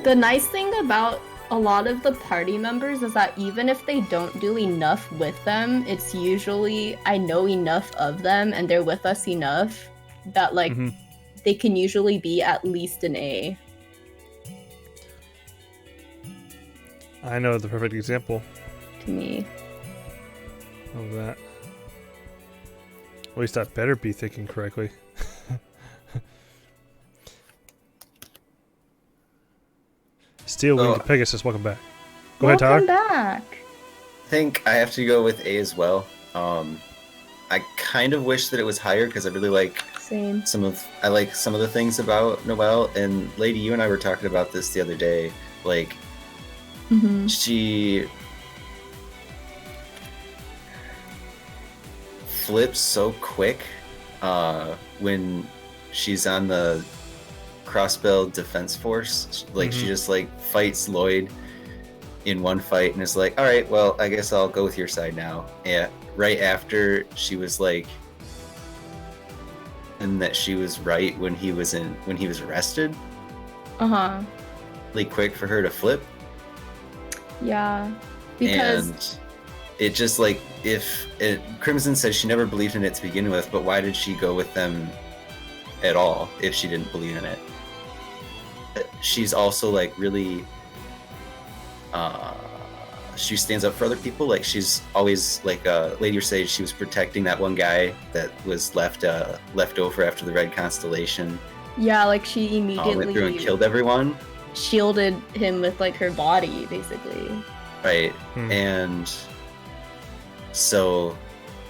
S2: The nice thing about a lot of the party members is that even if they don't do enough with them, it's usually, I know enough of them and they're with us enough that like they can usually be at least an A.
S1: I know the perfect example
S2: To me.
S1: of that. At least I better be thinking correctly. Steel Winged Pegasus, welcome back. Go ahead, Tyler.
S2: Welcome back.
S3: I think I have to go with A as well. I kind of wish that it was higher because I really like some of the things about Noelle. And Lady, you and I were talking about this the other day. Like, she flips so quick when she's on the Crossbell Defense Force. Like, she just like fights Lloyd in one fight and is like, all right, well, I guess I'll go with your side now. Yeah, right after she was like, and that she was right when he was arrested. Really quick for her to flip.
S2: Yeah, because
S3: and it just like, Crimson says she never believed in it to begin with, but why did she go with them at all if she didn't believe in it? She's also like really she stands up for other people. Like, she's always like Lady said, she was protecting that one guy that was left over after the Red Constellation.
S2: Yeah, like she immediately
S3: went through and killed everyone.
S2: Shielded him with like her body, basically.
S3: Right. And so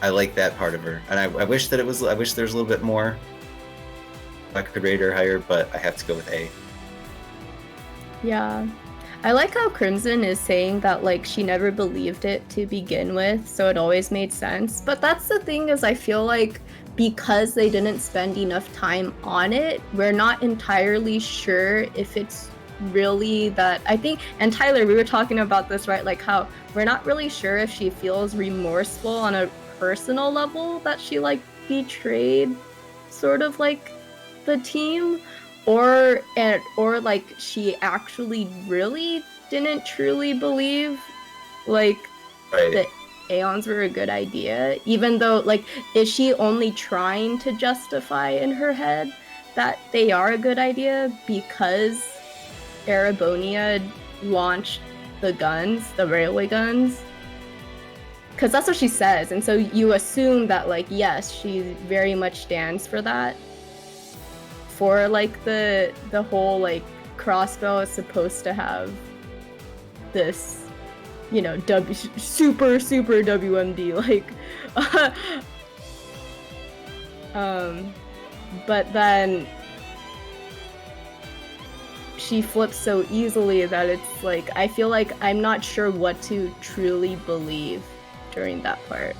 S3: I like that part of her, and I wish there was a little bit more. I could rate her higher, but I have to go with A.
S2: Yeah. I like how Crimson is saying that like she never believed it to begin with, so it always made sense. But that's the thing, is I feel like because they didn't spend enough time on it, we're not entirely sure if it's really that. I think, and Tyler, we were talking about this, right? Like how we're not really sure if she feels remorseful on a personal level that she like betrayed sort of like the team, or like she actually really didn't truly believe like the Aeons were a good idea, even though like is she only trying to justify in her head that they are a good idea because Erebonia launched the guns, the railway guns? Because that's what she says, and so you assume that like yes, she very much stands for that, for like the whole like Crossbell is supposed to have this, you know, super WMD like but then she flips so easily that it's like I feel like I'm not sure what to truly believe during that part.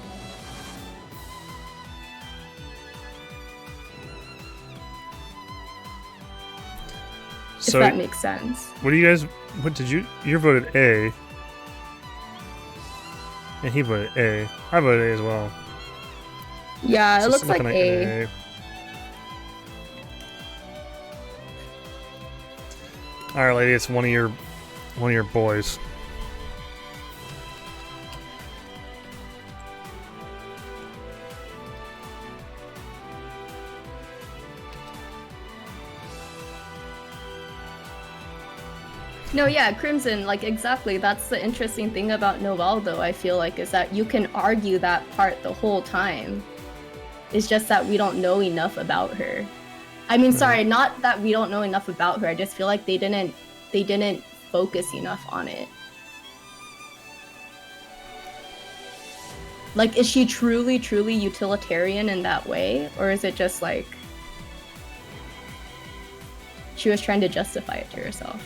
S2: So, if that makes sense.
S1: What did you voted A. And he voted A. I voted A as well.
S2: Yeah, so it looks like A.
S1: Alright, lady, it's one of your boys.
S2: No, yeah, Crimson, like, exactly. That's the interesting thing about Noelle, though, I feel like, is that you can argue that part the whole time. It's just that we don't know enough about her. I mean, sorry, not that we don't know enough about her. I just feel like they didn't focus enough on it. Like, is she truly utilitarian in that way? Or is it just, like, she was trying to justify it to herself?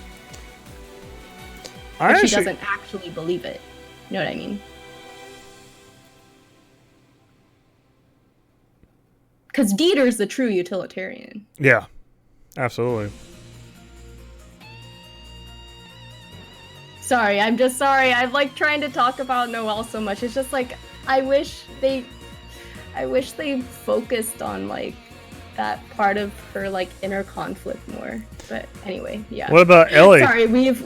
S2: She doesn't actually believe it. You know what I mean? Because Dieter's the true utilitarian.
S1: Yeah, absolutely.
S2: Sorry, I'm just sorry. I'm like trying to talk about Noelle so much. It's just like I wish they focused on like that part of her like inner conflict more. But anyway, yeah.
S1: What about Ellie?
S2: Sorry, we've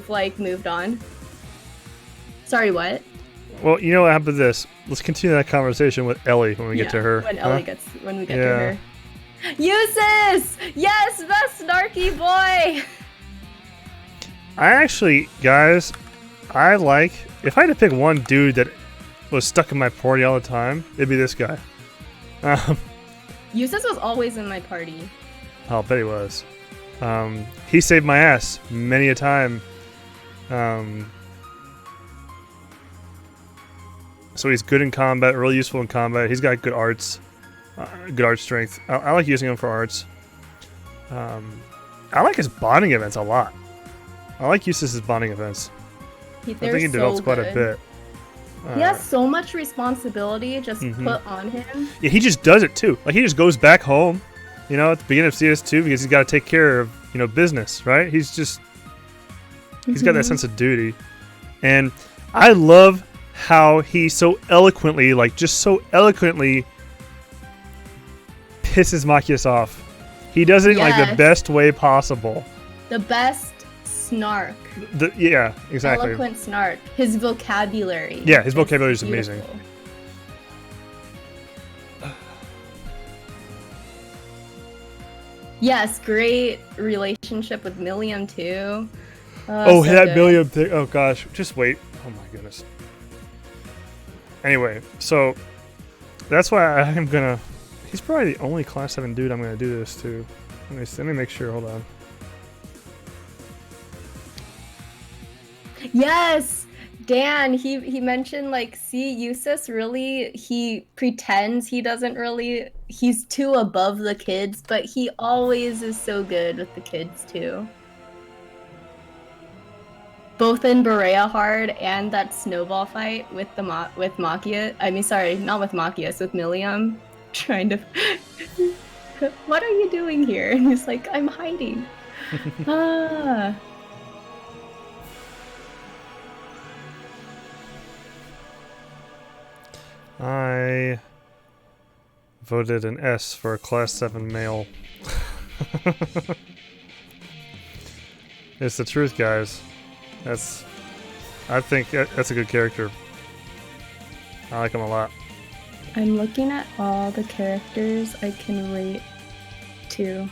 S2: like moved on. Sorry, what?
S1: Well, you know what happened to this? Let's continue that conversation with Ellie when we get to her.
S2: When we get to her. Eustace! Yes, the snarky boy!
S1: I actually, guys, if I had to pick one dude that was stuck in my party all the time, it'd be this guy.
S2: Eustace was always in my party.
S1: I'll bet he was. He saved my ass many a time. So he's good in combat, really useful in combat. He's got good arts, good art strength. I like using him for arts. I like his bonding events a lot. I like Eustace's bonding events. I think he develops quite a bit.
S2: He has so much responsibility just put on him.
S1: Yeah, he just does it too. Like he just goes back home, you know, at the beginning of CS2 because he's got to take care of, you know, business, right? He's got that sense of duty. And I love how he so eloquently pisses Machias off. He does it in like the best way possible.
S2: The best snark.
S1: Yeah, exactly.
S2: Eloquent snark. His vocabulary.
S1: Yeah, his vocabulary is amazing.
S2: Yes, great relationship with Millium too.
S1: Oh, so that Millium thing. Oh gosh, just wait. Oh my goodness. Anyway, so that's why I'm gonna. He's probably the only Class 7 dude I'm gonna do this to. Let me make sure. Hold on.
S2: Yes, Dan. He mentioned like, see, Eustace really he pretends he doesn't really. He's too above the kids, but he always is so good with the kids too. Both in Berea Hard and that snowball fight with with Machias. I mean, sorry, not with Machias, with Millium. trying to. What are you doing here? And he's like, I'm hiding. Ah.
S1: I voted an S for a class 7 male. It's the truth, guys. I think that's a good character. I like him a lot.
S2: I'm looking at all the characters I can rate to.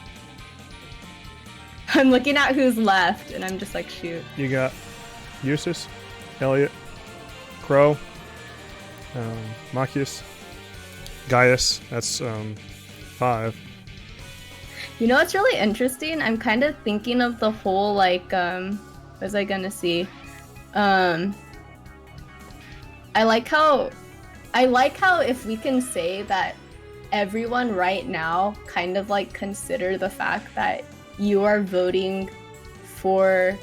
S2: I'm looking at who's left, and I'm just like, shoot.
S1: You got Eustace, Elliot, Crow, Machius, Gaius. That's 5.
S2: You know what's really interesting? I'm kind of thinking of the whole, like, what was I gonna see? I like how if we can say that everyone right now kind of like consider the fact that you are voting for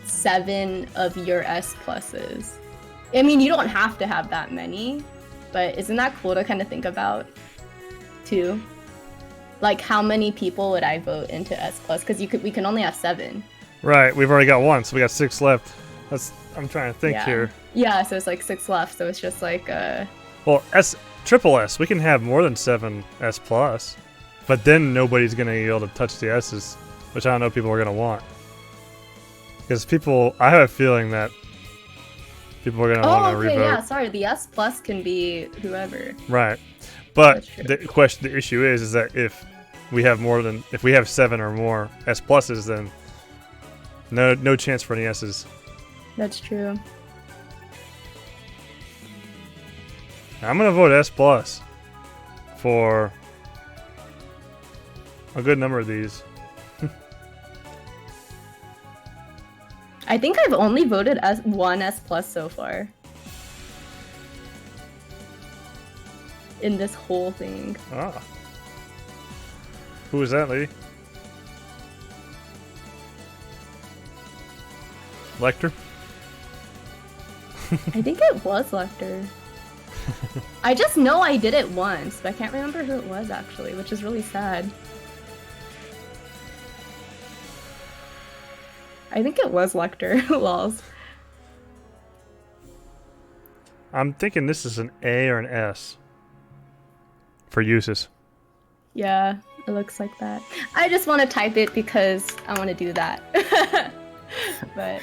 S2: 7 of your S pluses. I mean, you don't have to have that many, but isn't that cool to kind of think about too? Like, how many people would I vote into S plus? Because we can only have 7.
S1: Right, we've already got 1, so we got 6 left. I'm trying to think here.
S2: Yeah, so it's like 6 left. So it's just like
S1: Well, triple S, we can have more than 7 S plus, but then nobody's gonna be able to touch the S's, which I don't know if people are gonna want. Because I have a feeling that people are gonna want to revote.
S2: Yeah, sorry. The S plus can be whoever.
S1: Right, but the issue is that if we have 7 or more S pluses, then no chance for any S's.
S2: That's true.
S1: I'm gonna vote S plus for a good number of these.
S2: I think I've only voted one S plus so far in this whole thing.
S1: Ah, who is that, lady? Lecter?
S2: I think it was Lecter. I just know I did it once, but I can't remember who it was actually, which is really sad. I think it was Lecter. Lols.
S1: I'm thinking this is an A or an S for uses.
S2: Yeah, it looks like that. I just want to type it because I want to do that. But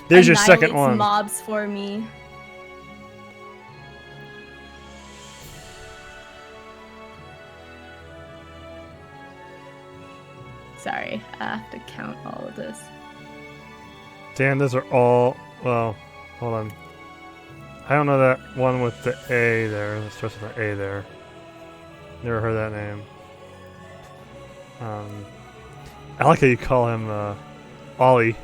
S1: There's your second one.
S2: Mobs for me. Sorry, I have to count all of this.
S1: Dan, those are all. Well, hold on. I don't know that one with the A there. It starts with an A there. Never heard that name. I like how you call him Ollie.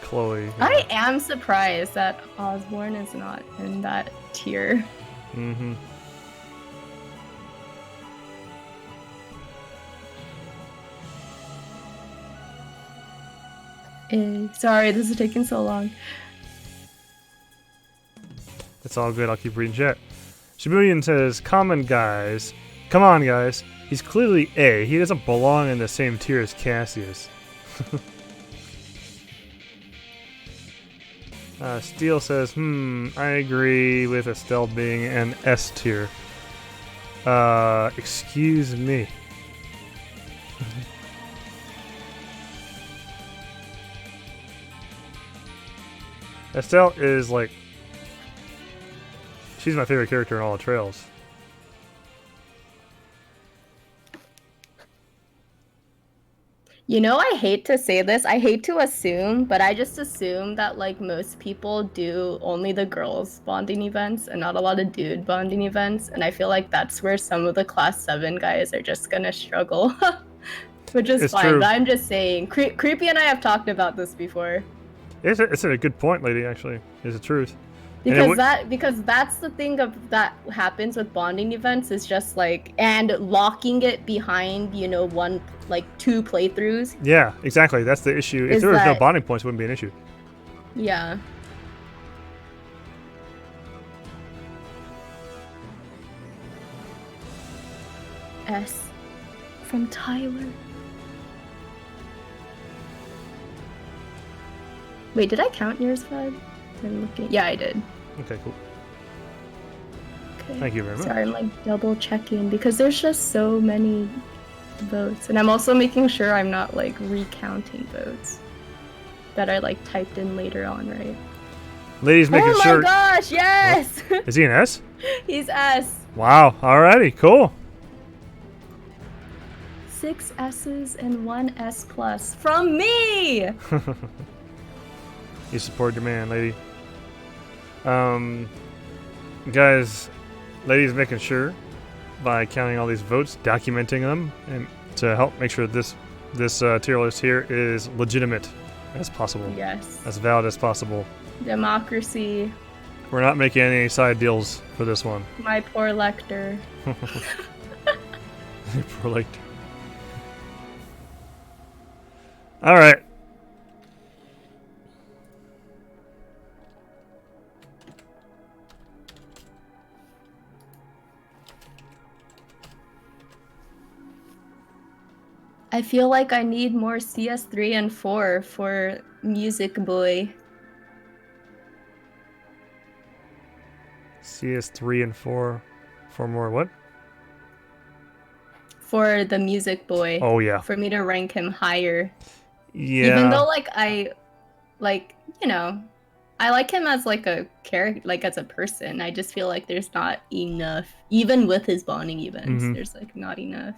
S1: Chloe. Yeah.
S2: I am surprised that Osborne is not in that tier.
S1: Mm-hmm.
S2: Sorry, this is taking so long.
S1: It's all good. I'll keep reading chat. Shibuyan says, come on, guys. He's clearly A. He doesn't belong in the same tier as Cassius. Steele says, I agree with Estelle being an S tier. Excuse me. Estelle is like, she's my favorite character in all the Trails.
S2: You know, I hate to say this, I hate to assume, but I just assume that like most people do only the girls bonding events and not a lot of dude bonding events, and I feel like that's where some of the class 7 guys are just gonna struggle. Which is
S1: it's
S2: fine,
S1: true.
S2: But I'm just saying, Creepy and I have talked about this before.
S1: It's a good point, lady, actually. It's the truth.
S2: Because that's the thing that happens with bonding events is just like, and locking it behind, you know, 2 playthroughs.
S1: Yeah, exactly. That's the issue. If there was no bonding points, it wouldn't be an issue.
S2: Yeah. S from Tyler. Wait, did I count yours, Fred? I'm looking. Yeah, I did.
S1: Okay, cool.
S2: Okay.
S1: Thank you very much.
S2: Sorry, I'm like double checking because there's just so many votes, and I'm also making sure I'm not like recounting votes that are like typed in later on, right?
S1: Ladies making sure.
S2: Oh my gosh, yes!
S1: What? Is he an S?
S2: He's S.
S1: Wow, alrighty, cool.
S2: 6 S's and 1 S plus from me!
S1: You support your man, lady. Guys, lady's making sure by counting all these votes, documenting them, and to help make sure this tier list here is legitimate as possible.
S2: Yes.
S1: As valid as possible.
S2: Democracy.
S1: We're not making any side deals for this one.
S2: My poor Lecter.
S1: Poor Lecter. All right.
S2: I feel like I need more CS3 and 4 for Music Boy.
S1: CS3 and 4 for more what?
S2: For the Music Boy.
S1: Oh yeah.
S2: For me to rank him higher.
S1: Yeah.
S2: Even though you know, I like him as like a character, like as a person. I just feel like there's not enough, even with his bonding events. There's like not enough.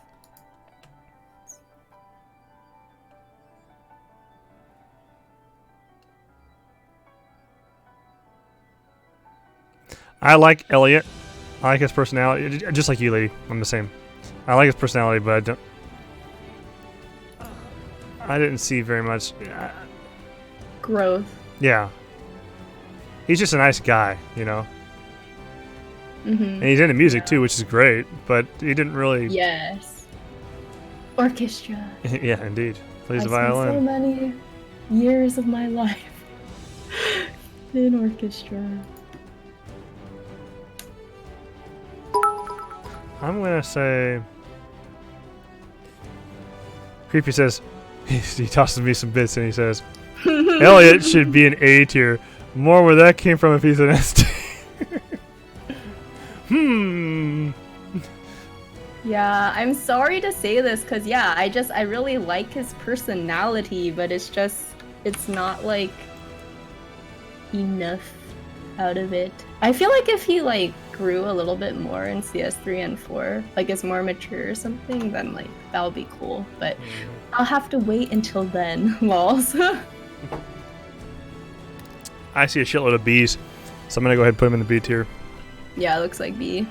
S1: I like Elliot. I like his personality. Just like you, lady. I'm the same. I like his personality, but I didn't see very much
S2: growth.
S1: Yeah. He's just a nice guy, you know? And he's into music too, which is great, but he didn't really...
S2: Yes. Orchestra.
S1: Yeah, indeed. Plays the violin.
S2: So many years of my life in orchestra.
S1: I'm gonna say... Creepy says... He tosses me some bits and he says... Elliot should be an A tier. More where that came from if he's an S tier.
S2: Yeah, I'm sorry to say this because, yeah, I really like his personality, but it's not, like, enough out of it. I feel like if he, like, grew a little bit more in CS3 and 4, like, is more mature or something, then, like, that would be cool. But I'll have to wait until then, lols.
S1: I see a shitload of B's, so I'm gonna go ahead and put him in the B tier.
S2: Yeah, it looks like B.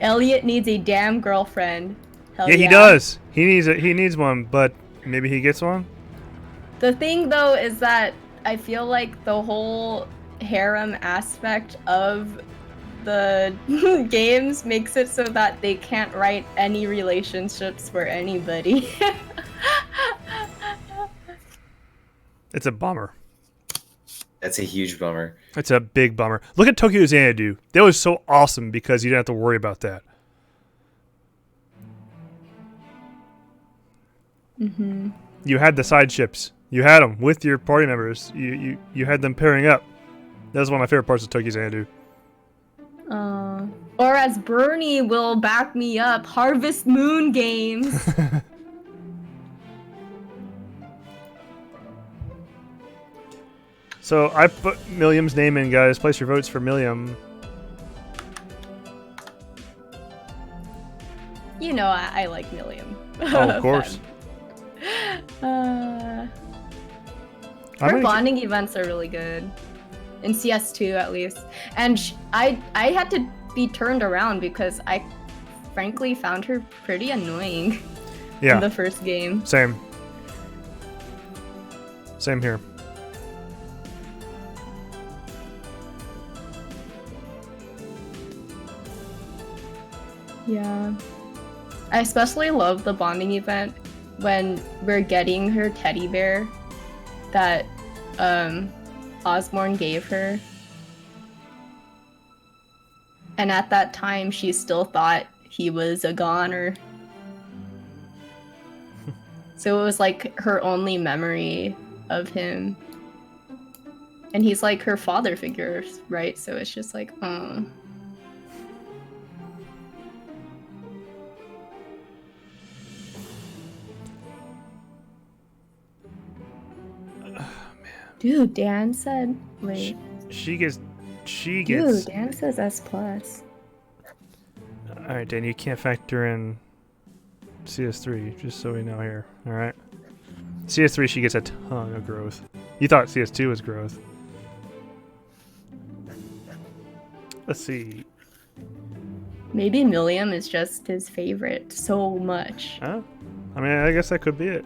S2: Elliot needs a damn girlfriend. Hell yeah,
S1: he does. He needs one, but maybe he gets one.
S2: The thing though is that I feel like the whole harem aspect of the games makes it so that they can't write any relationships for anybody.
S1: It's a bummer.
S3: That's a huge bummer.
S1: It's a big bummer. Look at Tokyo Xanadu. That was so awesome because you didn't have to worry about that. You had the side ships. You had them with your party members. You had them pairing up. That was one of my favorite parts of Tokyo Xanadu.
S2: Or as Bernie will back me up, Harvest Moon games.
S1: So I put Millium's name in, guys. Place your votes for Millium.
S2: You know I like Millium.
S1: Oh, of course.
S2: Her bonding events are really good. In CS2 at least. And I had to be turned around because I frankly found her pretty annoying
S1: Yeah.
S2: in the first game.
S1: Same here.
S2: Yeah. I especially love the bonding event when we're getting her teddy bear that Osborne gave her. And at that time, she still thought he was a goner. So it was like her only memory of him. And he's like her father figure, right? So it's just like, oh. Dude, Dan said, wait.
S1: She gets.
S2: Dude, Dan says S+.
S1: Alright, Dan, you can't factor in CS3, just so we know here. Alright? CS3, she gets a ton of growth. You thought CS2 was growth. Let's see.
S2: Maybe Millium is just his favorite so much.
S1: Huh? I mean, I guess that could be it.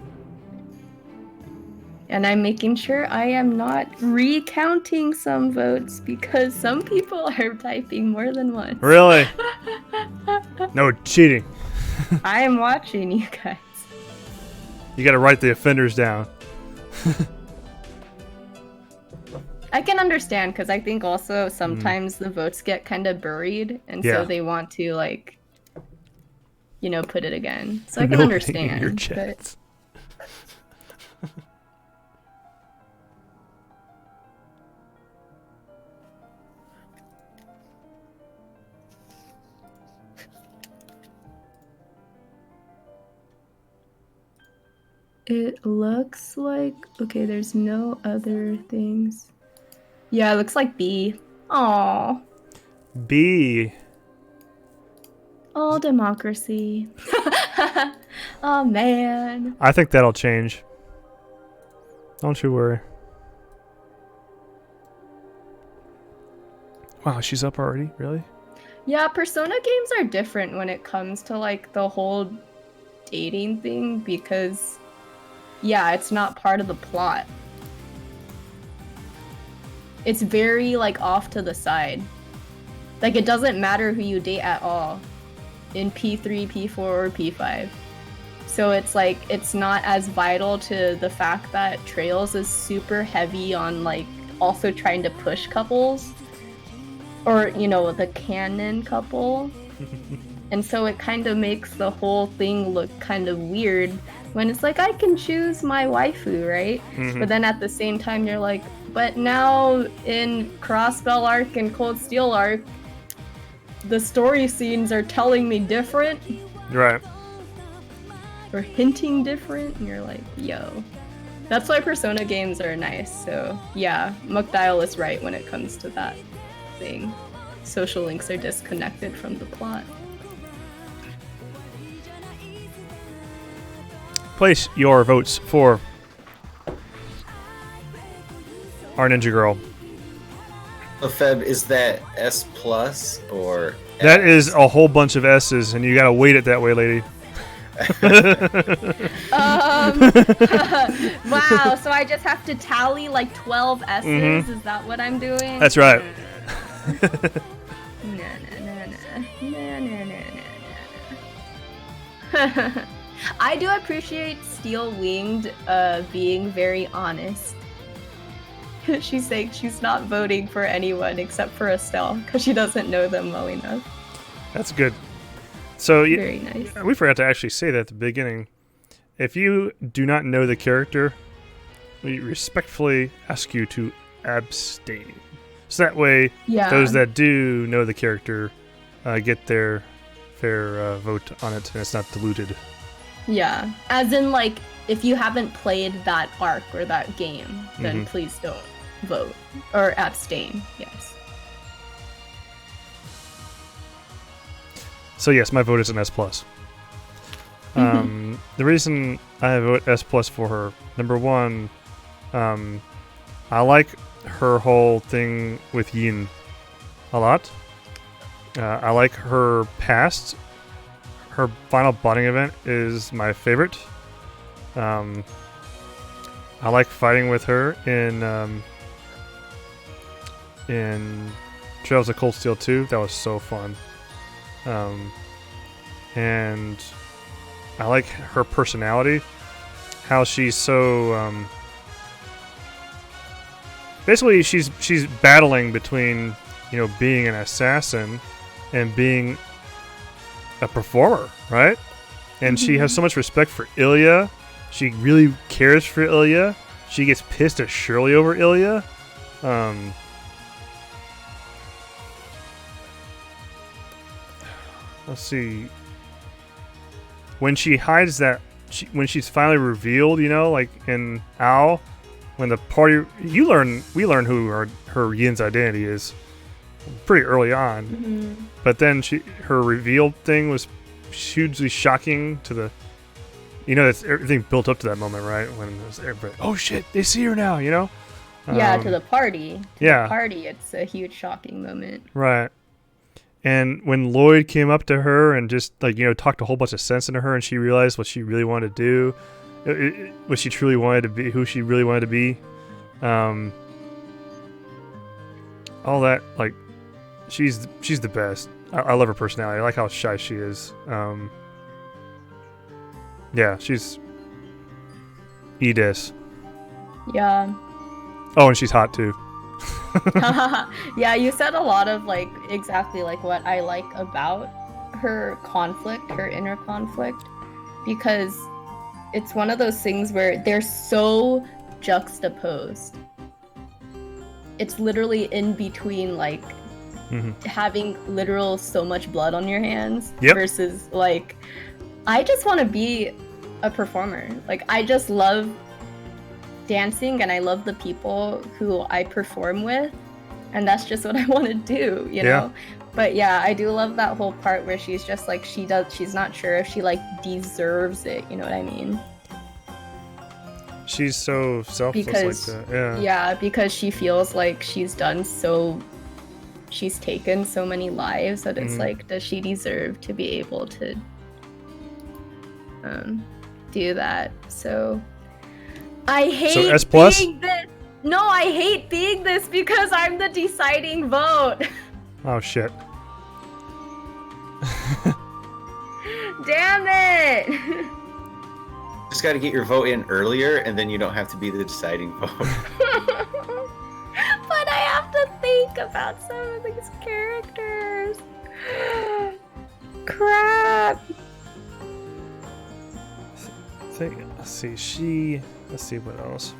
S2: And I'm making sure I am not recounting some votes because some people are typing more than once.
S1: Really? No cheating.
S2: I am watching you guys.
S1: You gotta write the offenders down.
S2: I can understand because I think also sometimes the votes get kind of buried and so they want to like, you know, put it again. So I can understand.
S1: Your chats.
S2: It looks like... Okay, there's no other things. Yeah, it looks like B. Aww.
S1: B.
S2: Oh, democracy. Oh, man.
S1: I think that'll change. Don't you worry. Wow, she's up already? Really?
S2: Yeah, Persona games are different when it comes to, like, the whole dating thing because... Yeah, it's not part of the plot. It's very, like, off to the side. Like, it doesn't matter who you date at all in P3, P4, or P5. So it's, like, it's not as vital to the fact that Trails is super heavy on, like, also trying to push couples. Or, you know, the canon couple. And so it kind of makes the whole thing look kind of weird when it's like, I can choose my waifu, right?
S1: Mm-hmm.
S2: But then at the same time, you're like, but now in Crossbell arc and Cold Steel arc, the story scenes are telling me different.
S1: Right.
S2: Or hinting different. And you're like, yo. That's why Persona games are nice. So yeah, Mukdial is right when it comes to that thing. Social links are disconnected from the plot.
S1: Place your votes for our ninja girl.
S3: Feb, is that S plus or
S1: That is a whole bunch of S's, and you gotta weight it that way, lady.
S2: Wow, so I just have to tally like 12 S's? Mm-hmm. Is that what I'm doing?
S1: That's right.
S2: I do appreciate Steel Winged being very honest. She's saying she's not voting for anyone except for Estelle because she doesn't know them well enough.
S1: That's good. So
S2: very nice.
S1: We forgot to actually say that at the beginning. If you do not know the character, we respectfully ask you to abstain. So that way, those that do know the character get their fair vote on it, and it's not diluted.
S2: Yeah, as in, like, if you haven't played that arc or that game, then please don't vote. Or abstain, yes.
S1: So yes, my vote is an S+. The reason I vote S+ for her, number one, I like her whole thing with Yin a lot. I like her past her final bonding event is my favorite. I like fighting with her in Trails of Cold Steel 2. That was so fun. And I like her personality. How she's so basically she's battling between, you know, being an assassin and being a performer, right? And she has so much respect for Ilya. She really cares for Ilya. She gets pissed at Shirley over Ilya. Let's see. When she hides that, when she's finally revealed, you know, like in Owl, when the party, we learn who her Yin's identity is pretty early on. But then her reveal thing was hugely shocking to the, you know, that's everything built up to that moment, right? When it was everybody, oh shit, they see her now, you know?
S2: Yeah, to the party.
S1: The
S2: party, it's a huge shocking moment.
S1: Right. And when Lloyd came up to her and just, like, you know, talked a whole bunch of sense into her, and she realized what she really wanted to do, what she truly wanted to be, who she really wanted to be, all that, like, she's the best. I love her personality. I like how shy she is. Yeah, she's Edis.
S2: Yeah.
S1: Oh, and she's hot too.
S2: Yeah, you said a lot of, like, exactly like what I like about her conflict, her inner conflict, because it's one of those things where they're so juxtaposed. It's literally in between, like, having literal so much blood on your hands versus, like, I just want to be a performer. Like, I just love dancing and I love the people who I perform with, and that's just what I want to do, you know? But yeah, I do love that whole part where she's just like, she's not sure if she, like, deserves it, you know what I mean?
S1: She's so selfless like that.
S2: Yeah, because she feels like she's taken so many lives that it's like, does she deserve to be able to do that? So I hate being this. No, I hate being this because I'm the deciding vote.
S1: Oh shit.
S2: Damn it.
S3: Just got to get your vote in earlier, and then you don't have to be the deciding vote.
S2: But I have to think about some of these characters. Crap.
S1: Let's see what else.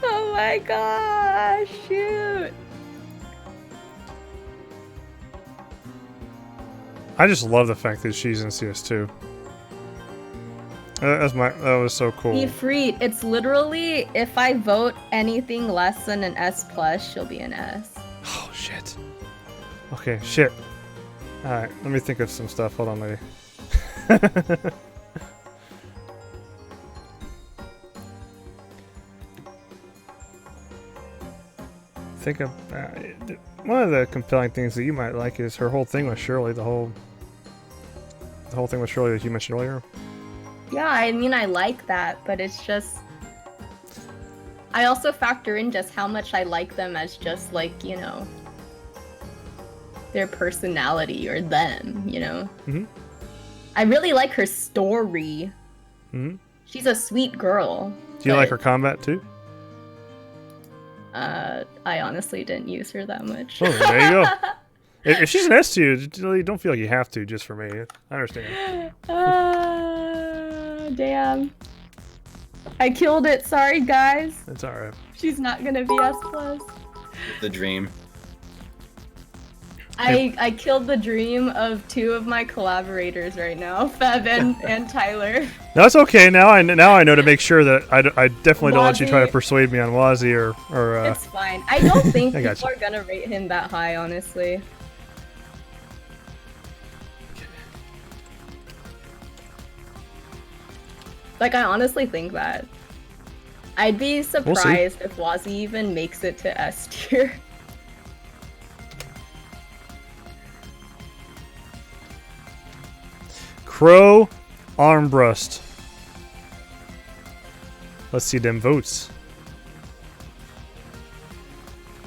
S2: Oh my gosh, shoot.
S1: I just love the fact that she's in CS2. That was so cool.
S2: Be freed. It's literally, if I vote anything less than an S+, she'll be an S.
S1: Oh shit. Okay, shit. Alright, let me think of some stuff. Hold on, lady. Think of one of the compelling things that you might like is her whole thing with Shirley. The whole thing with Shirley that you mentioned earlier.
S2: Yeah, I mean, I like that, but it's just, I also factor in just how much I like them as just, like, you know, their personality or them, you know? I really like her story. She's a sweet girl.
S1: Do you like her combat too?
S2: I honestly didn't use her that much.
S1: Oh, there you go. If she's an S to you, don't feel like you have to just for me. I understand.
S2: Damn. I killed it. Sorry, guys.
S1: It's alright.
S2: She's not gonna be S+.
S3: The dream.
S2: I killed the dream of two of my collaborators right now, Feb and Tyler.
S1: That's okay. Now I know to make sure that I definitely don't let you try to persuade me on Wazzy or
S2: It's fine. I don't think people are gonna rate him that high, honestly. Like, I honestly think that. I'd be surprised if Wazzy even makes it to S tier.
S1: Crow Armbrust. Let's see them votes.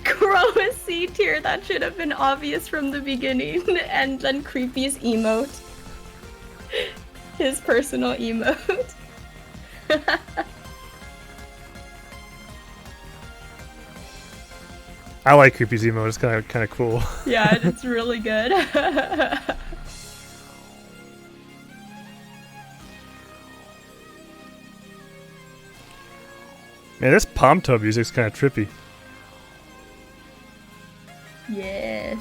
S2: Crow is C tier. That should have been obvious from the beginning. And then Creepy's emote. His personal emote.
S1: I like Creepy's emote. It's kind of cool.
S2: Yeah, it's really good.
S1: Man, this pom tub music's kind of trippy.
S2: Yes.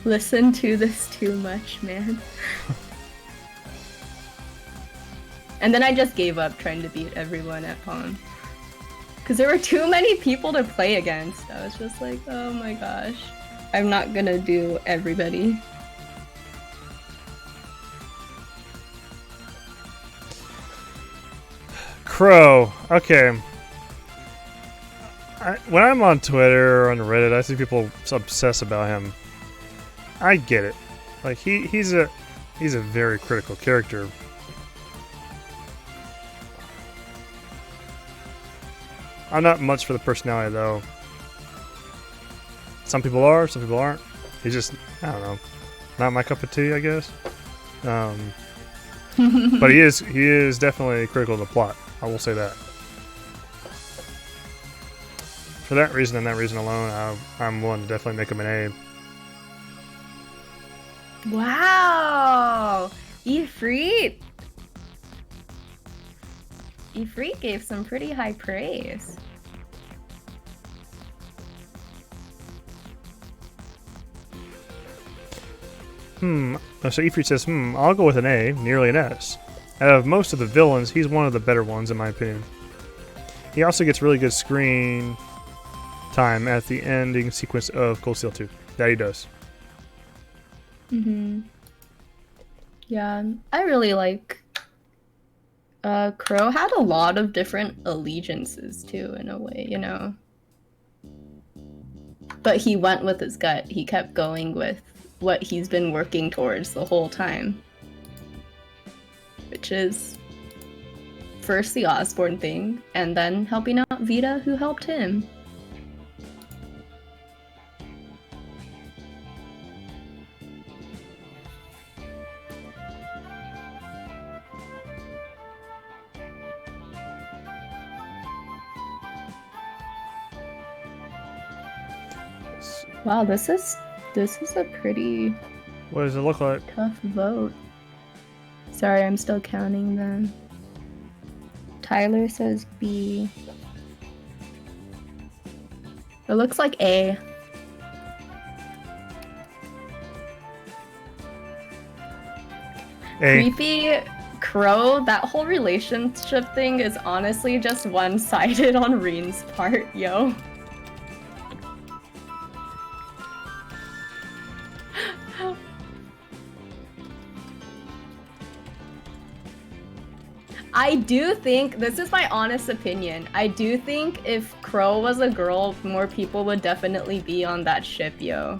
S2: Listen to this too much, man. And then I just gave up trying to beat everyone at Pong. Because there were too many people to play against. I was just like, oh my gosh. I'm not gonna do everybody.
S1: Crow. Okay. When I'm on Twitter or on Reddit, I see people obsess about him. I get it. Like he's a very critical character. I'm not much for the personality though. Some people are, some people aren't. He's just, I don't know, not my cup of tea, I guess. But he is definitely critical of the plot. I will say that. For that reason and that reason alone, I'm willing to definitely make him an A.
S2: Wow! Ifrit! Ifrit gave some pretty high praise.
S1: So Ifrit says, I'll go with an A, nearly an S. Out of most of the villains, he's one of the better ones in my opinion. He also gets really good screen time at the ending sequence of Cold Steel 2. That he does.
S2: Yeah, I really like... Crow had a lot of different allegiances too, in a way, you know? But he went with his gut. He kept going with what he's been working towards the whole time. Which is first the Osborne thing, and then helping out Vita, who helped him. Wow, this is a pretty
S1: What does it look like?
S2: tough vote. Sorry, I'm still counting them. Tyler says B. It looks like A. Creepy Crow, that whole relationship thing is honestly just one-sided on Reen's part, yo. I do think, this is my honest opinion, I do think if Crow was a girl, more people would definitely be on that ship, yo.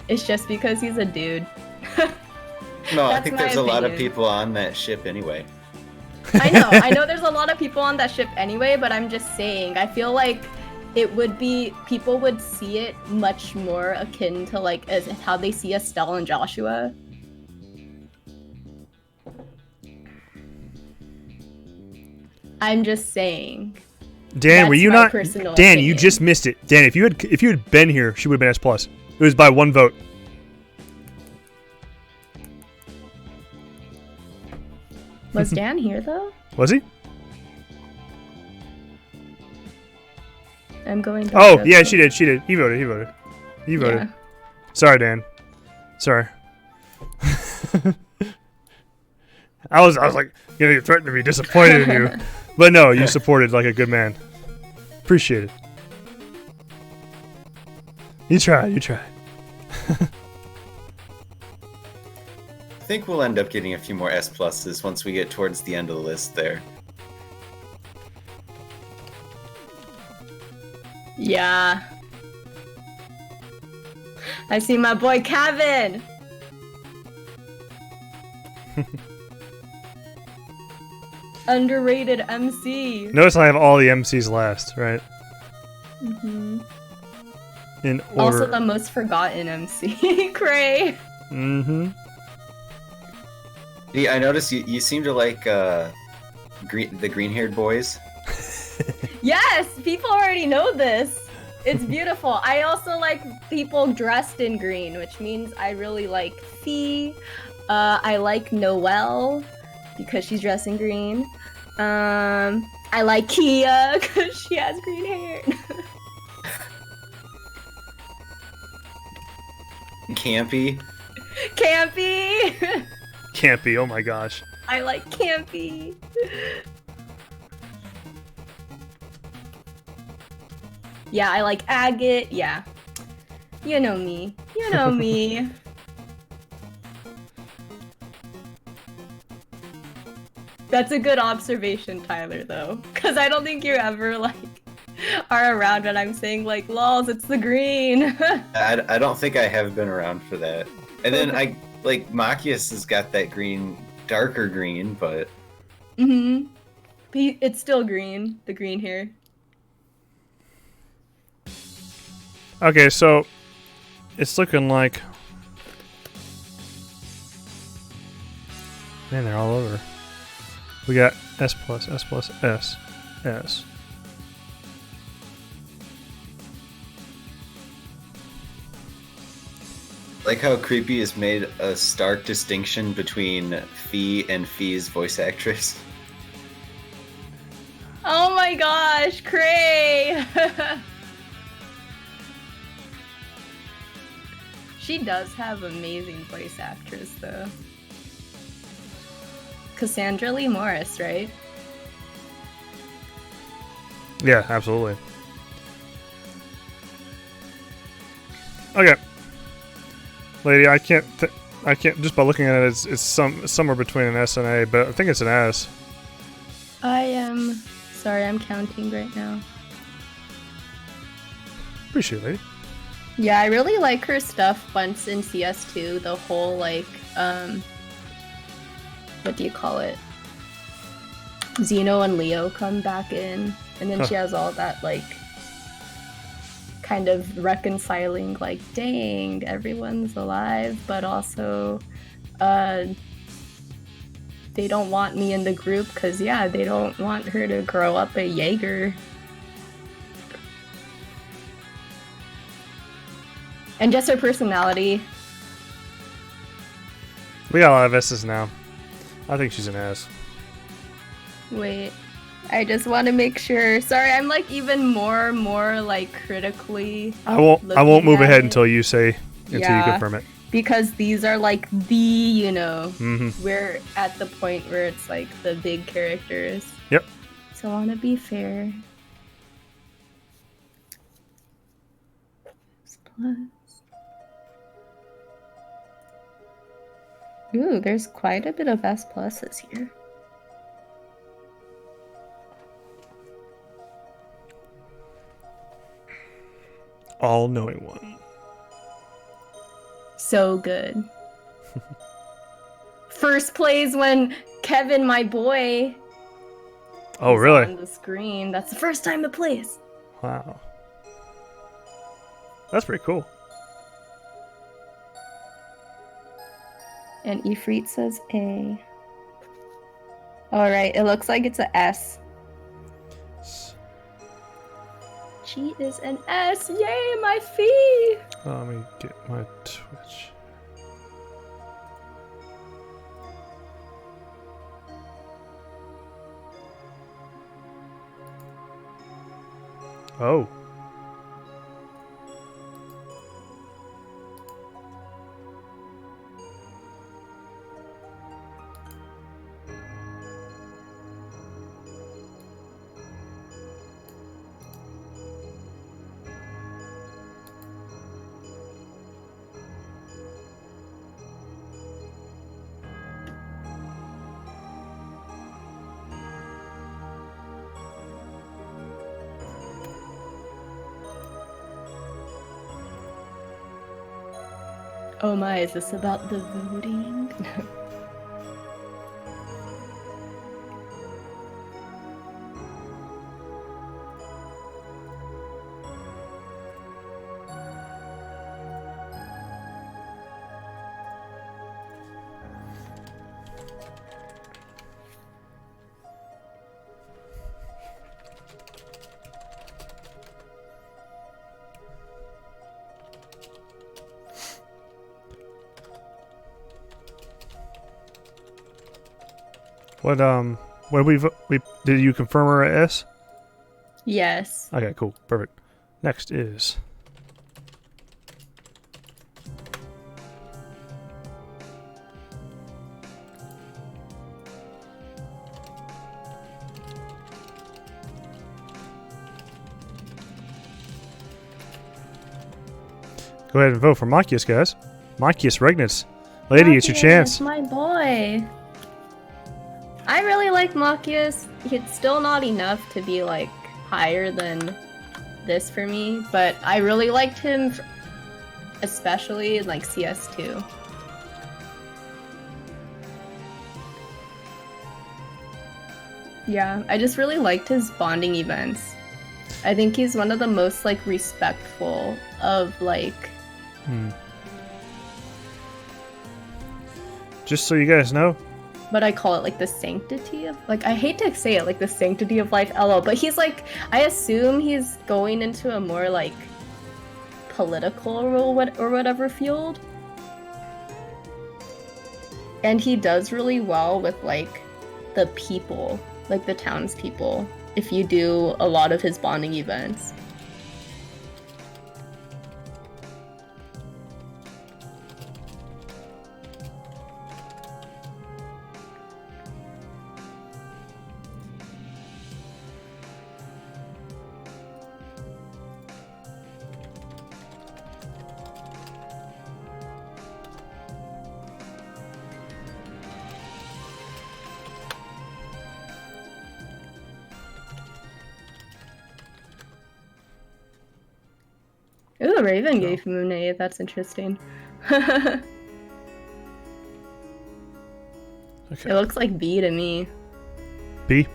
S2: It's just because he's a dude.
S3: No, I think there's a lot of people on that ship anyway.
S2: I know there's a lot of people on that ship anyway, but I'm just saying, I feel like it would be, people would see it much more akin to like as how they see Estelle and Joshua. I'm just saying.
S1: Dan, were you not? Dan,
S2: opinion.
S1: You just missed it. Dan, if you had been here, she would have been S plus. It was by one vote.
S2: Was Dan here though?
S1: Was he?
S2: I'm going to.
S1: Oh yeah, she did. She did. He voted. He voted. He voted.
S2: Yeah.
S1: Sorry, Dan. Sorry. I was like, you threatened to be disappointed in you, but no, you supported like a good man. Appreciate it. You tried. You tried.
S3: I think we'll end up getting a few more S pluses once we get towards the end of the list there.
S2: Yeah. I see my boy Kevin. Underrated MC.
S1: Notice I have all the MCs last, right?
S2: Mm-hmm.
S1: In order.
S2: Also the most forgotten MC, Cray.
S1: Mm-hmm.
S3: Yeah, I noticed you seem to like the green-haired boys.
S2: Yes, people already know this. It's beautiful. I also like people dressed in green, which means I really like Fee. I like Noelle because she's dressed in green. I like Kia because she has green hair.
S3: Campy.
S2: Campy.
S1: Campy, oh my gosh.
S2: I like Campy. Yeah, I like Agate. Yeah. You know me. You know me. That's a good observation, Tyler, though. Because I don't think you ever, like, are around when I'm saying, like, lols, it's the green.
S3: I don't think I have been around for that. And then Machias has got that green, darker green, but...
S2: Mm-hmm. It's still green, the green here.
S1: Okay, so it's looking like... Man, they're all over. We got S+, S+, S.
S3: Like how Creepy has made a stark distinction between Fee and Fee's voice actress.
S2: Oh my gosh, Cray! She does have amazing voice actress, though. Cassandra Lee Morris, right?
S1: Yeah, absolutely. Okay. Lady, I can't just by looking at it, it's somewhere between an S and A, but I think it's an S.
S2: I am sorry, I'm counting right now.
S1: Appreciate it, lady.
S2: Yeah, I really like her stuff once in CS2, the whole, like, what do you call it? Zeno and Leo come back in, and then she has all that, like, kind of reconciling, like, dang, everyone's alive, but also, they don't want me in the group, because, yeah, they don't want her to grow up a Jaeger. And just her personality.
S1: We got a lot of S's now. I think she's an S.
S2: Wait, I just want to make sure. Sorry, I'm like even more like critically.
S1: I won't move ahead until you say you confirm it.
S2: Because these are like we're at the point where it's like the big characters.
S1: Yep.
S2: So I want to be fair. Plus. Ooh, there's quite a bit of S pluses here.
S1: All-knowing one.
S2: So good. First plays when Kevin, my boy.
S1: Oh, really?
S2: On the screen. That's the first time it plays.
S1: Wow. That's pretty cool.
S2: And Ifrit says A. Alright, it looks like it's a S. She is an S. Yay, my fee!
S1: Let me get my Twitch. Oh.
S2: Oh my, is this about the voting?
S1: What we did you confirm her at S?
S2: Yes.
S1: Okay, cool. Perfect. Next is go ahead and vote for Machias, guys. Machias Regnus. Lady, it's your chance.
S2: My boy. I really like Machias. It's still not enough to be like higher than this for me, but I really liked him, especially in like CS2. Yeah, I just really liked his bonding events. I think he's one of the most like respectful of like.
S1: Just so you guys know,
S2: but I call it like the sanctity of, like, I hate to say it, like the sanctity of life LO, but he's like, I assume he's going into a more like political or whatever field. And he does really well with like the people, like the townspeople, if you do a lot of his bonding events. Ooh, Raven gave him an A. That's interesting. Okay. It looks like B to me.
S1: B?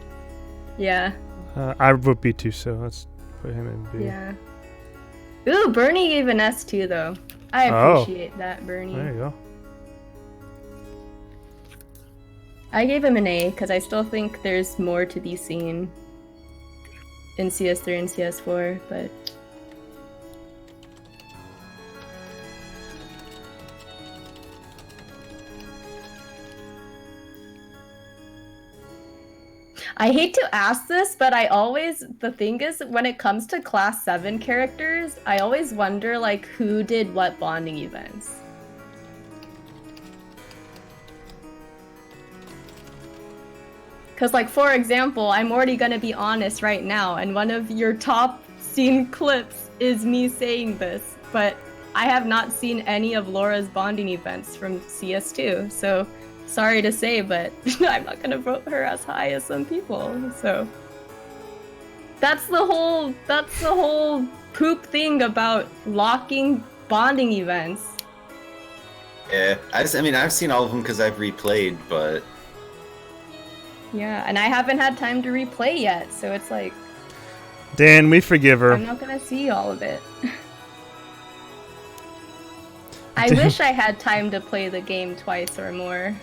S2: Yeah.
S1: I vote B too, so let's put him in B.
S2: Yeah. Ooh, Bernie gave an S too, though. I appreciate that, Bernie.
S1: There you go.
S2: I gave him an A because I still think there's more to be seen in CS3 and CS4, but... I hate to ask this, but the thing is, when it comes to Class 7 characters, I always wonder, like, who did what bonding events. Because, like, for example, I'm already gonna be honest right now, and one of your top seen clips is me saying this, but I have not seen any of Laura's bonding events from CS2, so... Sorry to say, but I'm not gonna vote her as high as some people, so... That's the whole poop thing about locking bonding events.
S3: Yeah, I mean, I've seen all of them because I've replayed, but...
S2: Yeah, and I haven't had time to replay yet, so it's like...
S1: Dan, we forgive her.
S2: I'm not gonna see all of it. I wish I had time to play the game twice or more.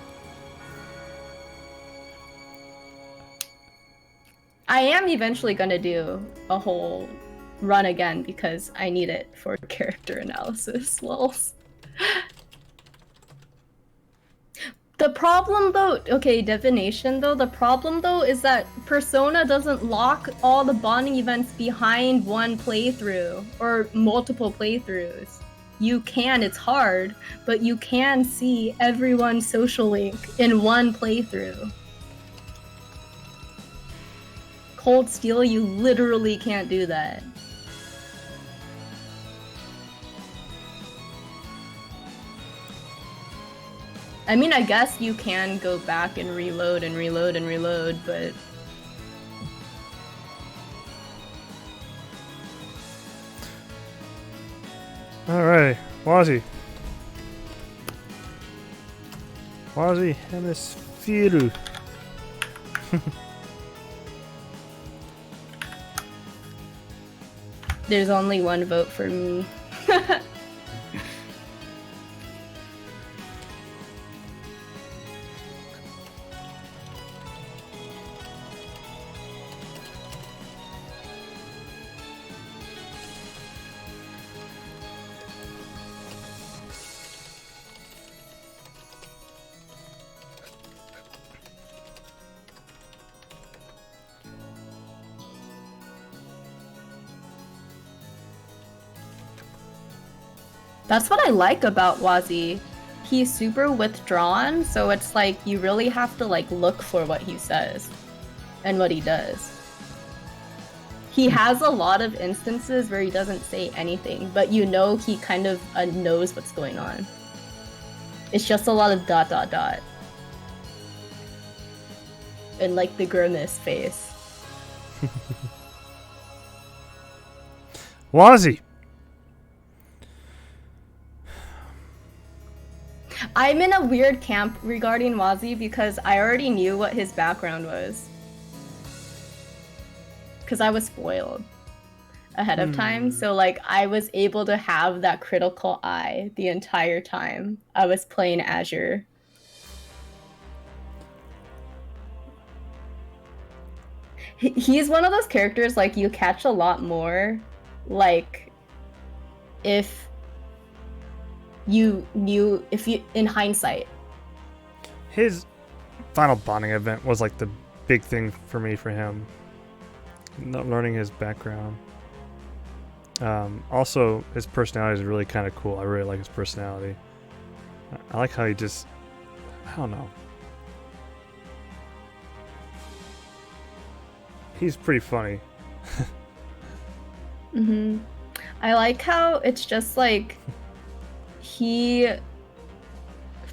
S2: I am eventually gonna do a whole run again because I need it for character analysis, lols. The problem though, okay, divination though, the problem though is that Persona doesn't lock all the bonding events behind one playthrough or multiple playthroughs. You can, it's hard, but you can see everyone's social link in one playthrough. Cold Steel, you literally can't do that. I mean, I guess you can go back and reload and reload and reload, but...
S1: Alright, Wazzy. Quasi hemisphere.
S2: There's only one vote for me. That's what I like about Wazi. He's super withdrawn, so it's like you really have to like look for what he says and what he does. He has a lot of instances where he doesn't say anything, but you know he kind of knows what's going on. It's just a lot of ... and like the grimace face.
S1: Wazi.
S2: I'm in a weird camp regarding Wazi because I already knew what his background was. Because I was spoiled ahead of time, so like I was able to have that critical eye the entire time I was playing Azure. He's one of those characters like you catch a lot more, like if you in hindsight.
S1: His final bonding event was like the big thing for me for him. Not learning his background. Also, his personality is really kind of cool. I really like his personality. I like how he just, I don't know. He's pretty funny.
S2: I like how it's just like he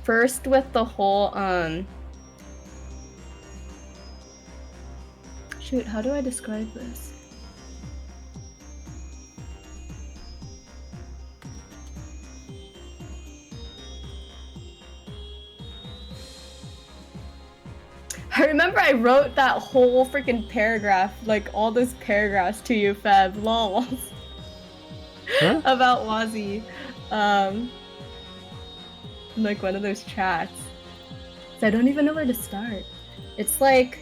S2: first with the whole shoot, how do I describe this? I remember I wrote that whole freaking paragraph, like all those paragraphs to you, Feb, lol. Huh? About Wazi. Like one of those chats. So I don't even know where to start. It's like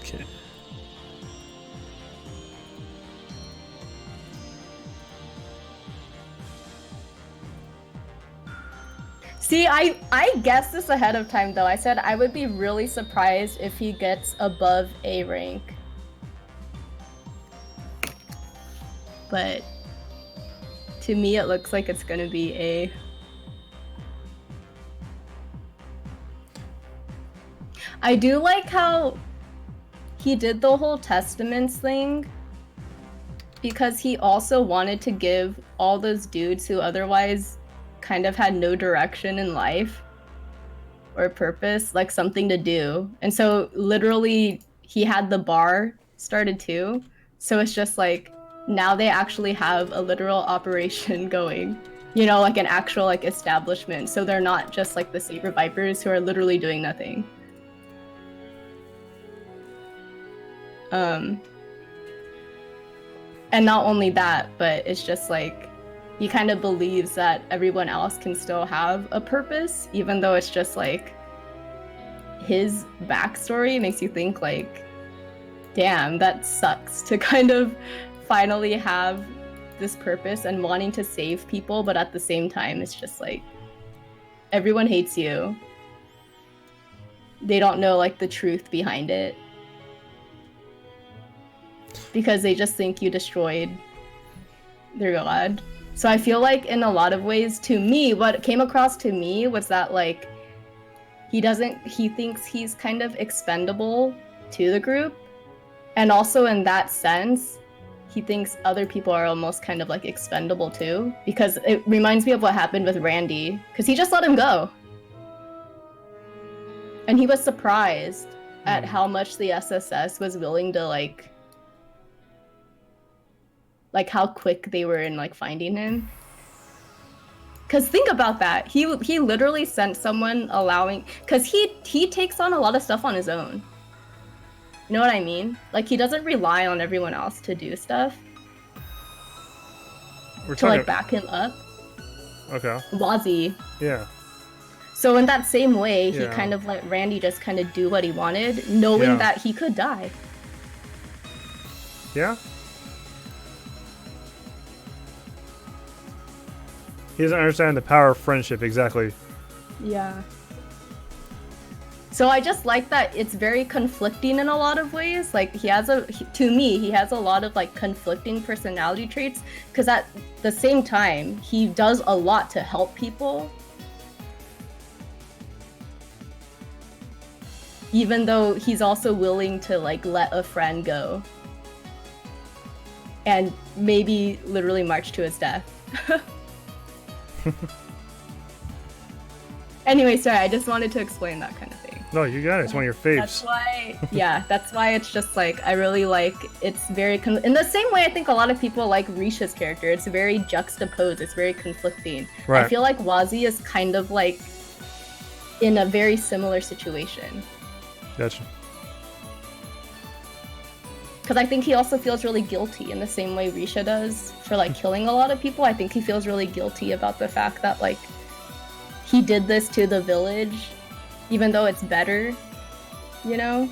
S1: okay.
S2: See, I guessed this ahead of time though. I said I would be really surprised if he gets above A rank. But to me it looks like it's gonna be A. I do like how he did the whole testaments thing because he also wanted to give all those dudes who otherwise kind of had no direction in life or purpose, like something to do. And so literally he had the bar started too. So it's just like now they actually have a literal operation going, you know, like an actual like establishment. So they're not just like the Saber Vipers who are literally doing nothing. And not only that, but it's just like he kind of believes that everyone else can still have a purpose, even though it's just like his backstory makes you think like, damn, that sucks to kind of finally have this purpose and wanting to save people, but at the same time, it's just like everyone hates you. They don't know like the truth behind it because they just think you destroyed their god. So I feel like in a lot of ways, to me, what came across to me was that like he thinks he's kind of expendable to the group. And also in that sense, he thinks other people are almost kind of like expendable too, because it reminds me of what happened with Randy, because he just let him go. And he was surprised at how much the SSS was willing to like how quick they were in like finding him. Because think about that. He literally sent someone allowing, because he takes on a lot of stuff on his own. You know what I mean? Like, he doesn't rely on everyone else to do stuff. Like back him up.
S1: Okay.
S2: Wazzy.
S1: Yeah.
S2: So in that same way, he kind of let Randy just kind of do what he wanted, knowing that he could die.
S1: Yeah. He doesn't understand the power of friendship, exactly.
S2: Yeah. So I just like that it's very conflicting in a lot of ways. Like, he has a lot of like conflicting personality traits, because at the same time, he does a lot to help people. Even though he's also willing to like let a friend go. And maybe literally march to his death. Anyway, sorry, I just wanted to explain that kind of thing.
S1: No, you got it. It's one of your faves.
S2: That's why, that's why it's just like, I really like, it's very, in the same way I think a lot of people like Risha's character. It's very juxtaposed, it's very conflicting.
S1: Right.
S2: I feel like Wazzy is kind of like in a very similar situation.
S1: Gotcha.
S2: Because I think he also feels really guilty in the same way Risha does for like killing a lot of people. I think he feels really guilty about the fact that like he did this to the village, even though it's better, you know?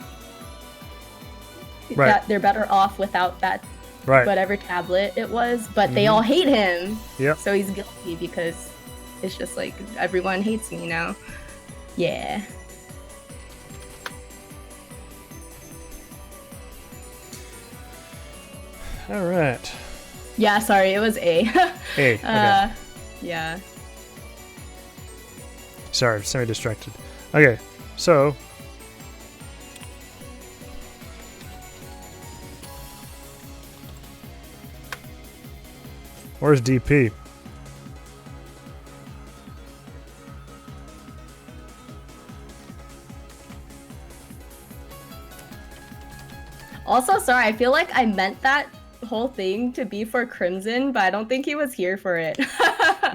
S1: Right.
S2: That they're better off without that whatever tablet it was, but they all hate him.
S1: Yep.
S2: So he's guilty because it's just like, everyone hates me now. Yeah.
S1: All right.
S2: Yeah, sorry, it was A.
S1: A. Okay.
S2: Yeah.
S1: Sorry, semi-distracted. Okay, so where's DP?
S2: Also, sorry, I feel like I meant that whole thing to be for Crimson, but I don't think he was here for it.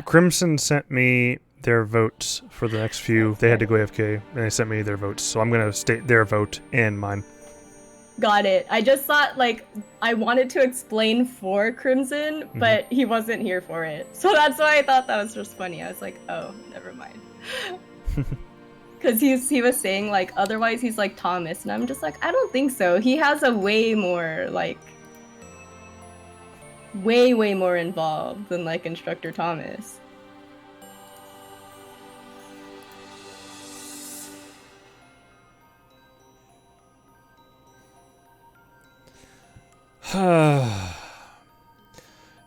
S1: Crimson sent me their votes for the next few. They had to go AFK, and they sent me their votes, so I'm gonna state their vote and mine.
S2: Got it. I just thought, like, I wanted to explain for Crimson, but he wasn't here for it. So that's why I thought that was just funny. I was like, oh, never mind. Because he was saying, like, otherwise he's like Thomas, and I'm just like, I don't think so. He has a way more, like, way more involved than, like, Instructor Thomas.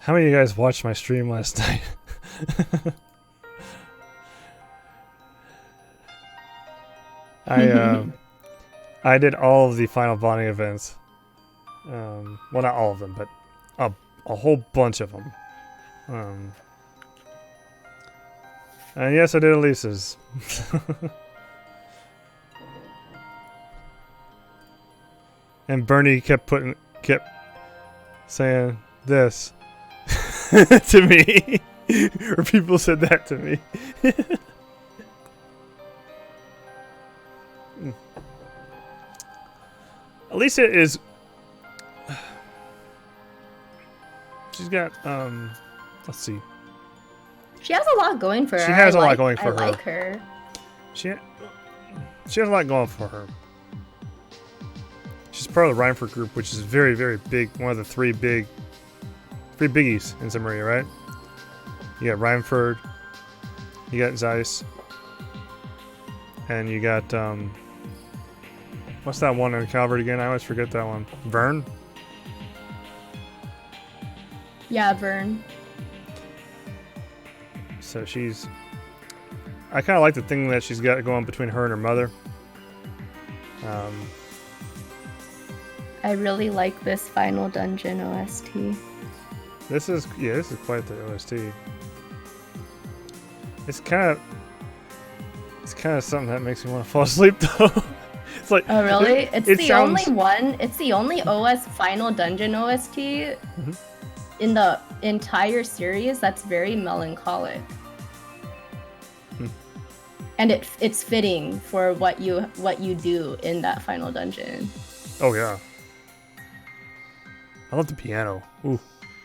S1: How many of you guys watched my stream last night? I did all of the final bonding events. Well, not all of them, but a whole bunch of them. And yes, I did Elise's. And Bernie kept saying this to me, or people said that to me. Elisa is. She's got let's see.
S2: She has a lot going for her.
S1: She has a lot going for her.
S2: I like her.
S1: She has a lot going for her. She's part of the Rhineford group, which is very, very big. One of the three biggies in Samaria, right? You got Rhineford, you got Zeiss, and you got what's that one in Calvert again? I always forget that one. Vern?
S2: Yeah, Vern.
S1: So I kind of like the thing that she's got going between her and her mother.
S2: I really like this final dungeon OST.
S1: This is quite the OST. It's kind of something that makes me want to fall asleep though. It's like,
S2: oh really? It's
S1: it
S2: the
S1: sounds...
S2: only one. It's the only final dungeon OST in the entire series that's very melancholic. And it's fitting for what you do in that final dungeon.
S1: Oh yeah. I love the piano. Ooh.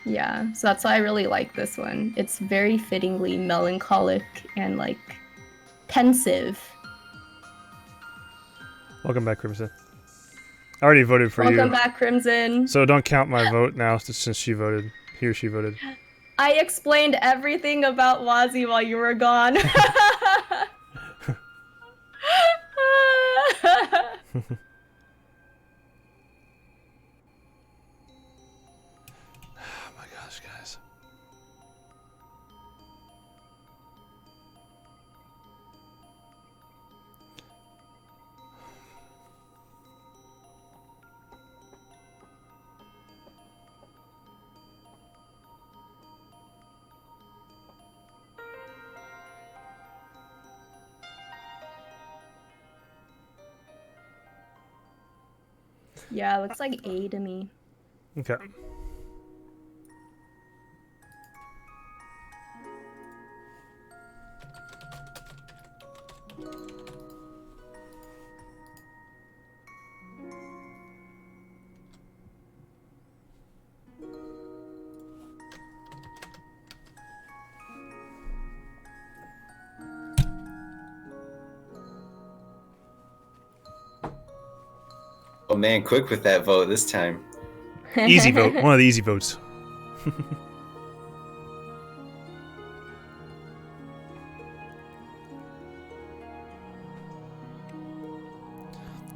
S2: Yeah, so that's why I really like this one. It's very fittingly melancholic and like pensive.
S1: Welcome back, Crimson. I already voted for you.
S2: Welcome back, Crimson.
S1: So don't count my vote now since she voted. He or she voted.
S2: I explained everything about Wazzy while you were gone.
S1: Guys.
S2: Yeah, it looks like A to me.
S1: Okay.
S3: Oh man, quick with that vote this time.
S1: Easy vote. One of the easy votes.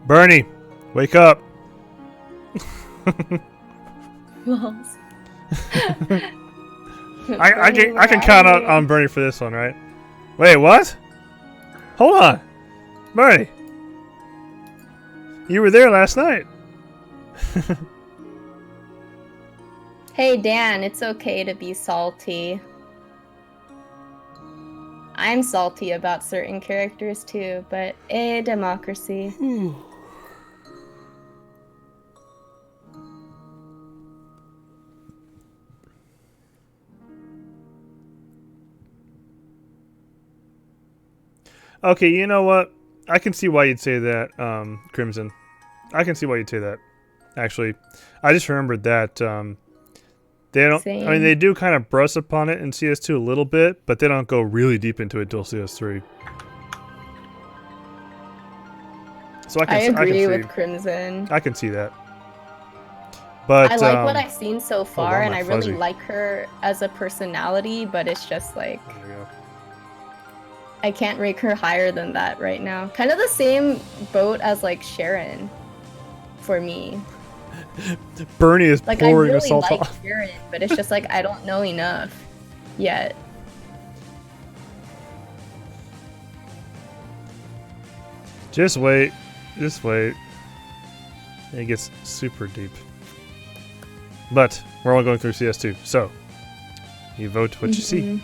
S1: Bernie, wake up. I can count on Bernie for this one, right? Wait, what? Hold on. Bernie. You were there last night.
S2: Hey Dan, it's okay to be salty. I'm salty about certain characters too, but a democracy.
S1: Okay, you know what? I can see why you'd say that, Crimson. I can see why you'd say that. Actually, I just remembered that they don't.
S2: Same.
S1: I mean, they do kind of brush upon it in CS2 a little bit, but they don't go really deep into it until CS3. So I
S2: agree with Crimson.
S1: I can see that. But
S2: I like what I've seen so far, and I
S1: fuzzy.
S2: really like her as a personality, but it's just like
S1: There you go.
S2: I can't rank her higher than that right now. Kind of the same boat as like Sharon for me.
S1: Bernie is
S2: Like
S1: pouring
S2: I really
S1: assault
S2: like
S1: on.
S2: Sharon, but it's just like I don't know enough yet.
S1: Just wait. Just wait. It gets super deep. But we're all going through CS2, so you vote what you see.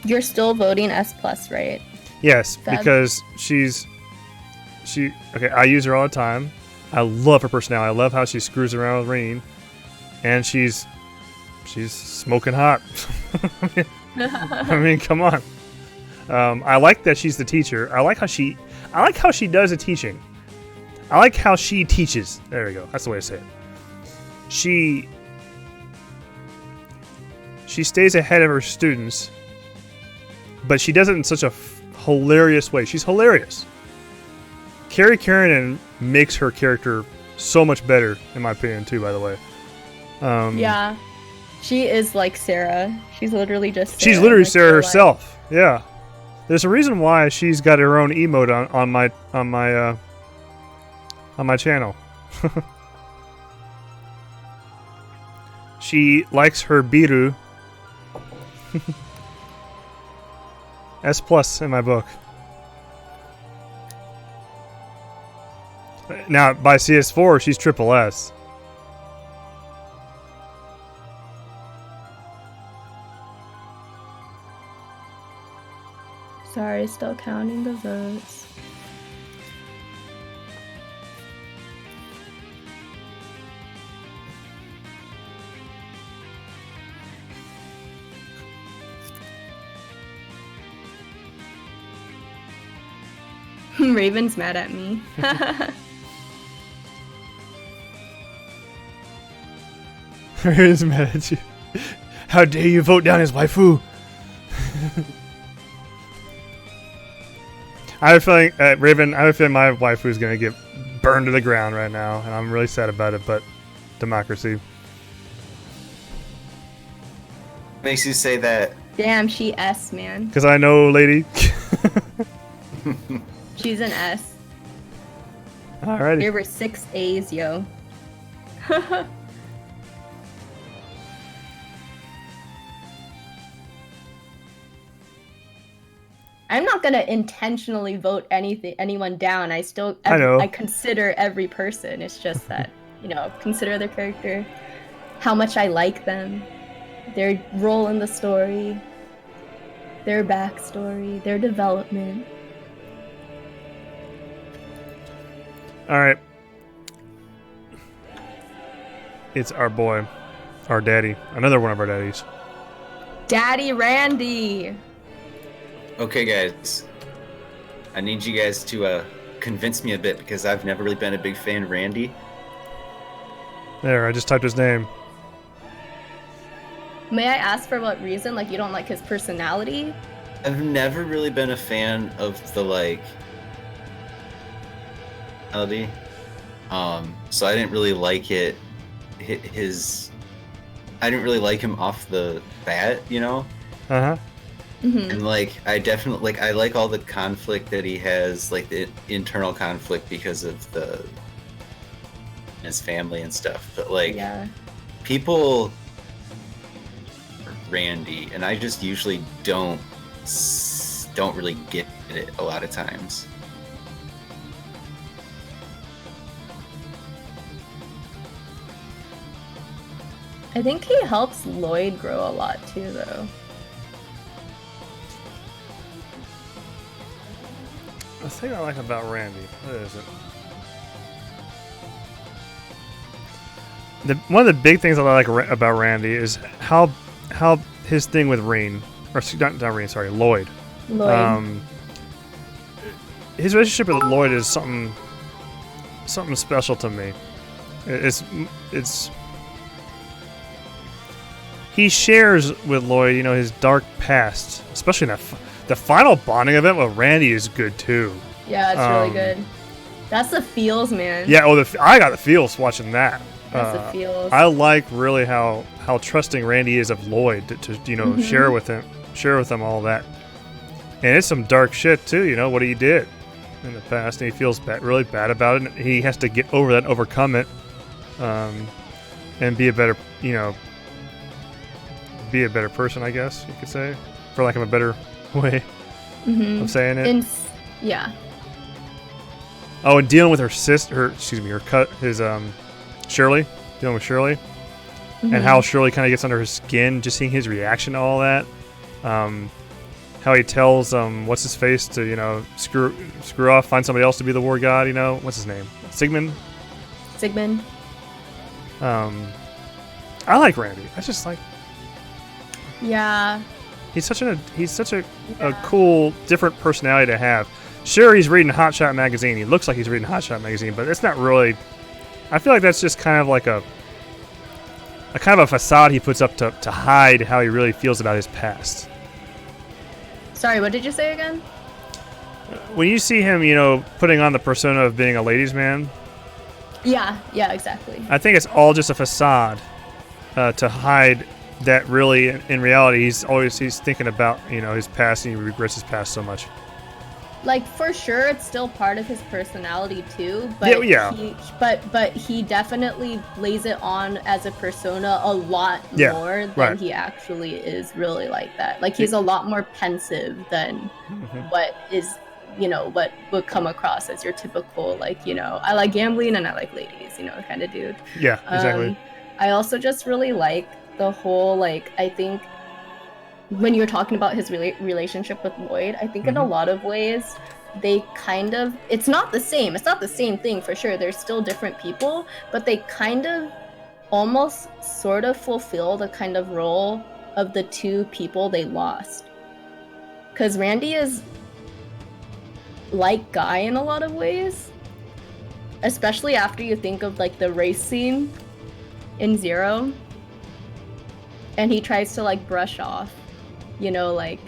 S2: You're still voting S+, right?
S1: Yes,
S2: Fab.
S1: because okay, I use her all the time. I love her personality. I love how she screws around with Rene, and she's smoking hot. I mean, come on. I like that she's the teacher. I like how she does the teaching. I like how she teaches. There we go. That's the way to say it. She stays ahead of her students, but she does it in such a hilarious way. She's hilarious. Carrie Kiernan makes her character so much better, in my opinion, too, by the way.
S2: Yeah. She is like Sarah. She's literally just Sarah.
S1: She's literally Sarah herself. Yeah. There's a reason why she's got her own emote on my channel. She likes her Biru. S+ in my book. Now, by CS4, she's triple S.
S2: Sorry, still counting the votes. Raven's mad at me.
S1: Raven's mad at you. How dare you vote down his waifu? I have a feeling, Raven, I have a feeling my waifu is going to get burned to the ground right now, and I'm really sad about it, but democracy.
S3: Makes you say that?
S2: Damn, she S, man.
S1: Because I know, lady.
S2: She's an S.
S1: Alrighty.
S2: There were 6 A's, yo. I'm not gonna intentionally vote anyone down. I know. I consider every person. It's just that, consider their character, how much I like them, their role in the story, their backstory, their development.
S1: All right. It's our boy, our daddy, another one of our daddies.
S2: Daddy Randy.
S3: Okay, guys. I need you guys to convince me a bit because I've never really been a big fan of Randy.
S1: There, I just typed his name.
S2: May I ask for what reason? Like, you don't like his personality?
S3: I've never really been a fan of the, personality. So I didn't really like it. I didn't really like him off the bat,
S1: Uh-huh.
S2: Mm-hmm.
S3: And I definitely I like all the conflict that he has, the internal conflict because of his family and stuff. But people Randy, and I just usually don't really get it a lot of times.
S2: I think he helps Lloyd grow a lot too, though.
S1: The thing I like about Randy, what is it? One of the big things I like about Randy is how his thing with Rain, or not Rain, sorry, Lloyd. His relationship with Lloyd is something special to me. It's he shares with Lloyd, his dark past, especially in the final bonding event with Randy is good too.
S2: Yeah, it's really good. That's the feels, man.
S1: Yeah, I got the feels watching that.
S2: That's the feels.
S1: I like really how trusting Randy is of Lloyd to share with him all that. And it's some dark shit too, what he did in the past, and he feels really bad about it. And he has to get over that, overcome it, and be a better person, I guess you could say, for lack of a better way of saying it.
S2: Yeah.
S1: Oh, and dealing with Shirley, dealing with Shirley, and how Shirley kind of gets under his skin, just seeing his reaction to all that. How he tells what's his face to screw off, find somebody else to be the war god. What's his name? Sigmund. I like Randy. I just like.
S2: Yeah.
S1: He's such a cool, different personality to have. Sure, he's reading Hot Shot magazine. He looks like he's reading Hot Shot magazine, but it's not really. I feel like that's just kind of like a facade he puts up to hide how he really feels about his past.
S2: Sorry, what did you say again?
S1: When you see him, putting on the persona of being a ladies' man.
S2: Yeah, exactly.
S1: I think it's all just a facade to hide that really, in reality, he's thinking about, his past, and he regrets his past so much.
S2: For sure, it's still part of his personality too. But but he definitely lays it on as a persona a lot more than he actually is really like that. He's a lot more pensive than what is, what would come across as your typical, I like gambling and I like ladies, kind of dude.
S1: Yeah, exactly.
S2: I also just really like the whole, I think when you're talking about his relationship with Lloyd, I think in a lot of ways they kind of, it's not the same thing for sure, they're still different people, but they kind of almost sort of fulfill the kind of role of the two people they lost. Because Randy is like Guy in a lot of ways. Especially after you think of like the race scene in Zero. And he tries to like brush off, you know, like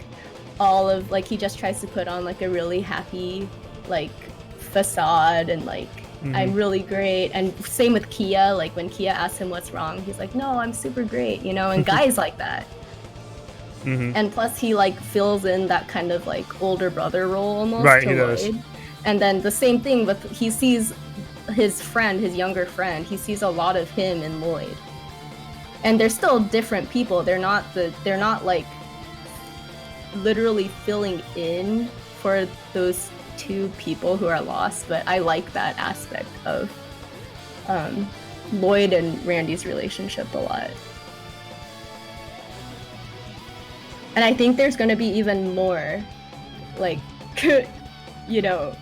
S2: all of like he just tries to put on like a really happy like facade and like I'm really great. And same with Kia, like when Kia asks him what's wrong, he's like, no, I'm super great, you know, and Guy's like that. And plus he like fills in that kind of like older brother role almost to Lloyd. And then the same thing with he sees his friend, his younger friend, he sees a lot of him in Lloyd. And they're still different people. They're not like literally filling in for those two people who are lost, but I like that aspect of Lloyd and Randy's relationship a lot. And I think there's going to be even more, like, you know,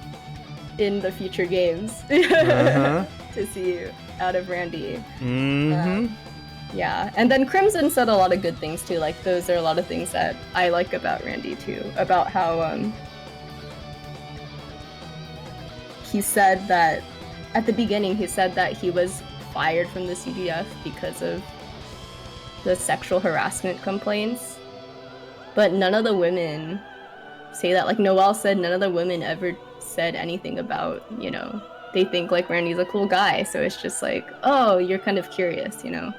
S2: in the future games to see out of Randy. Yeah, and then Crimson said a lot of good things too. Like, those are a lot of things that I like about Randy too. About how he said that at the beginning he said that he was fired from the CGF because of the sexual harassment complaints. But none of the women say that. Like, Noelle said none of the women ever said anything about, you know, they think like Randy's a cool guy. So it's just like, oh, you're kind of curious, you know?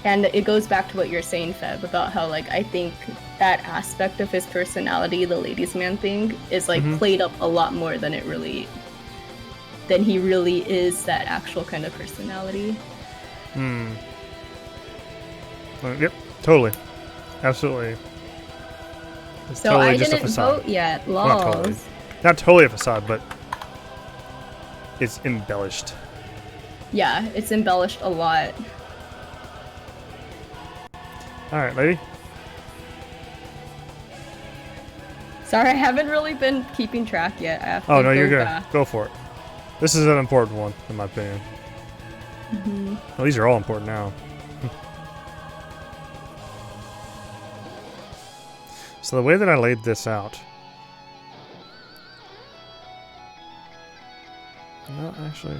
S2: And it goes back to what you're saying, Feb, about how like I think that aspect of his personality, the ladies' man thing, is like played up a lot more than he really is that actual kind of personality.
S1: Yep, totally, absolutely. It's
S2: so
S1: totally
S2: I
S1: just
S2: didn't vote yet.
S1: Well, not totally a facade, but it's embellished.
S2: Yeah, it's embellished a lot.
S1: All right, lady.
S2: Sorry, I haven't really been keeping track yet. I have to
S1: no, you're good.
S2: Back.
S1: Go for it. This is an important one, in my opinion. Well, these are all important now. So the way that I laid this out... No, actually...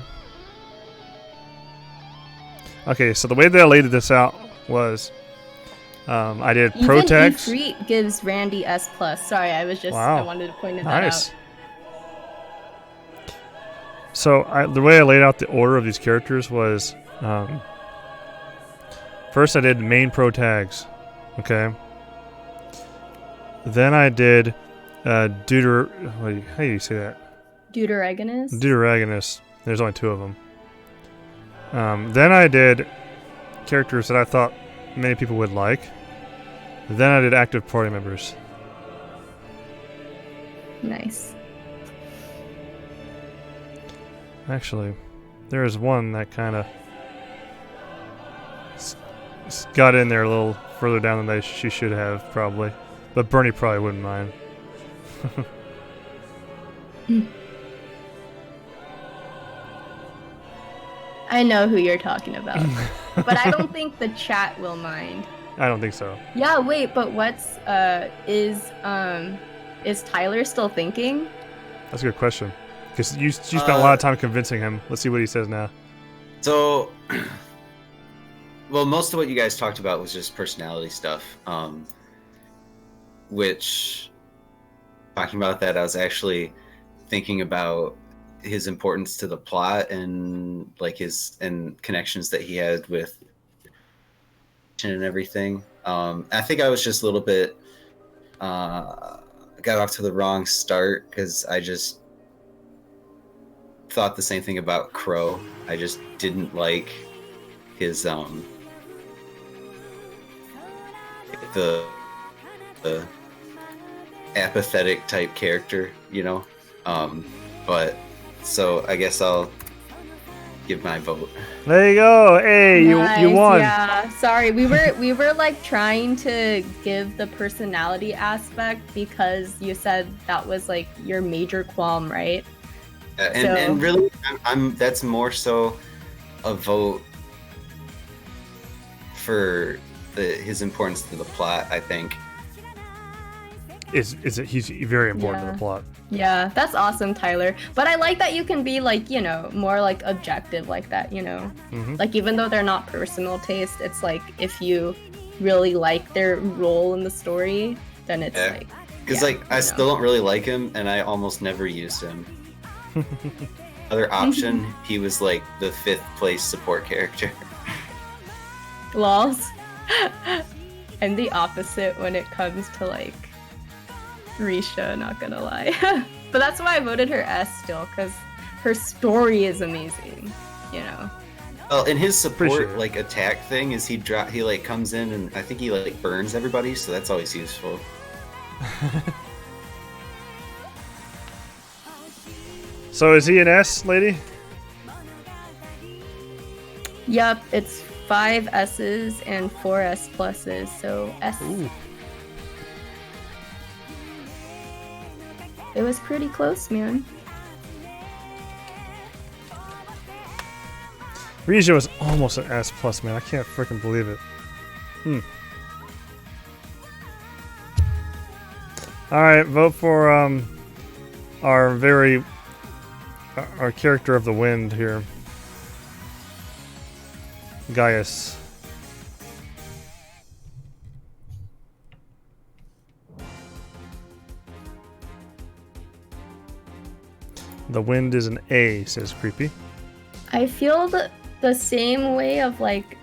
S1: Okay, so the way that I laid this out was... I did pro tags.
S2: Even Ifrit gives Randy S+. Sorry, I was just...
S1: Wow.
S2: I wanted to point that out.
S1: So the way I laid out the order of these characters was... first I did main pro tags. Okay. Then I did how do you say that?
S2: Deuteragonist?
S1: Deuteragonist. There's only two of them. Then I did characters that I thought many people would like. Then I did active party members.
S2: Nice.
S1: Actually, there is one that kind of got in there a little further down than she should have, probably. But Bernie probably wouldn't mind.
S2: I know who you're talking about. But I don't think the chat will mind.
S1: I don't think so.
S2: Yeah, wait, but what's is Tyler still thinking?
S1: That's a good question. Because you spent a lot of time convincing him. Let's see what he says now.
S3: So, well, most of what you guys talked about was just personality stuff. Which, talking about that, I was actually thinking about his importance to the plot and like and connections that he had with and everything. I think I was just a little bit got off to the wrong start because I just thought the same thing about Crow. I just didn't like his the apathetic type character, you know. But so I guess I'll give my vote.
S1: There you go. Hey, nice, you won.
S2: Yeah. Sorry, we were like trying to give the personality aspect because you said that was like your major qualm, right?
S3: And really, I'm that's more so a vote for his importance to the plot, I think.
S1: he's very important to the plot.
S2: Yeah, that's awesome, Tyler. But I like that you can be like, you know, more like objective like that, you know? Like, even though they're not personal taste, it's like if you really like their role in the story, then it's like...
S3: Because, I still don't really like him, and I almost never used him. Other option, he was like the 5th place support character.
S2: Lols. I'm the opposite when it comes to, like, Risha, not gonna lie. But that's why I voted her S still, because her story is amazing, you know.
S3: Well, in his support like attack thing is he like comes in and I think he like burns everybody, so that's always useful.
S1: So is he an S, lady?
S2: Yep, it's 5 S's and 4 S pluses, so S.
S1: Ooh.
S2: It was pretty close, man.
S1: Risha was almost an S plus, man. I can't freaking believe it. All right, vote for our character of the wind here, Gaius. The wind is an A, says Creepy.
S2: I feel the same way of like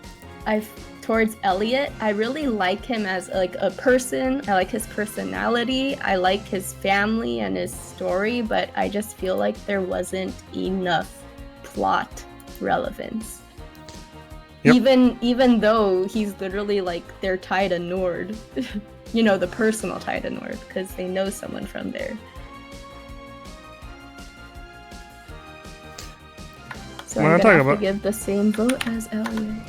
S2: towards Elliot. I really like him as like a person. I like his personality. I like his family and his story, but I just feel like there wasn't enough plot relevance. Yep. Even though he's literally like their Tita Nord, you know, the personal Tita Nord, because they know someone from there. So I'm gonna have to give the same vote as Elliot.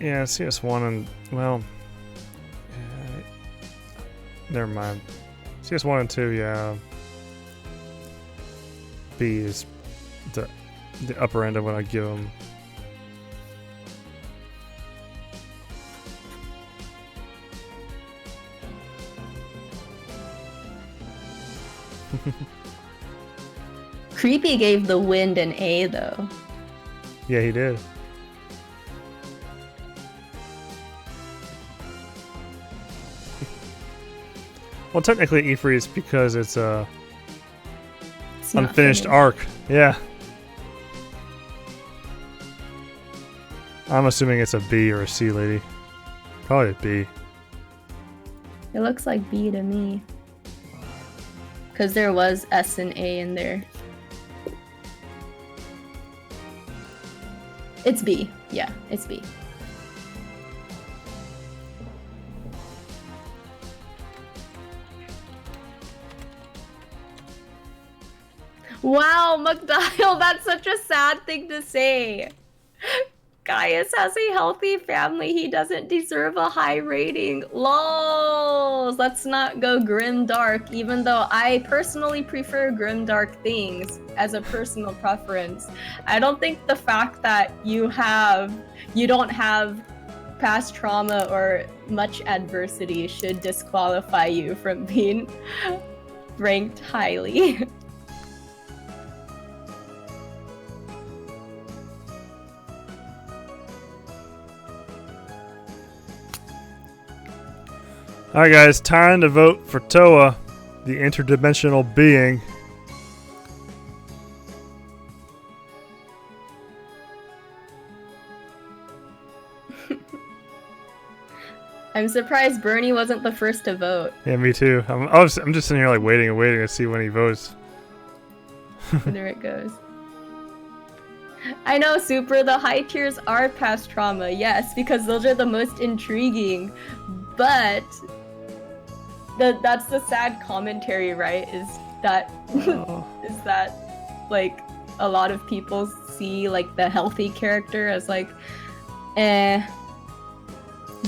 S1: Yeah, CS1 and, well, never mind. CS1 and 2, yeah. B is the upper end of what I give them.
S2: Creepy gave the wind an A, though.
S1: Yeah, he did. Well, technically E-Freeze because it's a unfinished arc. Yeah. I'm assuming it's a B or a C, lady. Probably a B.
S2: It looks like B to me. Because there was S and A in there. It's B. Yeah, it's B. Wow, McDial, that's such a sad thing to say. Gaius has a healthy family. He doesn't deserve a high rating. Lols! Let's not go grim dark, even though I personally prefer grim dark things as a personal preference. I don't think the fact that you don't have past trauma or much adversity should disqualify you from being ranked highly.
S1: Alright guys, time to vote for Toa, the interdimensional being.
S2: I'm surprised Bernie wasn't the first to vote.
S1: Yeah, me too. I'm just sitting here like waiting and waiting to see when he votes.
S2: There it goes. I know, Super, the high tiers are past trauma, yes, because those are the most intriguing, but that's the sad commentary, right? Is that is that like a lot of people see like the healthy character as like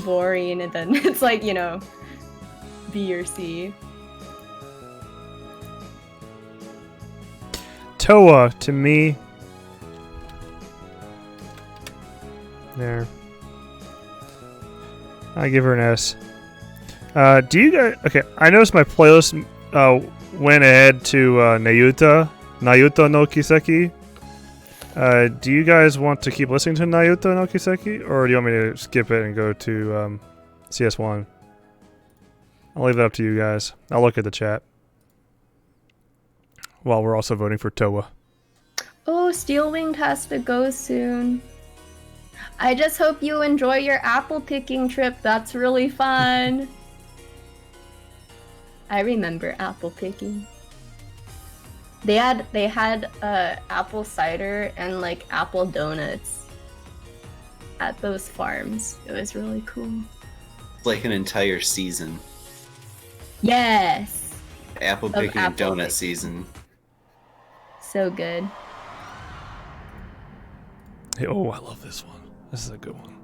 S2: boring, and then it's like, you know, B or C.
S1: Toa, to me, there, I give her an S. Do you guys? Okay, I noticed my playlist went ahead to Nayuta no Kiseki. Do you guys want to keep listening to Nayuta no Kiseki, or do you want me to skip it and go to CS1? I'll leave that up to you guys. I'll look at the chat while we're also voting for Towa.
S2: Oh, Steelwinged has to go soon. I just hope you enjoy your apple picking trip. That's really fun. I remember apple picking. They had apple cider and like apple donuts at those farms. It was really cool.
S3: Like an entire season.
S2: Yes.
S3: Apple picking and donut season.
S2: So good.
S1: Hey, oh, I love this one. This is a good one.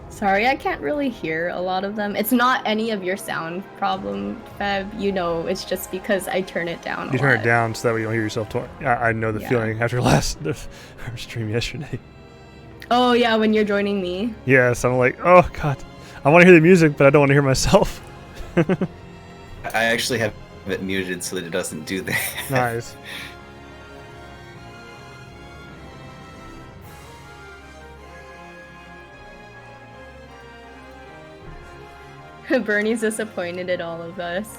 S2: Sorry, I can't really hear a lot of them. It's not any of your sound problem, Feb. You know, it's just because I turn it down a lot.
S1: You turn it down so that way you don't hear yourself talk. I know the feeling after our stream yesterday.
S2: Oh, yeah, when you're joining me.
S1: Yes, I'm like, oh, God. I want to hear the music, but I don't want to hear myself.
S3: I actually have it muted so that it doesn't do that.
S1: Nice.
S2: Bernie's disappointed at all of us.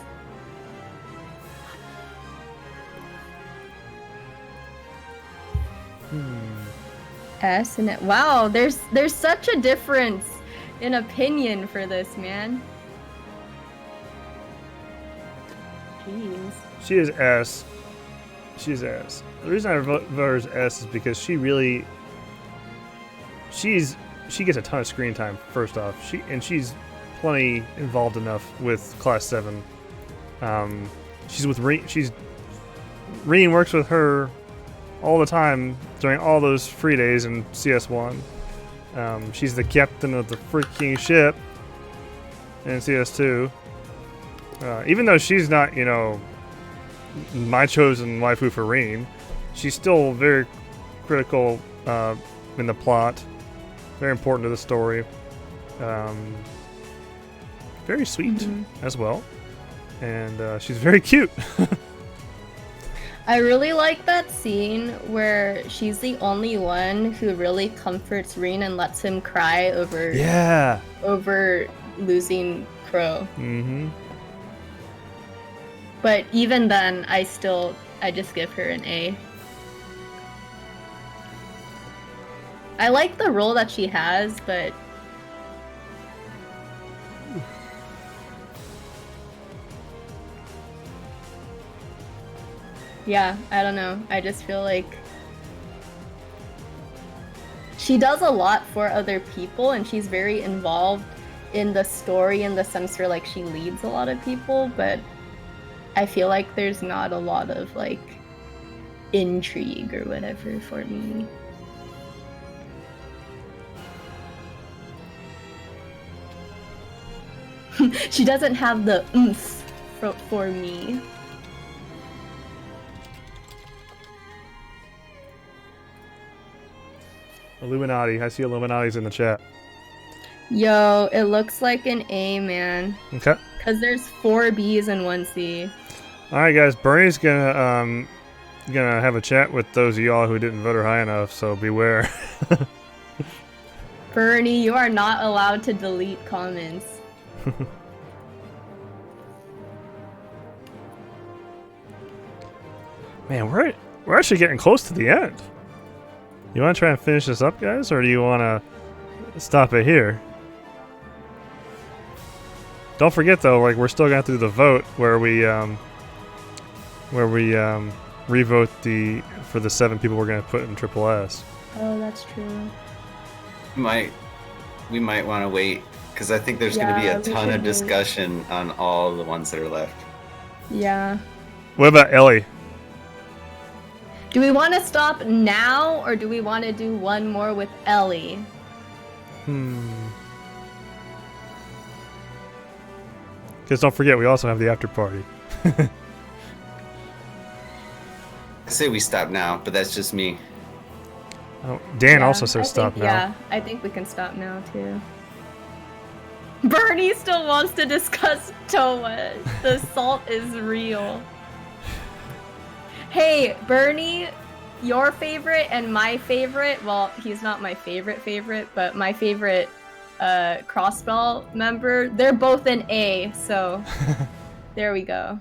S2: S and it. Wow, there's such a difference in opinion for this, man. Jeez.
S1: She is S. She's S. The reason I vote her as S is because she gets a ton of screen time. First off, she's plenty involved enough with Class 7. She's with Reen works with her all the time during all those free days in CS1. She's the captain of the freaking ship in CS2. Even though she's not, my chosen waifu for Reen, she's still very critical in the plot. Very important to the story. Very sweet as well. And she's very cute.
S2: I really like that scene where she's the only one who really comforts Reen and lets him cry over losing Crow. Mm-hmm. But even then, I just give her an A. I like the role that she has, but yeah, I don't know. I just feel like she does a lot for other people, and she's very involved in the story in the sense where like she leads a lot of people, but I feel like there's not a lot of like intrigue or whatever for me. She doesn't have the oomph for me.
S1: Illuminati. I see Illuminati's in the chat.
S2: Yo, it looks like an A, man.
S1: Okay.
S2: Because there's 4 B's and 1 C.
S1: Alright, guys. Bernie's gonna have a chat with those of y'all who didn't vote her high enough, so beware.
S2: Bernie, you are not allowed to delete comments.
S1: Man, we're actually getting close to the end. You want to try and finish this up, guys, or do you want to stop it here? Don't forget, though, like we're still going to do the vote where we revote for the 7 people we're going to put in Triple S.
S2: Oh, that's true.
S3: We might want to wait because I think there's going to be a ton of discussion on all the ones that are left.
S2: Yeah.
S1: What about Ellie?
S2: Do we want to stop now, or do we want to do one more with Ellie?
S1: Because don't forget, we also have the after party.
S3: I say we stop now, but that's just me.
S1: Oh, Dan also says stop now.
S2: Yeah, I think we can stop now too. Bernie still wants to discuss Toa. The salt is real. Hey, Bernie, your favorite and my favorite, well, he's not my favorite, but my favorite Crossbell member, they're both an A, so there we go.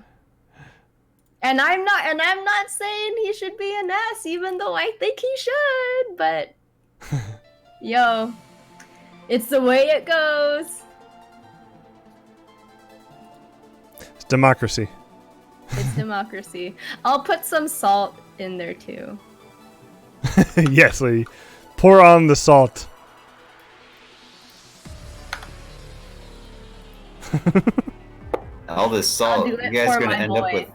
S2: And I'm not saying he should be an S, even though I think he should, but yo, it's the way it goes.
S1: It's democracy.
S2: It's democracy. I'll put some salt in there too.
S1: Yes, lady. Pour on the salt.
S3: All this salt, you guys are gonna end up with.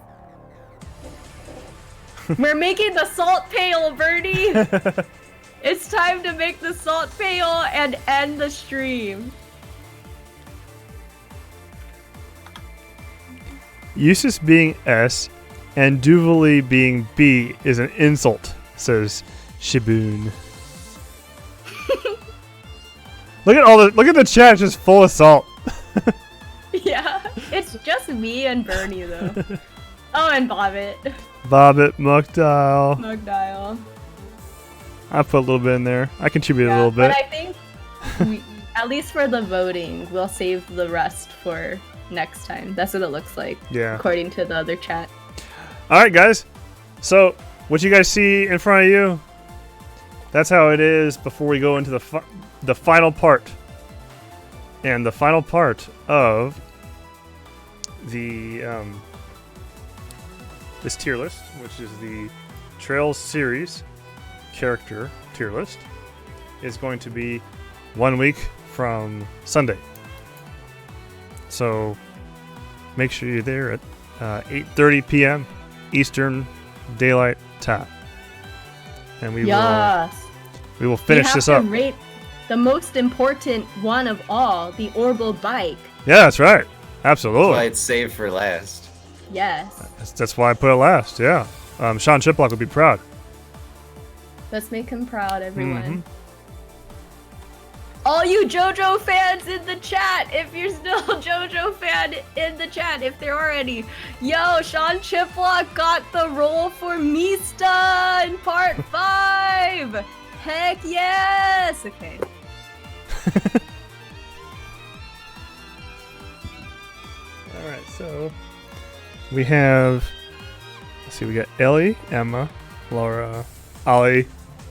S2: We're making the salt pail, Bernie. It's time to make the salt pail and end the stream.
S1: Eustace being S and Duvally being B is an insult, says Shiboon. Look at the chat, it's just full of salt.
S2: Yeah, it's just me and Bernie though. Oh, and Bobbit.
S1: Bobbit, Muckdial.
S2: Muckdial.
S1: I put a little bit in there. I contributed a little bit.
S2: But I think, at least for the voting, we'll save the rest for next time. That's what it looks like.
S1: Yeah.
S2: According to the other chat.
S1: All right, guys. So, what you guys see in front of you, that's how it is before we go into the final part. And the final part of the this tier list, which is the Trails series character tier list, is going to be 1 week from Sunday. So make sure you're there at 8:30 p.m. Eastern Daylight Time, and we will finish this up.
S2: Rate the most important one of all, the Orbital bike.
S1: Yeah, that's right. Absolutely.
S3: That's why it's saved for last.
S2: Yes.
S1: That's why I put it last. Yeah. Sean Chiplock will be proud.
S2: Let's make him proud, everyone. All you JoJo fans in the chat, if you're still a JoJo fan in the chat, if there are any. Yo, Sean Chiplock got the role for Mista in part 5. Heck yes. Okay.
S1: All right, so we have, let's see, we got Ellie, Emma, Laura, Ollie,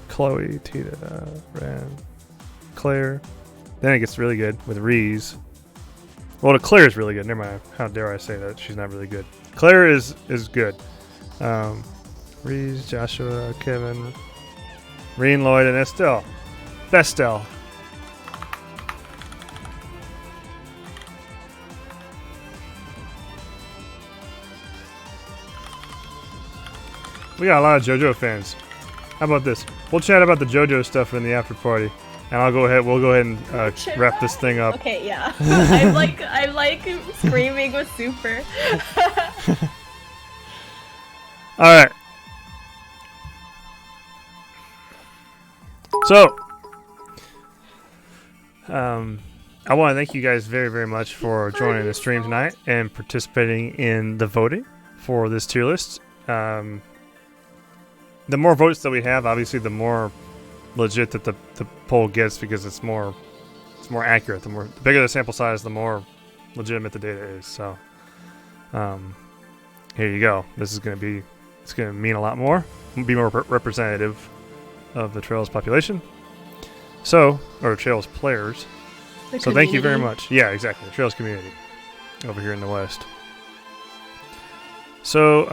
S1: Chloe, Tita, Ren, Claire. Then it gets really good with Reese. Well, Claire is really good. Never mind. How dare I say that? She's not really good. Claire is good. Reese, Joshua, Kevin, Reen, Lloyd, and Estelle. Vestel. We got a lot of JoJo fans. How about this? We'll chat about the JoJo stuff in the after party, and we'll go ahead and wrap this thing up.
S2: Okay, yeah. I'm like screaming with super.
S1: All right. So, I want to thank you guys very, very much for joining the stream tonight and participating in the voting for this tier list. The more votes that we have, obviously, the more legit that the poll gets, because it's more accurate. The bigger the sample size, the more legitimate the data is. So, here you go. It's going to mean a lot more. Be more representative of the Trails population. So, or Trails players. So thank you very much. Yeah, exactly. Trails community over here in the West. So,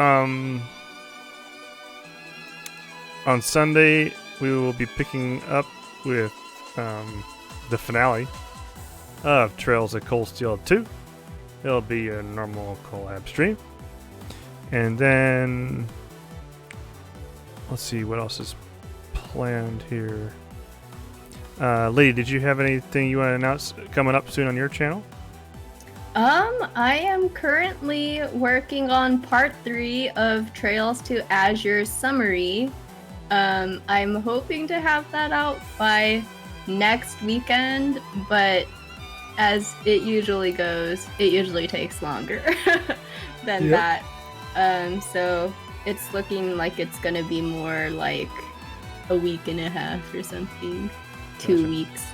S1: on Sunday, we will be picking up with the finale of Trails of Cold Steel 2. It'll be a normal collab stream. And then, let's see what else is planned here. Lady, did you have anything you want to announce coming up soon on your channel?
S2: I am currently working on part 3 of Trails to Azure Summary. I'm hoping to have that out by next weekend, but as it usually goes, it usually takes longer than that. So it's looking like it's gonna be more like a week and a half or something, 2 weeks.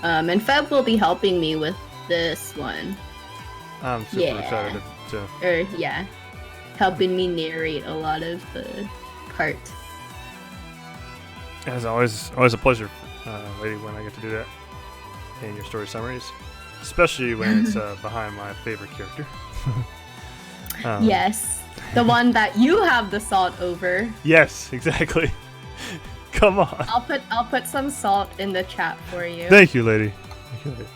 S2: And Feb will be helping me with this one.
S1: I'm super excited to.
S2: Helping me narrate a lot of the part.
S1: As always a pleasure, lady, when I get to do that in your story summaries, especially when it's behind my favorite character.
S2: Yes, the one that you have the salt over.
S1: Yes, exactly. Come on.
S2: I'll put some salt in the chat for you.
S1: Thank you, lady. Thank you, lady.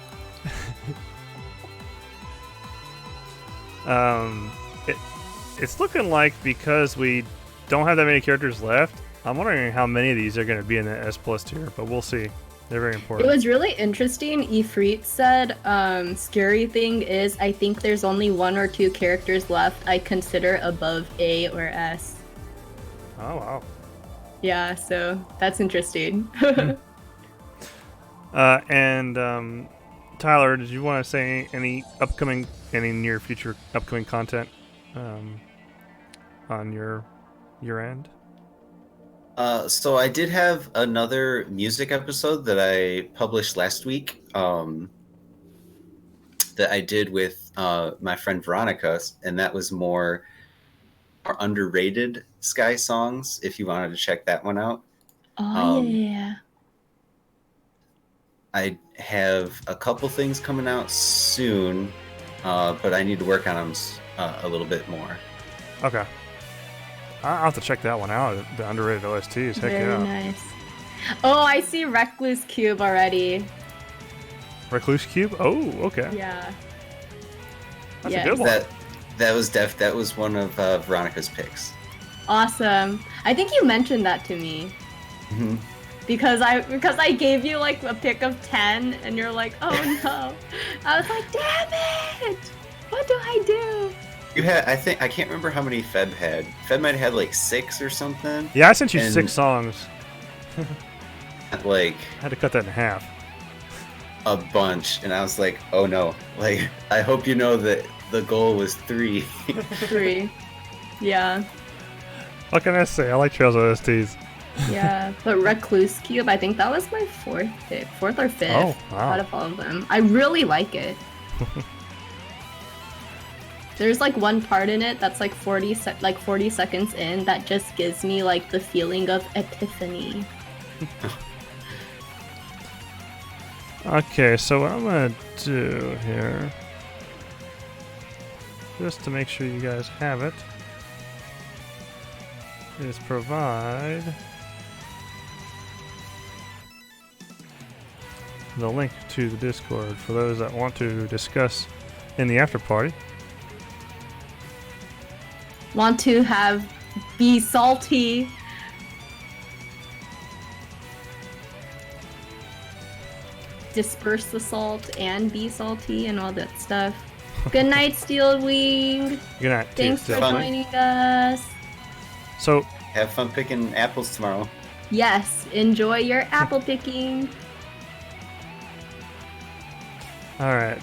S1: It's looking like, because we don't have that many characters left, I'm wondering how many of these are going to be in the S+ tier, but we'll see. They're very important.
S2: It was really interesting. Ifrit said, scary thing is, I think there's only 1 or 2 characters left I consider above A or S.
S1: Oh, wow.
S2: Yeah, so that's interesting.
S1: And Tyler, did you want to say any near future upcoming content on your end?
S3: So I did have another music episode that I published last week that I did with my friend Veronica, and that was more underrated Sky songs, if you wanted to check that one out.
S2: Yeah.
S3: I have a couple things coming out soon, but I need to work on them a little bit more.
S1: Okay. I'll have to check that one out. The underrated OSTs. Heck
S2: Very
S1: yeah.
S2: nice. Oh, I see Recluse Cube already.
S1: Recluse Cube? Oh, okay.
S2: Yeah.
S1: That's a good one.
S3: That was one of Veronica's picks.
S2: Awesome. I think you mentioned that to me.
S3: Mm-hmm.
S2: Because I gave you like a pick of 10 and you're like, oh no. I was like, damn it! What do I do?
S3: You had, I can't remember how many Feb had. Feb might have had like 6 or something.
S1: Yeah, I sent you 6 songs.
S3: Like,
S1: I had to cut that in half.
S3: A bunch, and I was like, oh no. Like, I hope you know that the goal was 3.
S2: 3. Yeah.
S1: What can I say? I like Trails OSTs.
S2: Yeah, but Recluse Cube, I think that was my 4th pick. 4th or 5th out of all of them. I really like it. There's like one part in it that's like 40 seconds in that just gives me like the feeling of epiphany.
S1: Okay, so what I'm gonna do here, just to make sure you guys have it, is provide the link to the Discord for those that want to discuss in the after party.
S2: Want to be salty. Disperse the salt and be salty and all that stuff. Good night, Steel Wing.
S1: Good night.
S2: Thanks for joining us.
S1: So,
S3: have fun picking apples tomorrow.
S2: Yes, enjoy your apple picking.
S1: All right.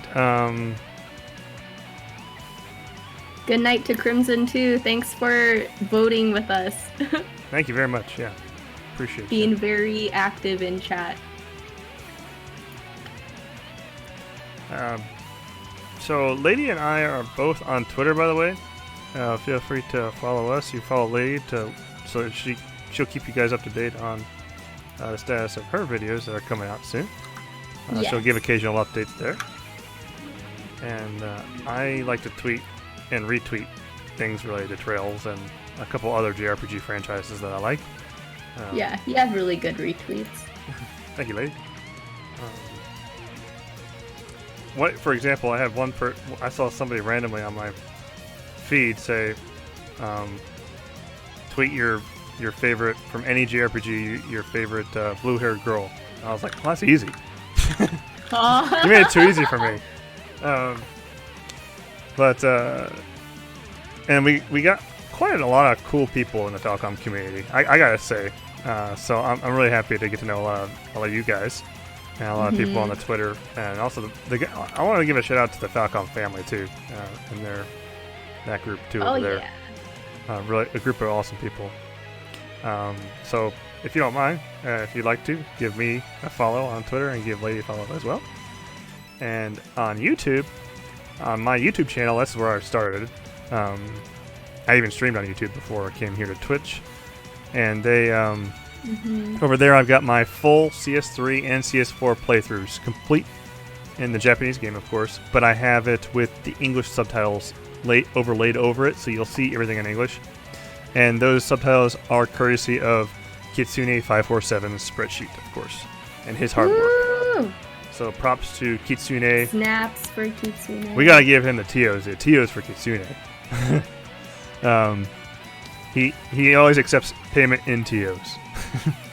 S2: Good night to Crimson too. Thanks for voting with us.
S1: Thank you very much. Yeah, appreciate
S2: being
S1: you.
S2: Very active in chat.
S1: So Lady and I are both on Twitter, by the way. Feel free to follow us. You follow Lady so she'll keep you guys up to date on the status of her videos that are coming out soon.
S2: Yes.
S1: She'll give occasional updates there. And I like to tweet and retweet things related to Trails and a couple other JRPG franchises that I like.
S2: Yeah, you have really good retweets.
S1: Thank you, Lady. For example, I had I saw somebody randomly on my feed say, tweet your favorite from any JRPG, your favorite blue-haired girl. And I was like, well, that's easy. You made it too easy for me. And we got quite a lot of cool people in the Falcom community. I gotta say, So I'm really happy to get to know a lot of you guys and a lot of people on the Twitter, and also I want to give a shout out to the Falcon family too, and that group too over there. Really a group of awesome people. So if you don't mind, if you'd like to, give me a follow on Twitter and give Lady a follow as well. And on YouTube, on my YouTube channel, that's where I started. I even streamed on YouTube before I came here to Twitch. And they, over there I've got my full CS3 and CS4 playthroughs complete in the Japanese game, of course, but I have it with the English subtitles overlaid over it, so you'll see everything in English. And those subtitles are courtesy of Kitsune547's spreadsheet, of course, and his hard work. So props to Kitsune.
S2: Snaps for Kitsune.
S1: We gotta give him the TOs. The TOs for Kitsune. He always accepts payment in TOs.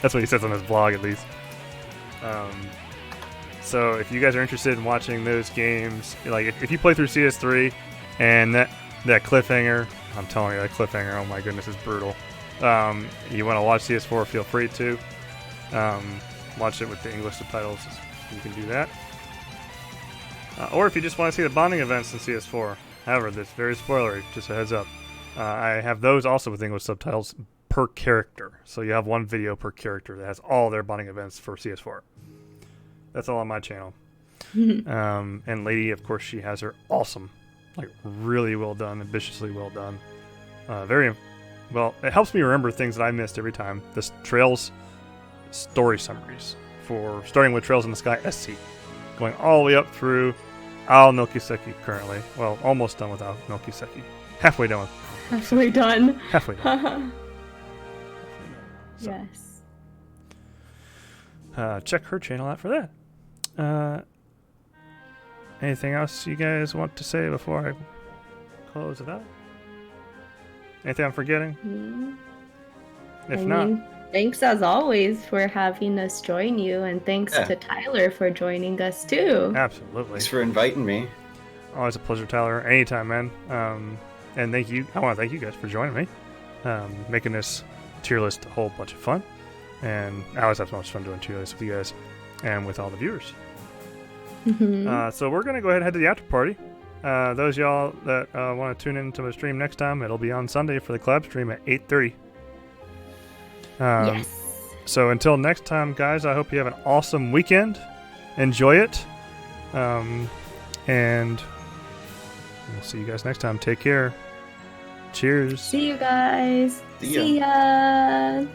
S1: That's what he says on his blog, at least. So if you guys are interested in watching those games, like if you play through CS3 and that cliffhanger, I'm telling you, that cliffhanger, oh my goodness, is brutal. You want to watch CS4, feel free to. Watch it with the English subtitles. You can do that. Or if you just want to see the bonding events in CS4. However, that's very spoilery, just a heads up. I have those also with English subtitles per character. So you have one video per character that has all their bonding events for CS4. That's all on my channel. And Lady, of course, she has her awesome, like really well done, ambitiously well done. Very well, it helps me remember things that I missed every time. This Trails story summaries, for starting with Trails in the Sky SC, going all the way up through Ao no Kiseki currently. Well, almost done with Ao no Kiseki. Halfway done.
S2: Halfway done.
S1: Halfway done.
S2: So,
S1: yes. Check her channel out for that. Anything else you guys want to say before I close it out? Anything I'm forgetting? If not,
S2: thanks as always for having us join you, and thanks to Tyler for joining us too.
S1: Absolutely.
S3: Thanks for inviting me.
S1: Always a pleasure, Tyler. Anytime, man. And thank you. I want to thank you guys for joining me, making this tier list a whole bunch of fun. And I always have so much fun doing tier lists with you guys and with all the viewers. So we're going to go ahead and head to the after party. Those y'all that want to tune into the stream next time, it'll be on Sunday for the Collab stream at 8:30.
S2: Yes.
S1: So until next time, guys, I hope you have an awesome weekend. Enjoy it. And we'll see you guys next time. Take care. Cheers.
S2: See you guys.
S3: See ya.
S2: See ya.